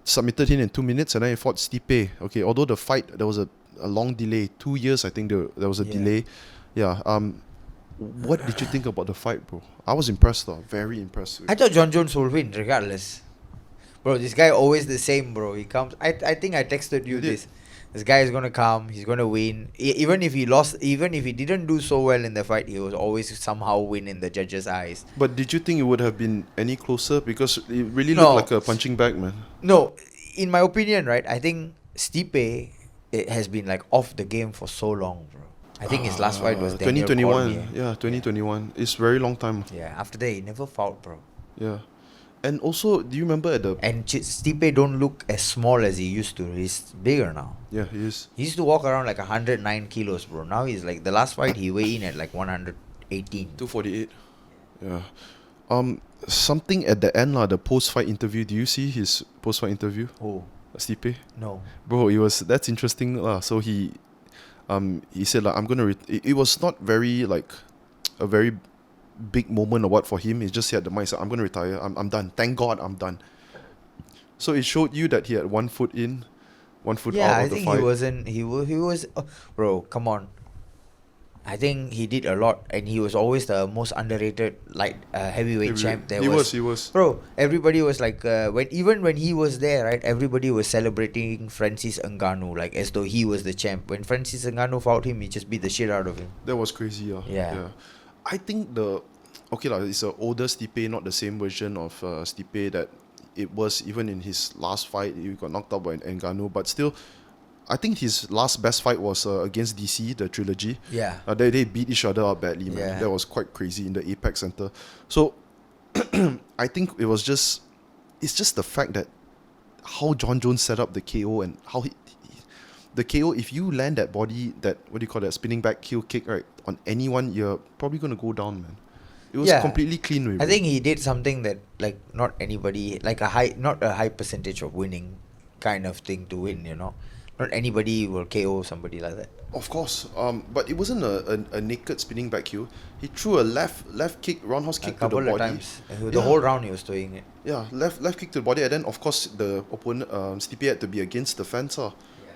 submitted him in 2 minutes, and then he fought Stipe. Okay, although the fight, there was a long delay, 2 years, I think there was a delay. Yeah. What did you think about the fight, bro? I was impressed though, very impressed. I thought John Jones will win regardless. Bro, this guy always the same, bro. He comes. I think I texted you this. This guy is gonna come. He's gonna win. Even if he lost, even if he didn't do so well in the fight, he will always somehow win in the judges' eyes. But did you think it would have been any closer? Because it really looked like a punching bag, man. No, in my opinion, right? I think Stipe has been like off the game for so long, bro. I think his last fight was 2021. Cormier. Yeah, 2021. It's very long time. Yeah, after that he never fought, bro. Yeah. And also, do you remember at the... And Stipe don't look as small as he used to. He's bigger now. Yeah, he is. He used to walk around like 109 kilos, bro. Now he's like, the last fight he weighed in at like 118. 248. Yeah. Something at the end, the post-fight interview. Do you see his post-fight interview? Oh. Stipe? No. Bro, that's interesting. So he said, like, I'm going to... It was not very, like, a very big moment or what for him. He just had the mindset, I'm going to retire. I'm done. Thank God I'm done. So it showed you that he had 1 foot in, 1 foot out of the fight. Yeah, I think he was... bro, come on. I think he did a lot, and he was always the most underrated heavyweight champ there was. He was. Bro, everybody was like, when he was there, right, everybody was celebrating Francis Ngannou, like as though he was the champ. When Francis Ngannou fought him, he just beat the shit out of him. That was crazy, yeah. I think it's an older Stipe, not the same version of Stipe that it was even in his last fight. He got knocked out by Ngannou, but still, I think his last best fight was against DC, the trilogy. Yeah. They beat each other up badly, man. Yeah. That was quite crazy in the Apex Center. So I think it's just the fact that how John Jones set up the KO and how the KO, if you land that body, that, what do you call that, spinning back heel kick, right, on anyone, you're probably going to go down, man. It was completely clean. Really. I think he did something that, like, not anybody, like not a high percentage of winning kind of thing to win, you know. Not anybody will KO somebody like that. Of course, but it wasn't a naked spinning back heel. He threw a left kick, roundhouse kick to the body. A couple of times. The whole round he was doing it. Yeah, left kick to the body, and then of course the opponent Stipe had to be against the fence.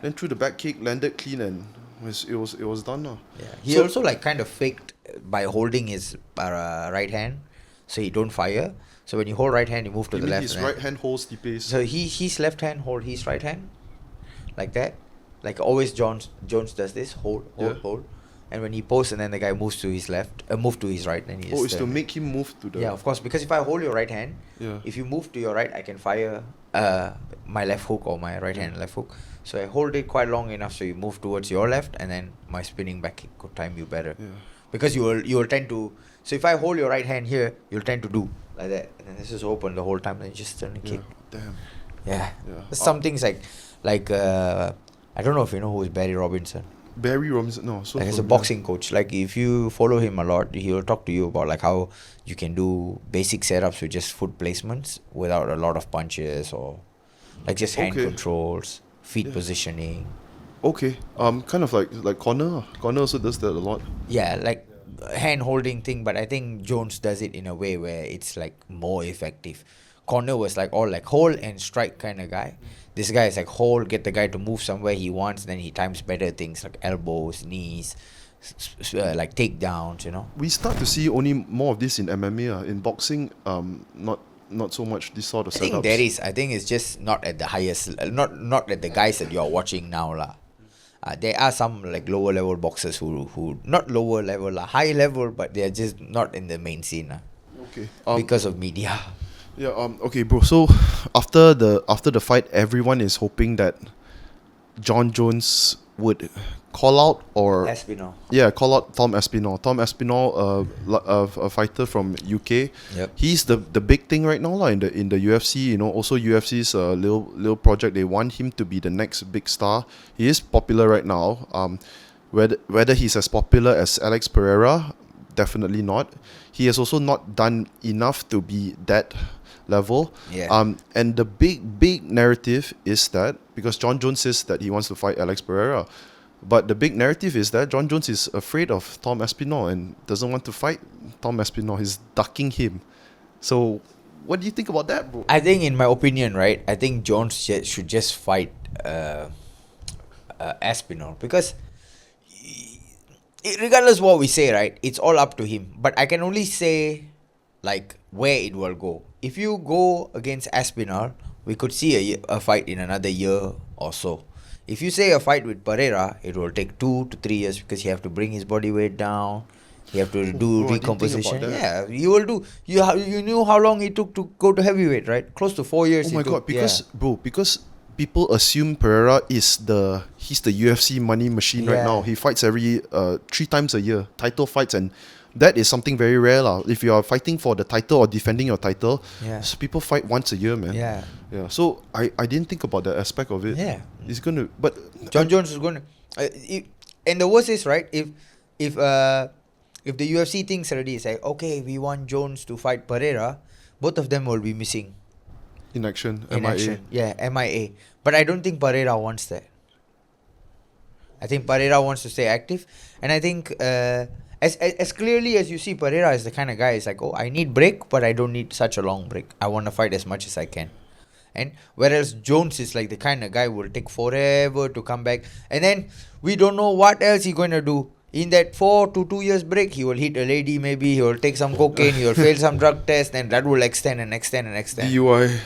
Then threw the back kick, landed clean, and it was done. Yeah. He also like kind of faked by holding his right hand, so he don't fire. So when you hold right hand, you move to the left. His right hand holds Stipe's. So his left hand hold his right hand, like that. Like always, Jones does this, hold, and when he posts, and then the guy moves to his left, move to his right, then he. It's to make him move to the. Yeah, of course, because if I hold your right hand, if you move to your right, I can fire my left hook or my right hand left hook. So I hold it quite long enough so you move towards your left, and then my spinning back kick could time you better. Yeah. Because you will tend to. So if I hold your right hand here, you'll tend to do like that, and then this is open the whole time, and you just turn and kick. Damn. Yeah. Some things like I don't know if you know who is Barry Robinson. Barry Robinson, no. So like he's a boxing coach. Like if you follow him a lot, he will talk to you about like how you can do basic setups with just foot placements without a lot of punches, or like just hand controls, feet positioning. Okay. Kind of like Connor. Connor also does that a lot. Yeah, like hand holding thing, but I think Jones does it in a way where it's like more effective. Connor was like all like hold and strike kind of guy. This guy is like hold, get the guy to move somewhere he wants, then he times better things like elbows, knees, like takedowns, you know. We start to see only more of this in MMA. In boxing, not so much this sort of setups. I think there is. I think it's just not at the highest, not at the guys that you're watching now lah. There are some like lower level boxers who not lower level lah, high level, but they're just not in the main scene lah. Okay. Because of media. Yeah. Okay, bro. So after the fight, everyone is hoping that John Jones would call out or Aspinall. Yeah, call out Tom Aspinall. Tom Aspinall, a fighter from UK. Yep. He's the big thing right now, in the UFC. You know, also UFC's little project. They want him to be the next big star. He is popular right now. Whether he's as popular as Alex Pereira, definitely not. He has also not done enough to be that level. Yeah. And the big narrative is that because John Jones says that he wants to fight Alex Pereira, but the big narrative is that John Jones is afraid of Tom Aspinall and doesn't want to fight Tom Aspinall. He's ducking him. So what do you think about that, bro? I think, in my opinion, right, I think Jones should just fight Aspinall, because regardless what we say, right, it's all up to him. But I can only say like where it will go. If you go against Aspinall, we could see a fight in another year or so. If you say a fight with Pereira, it will take 2 to 3 years, because you have to bring his body weight down. You have to do recomposition. Yeah, you will do. You knew how long it took to go to heavyweight, right? Close to 4 years. Oh my god, because people assume Pereira he's the UFC money machine right now. He fights every 3 times a year, title fights, and that is something very rare lah. If you are fighting for the title or defending your title, so people fight once a year, man. Yeah. So I didn't think about that aspect of it. Yeah. He's gonna, but John Jones is gonna, and the worst is, right, if the UFC thinks already, it's like, okay, we want Jones to fight Pereira, both of them will be missing. In action. Yeah, MIA. But I don't think Pereira wants that. I think Pereira wants to stay active, and I think as clearly as you see, Pereira is the kind of guy, it's like, oh, I need break, but I don't need such a long break. I want to fight as much as I can. And whereas Jones is like the kind of guy who will take forever to come back, and then we don't know what else he's going to do. In that 4 to 2 years break, he will hit a lady, maybe he will take some cocaine, he will fail some drug test, and that will extend and extend and extend. DUI,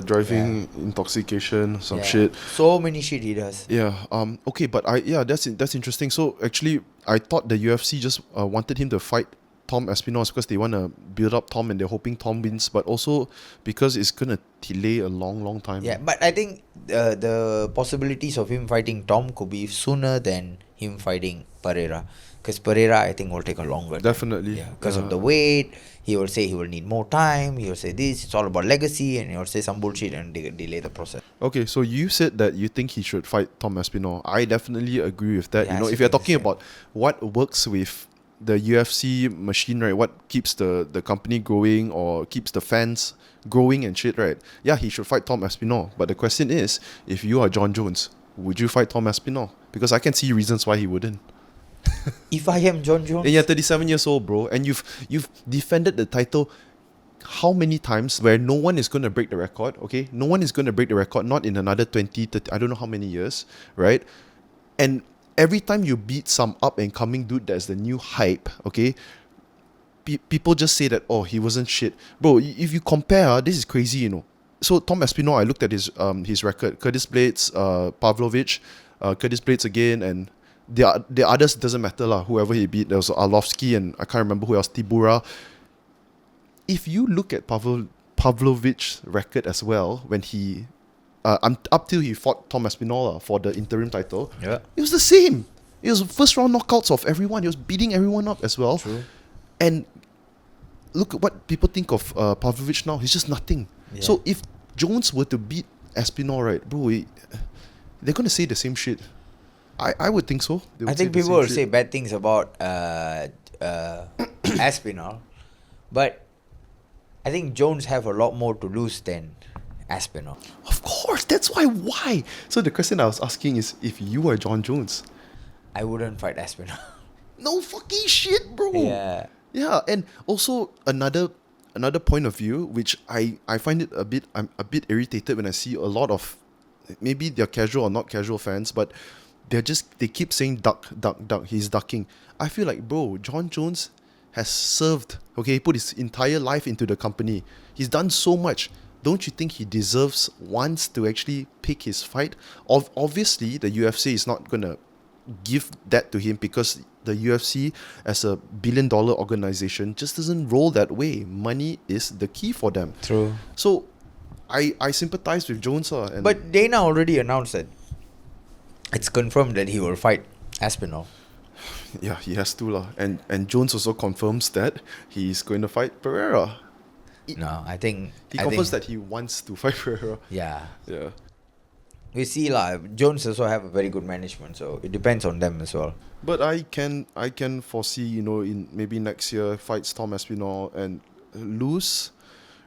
driving intoxication, some shit. So many shit he does. Yeah. Okay, but that's interesting. So actually, I thought the UFC just wanted him to fight Tom Aspinall is because they want to build up Tom and they're hoping Tom wins, but also because it's going to delay a long time. Yeah, but I think the possibilities of him fighting Tom could be sooner than him fighting Pereira. Because Pereira, I think, will take a longer time. Definitely. Yeah, because of the weight. He will say he will need more time. He will say this. It's all about legacy. And he will say some bullshit and delay the process. Okay, so you said that you think he should fight Tom Aspinall. I definitely agree with that. Yeah, You know, I if you're think the talking same. about what works with the UFC machine, right? What keeps the company growing or keeps the fans growing and shit, right? Yeah, he should fight Tom Aspinall. But the question is, if you are John Jones, would you fight Tom Aspinall? Because I can see reasons why he wouldn't. If I am John Jones, And you're 37 years old, bro, and you've defended the title how many times where no one is going to break the record, okay? No one is going to break the record, not in another 20, 30, I don't know how many years, right? And every time you beat some up-and-coming dude that's the new hype, okay, people just say that, oh, he wasn't shit. Bro, if you compare, this is crazy, you know. So Tom Aspinall, I looked at his record. Curtis Blades, Pavlovich, Curtis Blades again, and the others doesn't matter lah. Whoever he beat, there was Arlovsky and I can't remember who else, Tibura. If you look at Pavlovich's record as well, when he up till he fought Tom Aspinall for the interim title, yeah, it was the same. It was first round knockouts of everyone. He was beating everyone up as well. True. And look at what people think of Pavlovich now. He's just nothing. Yeah. So if Jones were to beat Aspinall, right, bro, they're gonna say the same shit. I would think so. They would I think say the people same will shit. say bad things about Aspinall, but I think Jones have a lot more to lose than Aspinall. Of course, that's why. So the question I was asking is, if you were John Jones, I wouldn't fight Aspinall. no fucking shit, bro. Yeah. Yeah, and also another point of view, which I find it I'm a bit irritated when I see a lot of, maybe they're casual or not casual fans, but they keep saying duck, he's ducking. I feel like, bro, John Jones has served, okay, he put his entire life into the company. He's done so much. Don't you think he deserves once to actually pick his fight? Obviously, the UFC is not going to give that to him because the UFC, as a billion-dollar organization, just doesn't roll that way. Money is the key for them. True. So, I sympathize with Jones. And But Dana already announced that it's confirmed that he will fight Aspinall. yeah, he has to lah. And Jones also confirms that he's going to fight Pereira. No, I think He confirms that he wants to fight Pereira. Yeah, Yeah. we see lah. Jones also have a very good management, so it depends on them as well. But I can foresee, you know, in maybe next year fights Tom Aspinall and lose,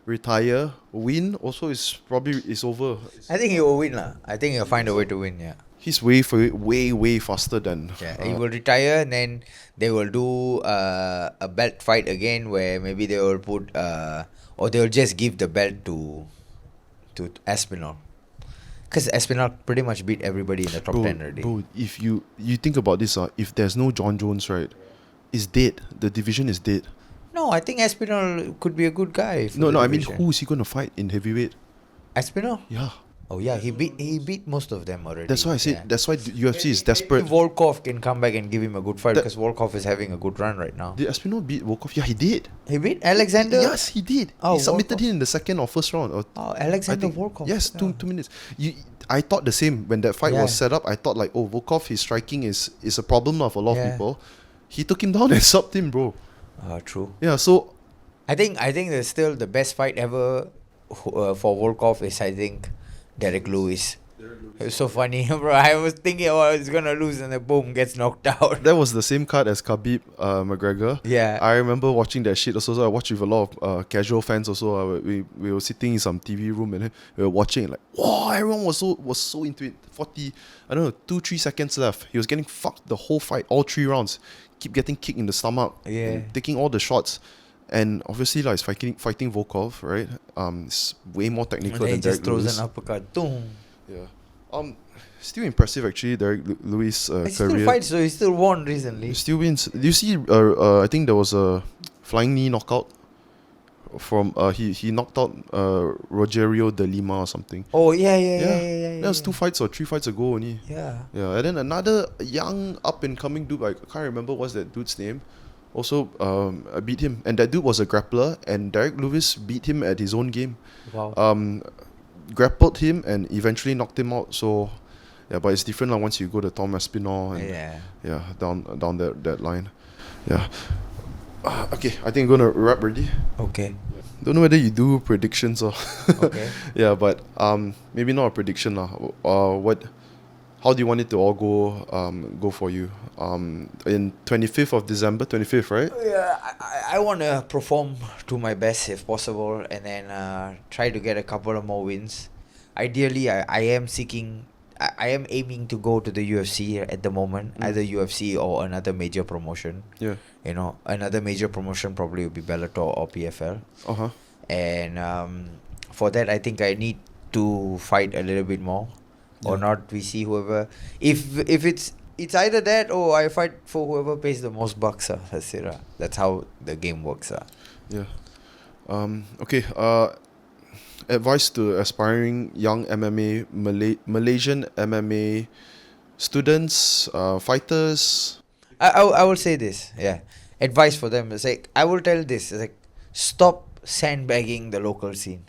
retire, win. Also is over. I think he will win lah. I think he'll find a way to win. Yeah. He's way faster than. Yeah, he will retire, and then they will do a belt fight again, where maybe they will put or they will just give the belt to Aspinall, because Aspinall pretty much beat everybody in the top 10 already. Bro, if you think about this, if there's no John Jones, right, it's dead. The division is dead. No, I think Aspinall could be a good guy. For No, the I mean, division. who is he gonna fight in heavyweight? Aspinall? Yeah, Oh yeah, he beat most of them already. that's why I said. Yeah. That's why the UFC is Maybe desperate. Volkov can come back and give him a good fight That- because Volkov is having a good run right now. Did Aspinall beat Volkov? Yeah, he did. He beat Alexander. Yes, he did. Oh, He submitted Volkov. him in the second or first round. Or Oh, I Alexander think, Volkov. yes, Yeah. 2 minutes. I thought the same when that fight Yeah. was set up. I thought like, oh, Volkov, his striking is a problem now for a lot of Yeah. people. He took him down and subbed him, bro. True. Yeah, so I think there's still the best fight ever for Volkov is I think Derek Lewis. It was so funny, bro. I was thinking, oh, he's gonna lose, and then boom, gets knocked out. that was the same card as Khabib McGregor. Yeah. I remember watching that shit also. So I watched with a lot of casual fans also. We were sitting in some TV room and we were watching like, wow, everyone was so into it. 2-3 seconds left. He was getting fucked the whole fight, all 3 rounds. Keep getting kicked in the stomach. Yeah. And taking all the shots. And obviously, like, it's fighting Volkov, right? It's way more technical And then than he just Derek throws Lewis. an uppercut. Boom. Yeah. Still impressive actually, Derek Lewis' He still career. fights, so he still won recently. He still wins. Do you see? I think there was a flying knee knockout from. He knocked out Rogerio de Lima or something. Oh yeah. That was 2 fights or 3 fights ago only. Yeah. Yeah, and then another young up and coming dude. I can't remember what's that dude's name. also beat him. And that dude was a grappler, and Derek Lewis beat him at his own game. Wow. Grappled him and eventually knocked him out. So, yeah, but it's different once you go to Tom Aspinall and down that line. Yeah. Okay, I think I'm gonna wrap already. Okay. Don't know whether you do predictions or Okay. yeah, but maybe not a prediction lah. How do you want it to all go for you? In 25th of December, 25th, right? Yeah, I want to perform to my best if possible, and then try to get a couple of more wins. Ideally, I am aiming to go to the UFC at the moment, either UFC or another major promotion. Yeah. You know, another major promotion probably would be Bellator or PFL. Uh-huh. And for that, I think I need to fight a little bit more, or not. We see whoever. If it's either that or I fight for whoever pays the most bucks. That's it. That's how the game works. Yeah. Okay. Advice to aspiring young MMA Malaysian MMA students, fighters. I will say this. Yeah. Advice for them is like, I will tell this. It's like, stop sandbagging the local scene.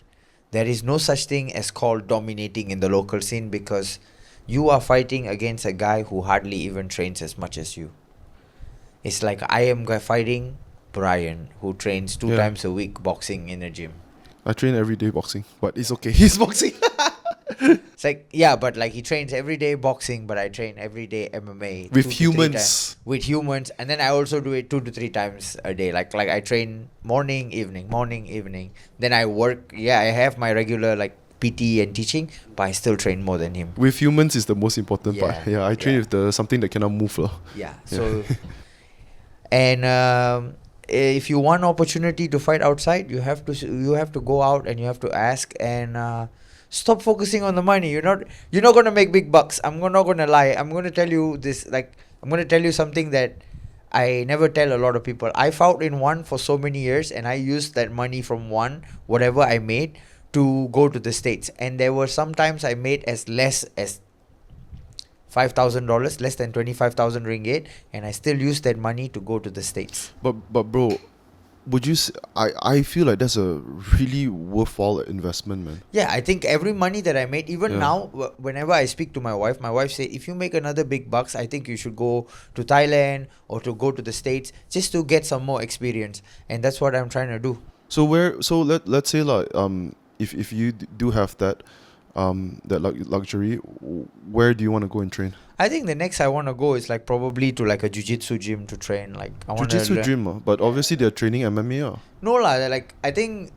There is no such thing as called dominating in the local scene, because you are fighting against a guy who hardly even trains as much as you. It's like I am fighting Brian, who trains 2 times a week boxing in a gym. I train every day boxing, but it's okay. He's boxing. It's like, yeah, but like he trains every day boxing, but I train every day MMA with humans. With humans, and then I also do it 2 to 3 times a day. Like I train morning, evening. Then I work. Yeah, I have my regular like PT and teaching, but I still train more than him. With humans is the most important part. Yeah, I train with something that cannot move. Yeah. So, and if you want opportunity to fight outside, you have to go out and you have to ask, and stop focusing on the money. You're not gonna make big bucks. I'm not gonna lie. I'm gonna tell you this. Like, I'm gonna tell you something that I never tell a lot of people. I fought in one for so many years, and I used that money from one, whatever I made, to go to the States. And there were sometimes I made as less as $5,000, less than 25,000 ringgit, and I still use that money to go to the States. But bro, would you? I feel like that's a really worthwhile investment, man. Yeah, I think every money that I made, even now, whenever I speak to my wife say, if you make another big bucks, I think you should go to Thailand or to go to the States just to get some more experience. And that's what I'm trying to do. So let's say like if you do have that luxury, where do you want to go and train? I think the next I want to go is like probably to like a jiu-jitsu gym to train. Like I want jiu-jitsu gym, but obviously they're training MMA. No lah, like I think,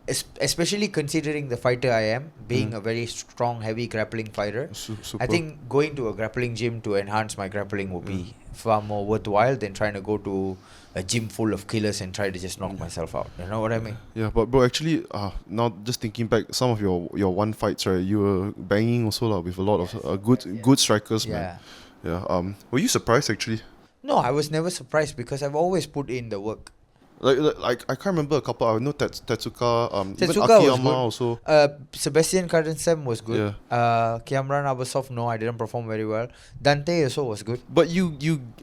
especially considering the fighter I am, being a very strong, heavy grappling fighter, Super. I think going to a grappling gym to enhance my grappling would be far more worthwhile than trying to go to a gym full of killers and try to just knock myself out. You know what I mean? Yeah, but bro, actually, now just thinking back, some of your one fights, right? You were banging also with a lot of good strikers, man. Yeah. Were you surprised actually? No, I was never surprised because I've always put in the work. Like I can't remember a couple. I know Tetsuka. Even Tetsuka was Akiyama good. also. Sebastian Kardensem was good. Yeah. Kiamran Abasov, no, I didn't perform very well. Dante also was good. But you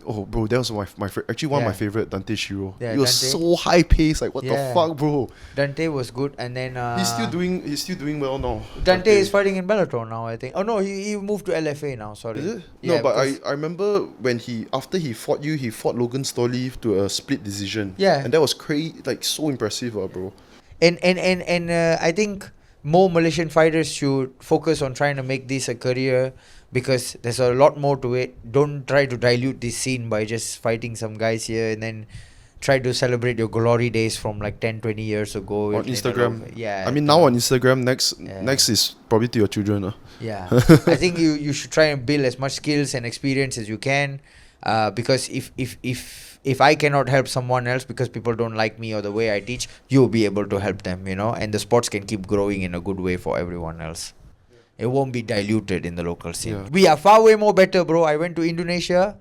oh bro, that was my actually one of my favorite, Dante Shiro. Yeah, He was so high paced, like what the fuck, bro. Dante was good, and then he's still doing well now. Dante is fighting in Bellator now, I think. Oh no, he moved to LFA now. Sorry. Is it? Yeah, no, but I remember when after he fought Logan Storley to a split decision. Yeah. And that was crazy, like so impressive, bro. And I think more Malaysian fighters should focus on trying to make this a career, because there's a lot more to it. Don't try to dilute this scene by just fighting some guys here and then try to celebrate your glory days from like 10-20 years ago on Instagram. Yeah, I mean, now on Instagram, next is probably to your children. Yeah. I think you should try and build as much skills and experience as you can, because if I cannot help someone else because people don't like me or the way I teach, you'll be able to help them, and the sports can keep growing in a good way for everyone else. It won't be diluted in the local scene. Yeah. We are far way more better, bro. I went to Indonesia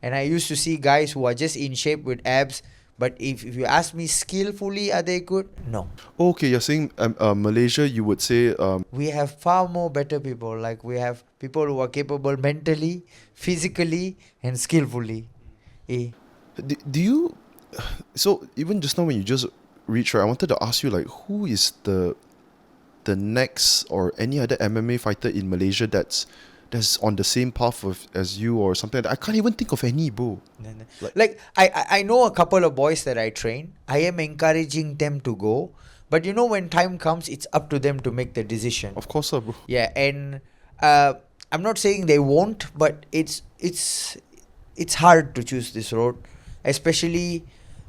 and I used to see guys who are just in shape with abs, but if you ask me skillfully, are they good? No. Okay, you're saying Malaysia, you would say we have far more better people. Like, we have people who are capable mentally, physically and skillfully. do you So even just now when you just reached, right, I wanted to ask you, like, who is the next or any other MMA fighter in Malaysia that's on the same path as you or something like that? I can't even think of any, bro. Like I know a couple of boys that I train. I am encouraging them to go, but you know when time comes, it's up to them to make the decision. Of course, bro. Yeah, and I'm not saying they won't, but it's hard to choose this road, especially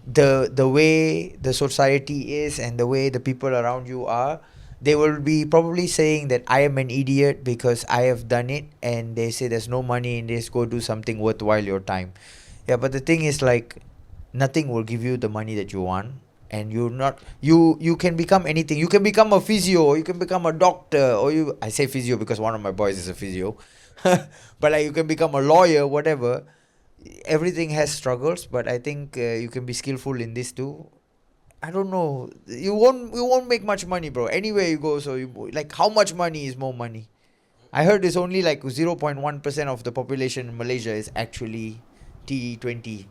the way the society is and the way the people around you are. They will be probably saying that I am an idiot because I have done it, and they say there's no money in this, go do something worthwhile your time. Yeah, but the thing is, like, nothing will give you the money that you want, and you can become anything. You can become a physio, or you can become a doctor, or I say physio because one of my boys is a physio. But like, you can become a lawyer, whatever. Everything has struggles, but I think you can be skillful in this too. I don't know. You won't make much money, bro. Anywhere you go, so like, how much money is more money? I heard it's only like 0.1% of the population in Malaysia is actually T20.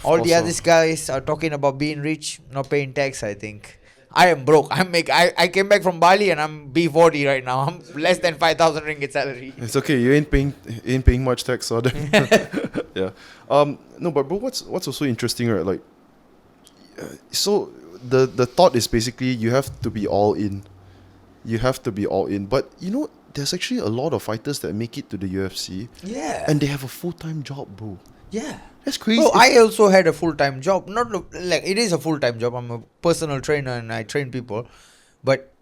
All the other guys are talking about being rich, not paying tax. I think I am broke. I came back from Bali and I'm B40 right now. I'm less than 5,000 ringgit salary. It's okay. You ain't paying much tax, so yeah. No, but bro, what's also interesting, right? Like, so the thought is basically you have to be all in. You have to be all in. But you know, there's actually a lot of fighters that make it to the UFC. Yeah. And they have a full-time job, bro. Yeah. That's crazy. Bro, I also had a full-time job. Not like it is a full-time job. I'm a personal trainer and I train people, but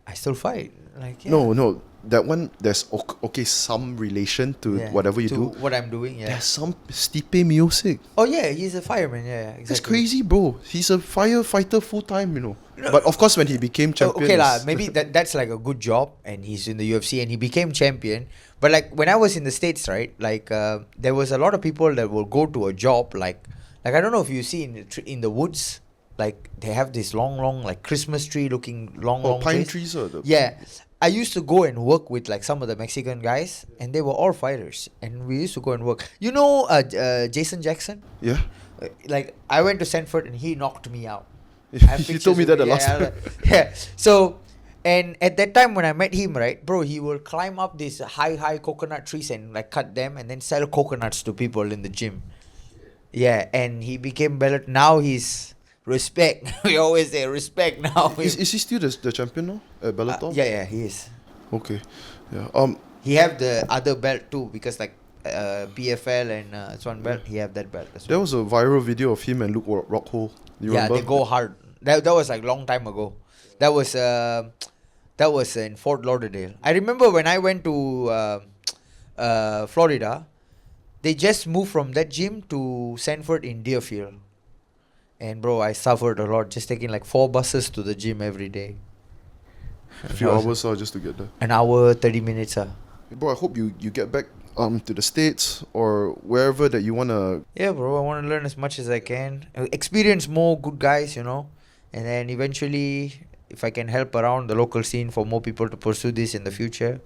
I still fight. Like, yeah. No, that one there's okay some relation to whatever you do. What I'm doing, yeah. There's some Stipe Miocic. Oh yeah, he's a fireman. Yeah, exactly. That's crazy, bro. He's a firefighter full time, you know. But of course, when he became champion, okay lah, maybe that's like a good job, and he's in the UFC and he became champion. But like when I was in the States, right? Like there was a lot of people that will go to a job like I don't know if you see in the woods, like they have this long like Christmas tree looking long pine trees or the yeah. I used to go and work with like some of the Mexican guys, and they were all fighters, and we used to go and work. You know, Jason Jackson? Yeah. Like I went to Sanford and he knocked me out. You told me that the last time. Yeah. So, and at that time when I met him, right, bro, he will climb up these high coconut trees and like cut them and then sell coconuts to people in the gym. Yeah, and he became better. Now he's respect. We always say respect now. Is he still the champion now at Bellator? Yeah, he is. Okay. Yeah. He have the other belt too, because like PFL and it's one belt. He have that belt as well. There was a viral video of him and Luke Rockhold. You remember? They go hard. That was like long time ago. That was in Fort Lauderdale. I remember when I went to Florida, they just moved from that gym to Sanford in Deerfield. And bro, I suffered a lot, just taking like 4 buses to the gym every day. A few hours just to get there. An hour, 30 minutes. Bro, I hope you get back to the States or wherever that you wanna. Yeah, bro, I want to learn as much as I can. Experience more good guys, you know. And then eventually, if I can help around the local scene for more people to pursue this in the future.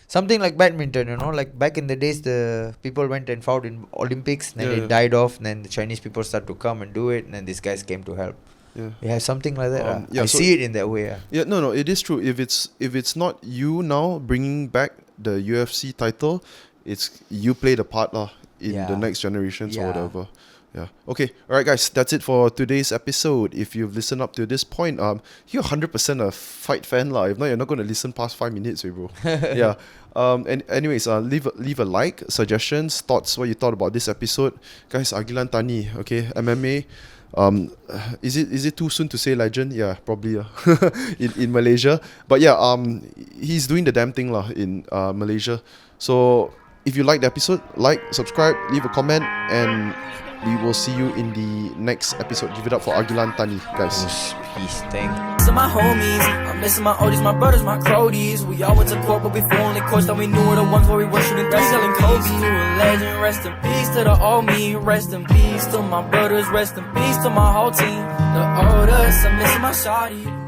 Something like badminton, you know, like back in the days, the people went and fought in Olympics, and then it died off, and then the Chinese people start to come and do it, and then these guys came to help. Yeah, something like that. I see it in that way. Yeah, no, it is true. If it's not you now bringing back the UFC title, it's you play the part in the next generations or whatever. Yeah. Okay. All right, guys. That's it for today's episode. If you've listened up to this point, you're 100% a fight fan, lah. If not, you're not going to listen past 5 minutes, bro. Yeah. And anyways, leave a like, suggestions, thoughts, what you thought about this episode, guys. Agilan Thani, okay, MMA. Is it too soon to say legend? Yeah, probably. in Malaysia, but yeah, he's doing the damn thing, lah, in Malaysia. So if you like the episode, like, subscribe, leave a comment, and we will see you in the next episode. Give it up for Agilan Thani, guys. Peace, thank you. To my homies, I'm missing my oldies, my brothers, my cronies. We all went to court, but before only courts that we knew were the ones where we were shooting threes, selling Kobe. To a legend, rest in peace to the old me, rest in peace to my brothers, rest in peace to my whole team. The oldest, I'm missing my shawty.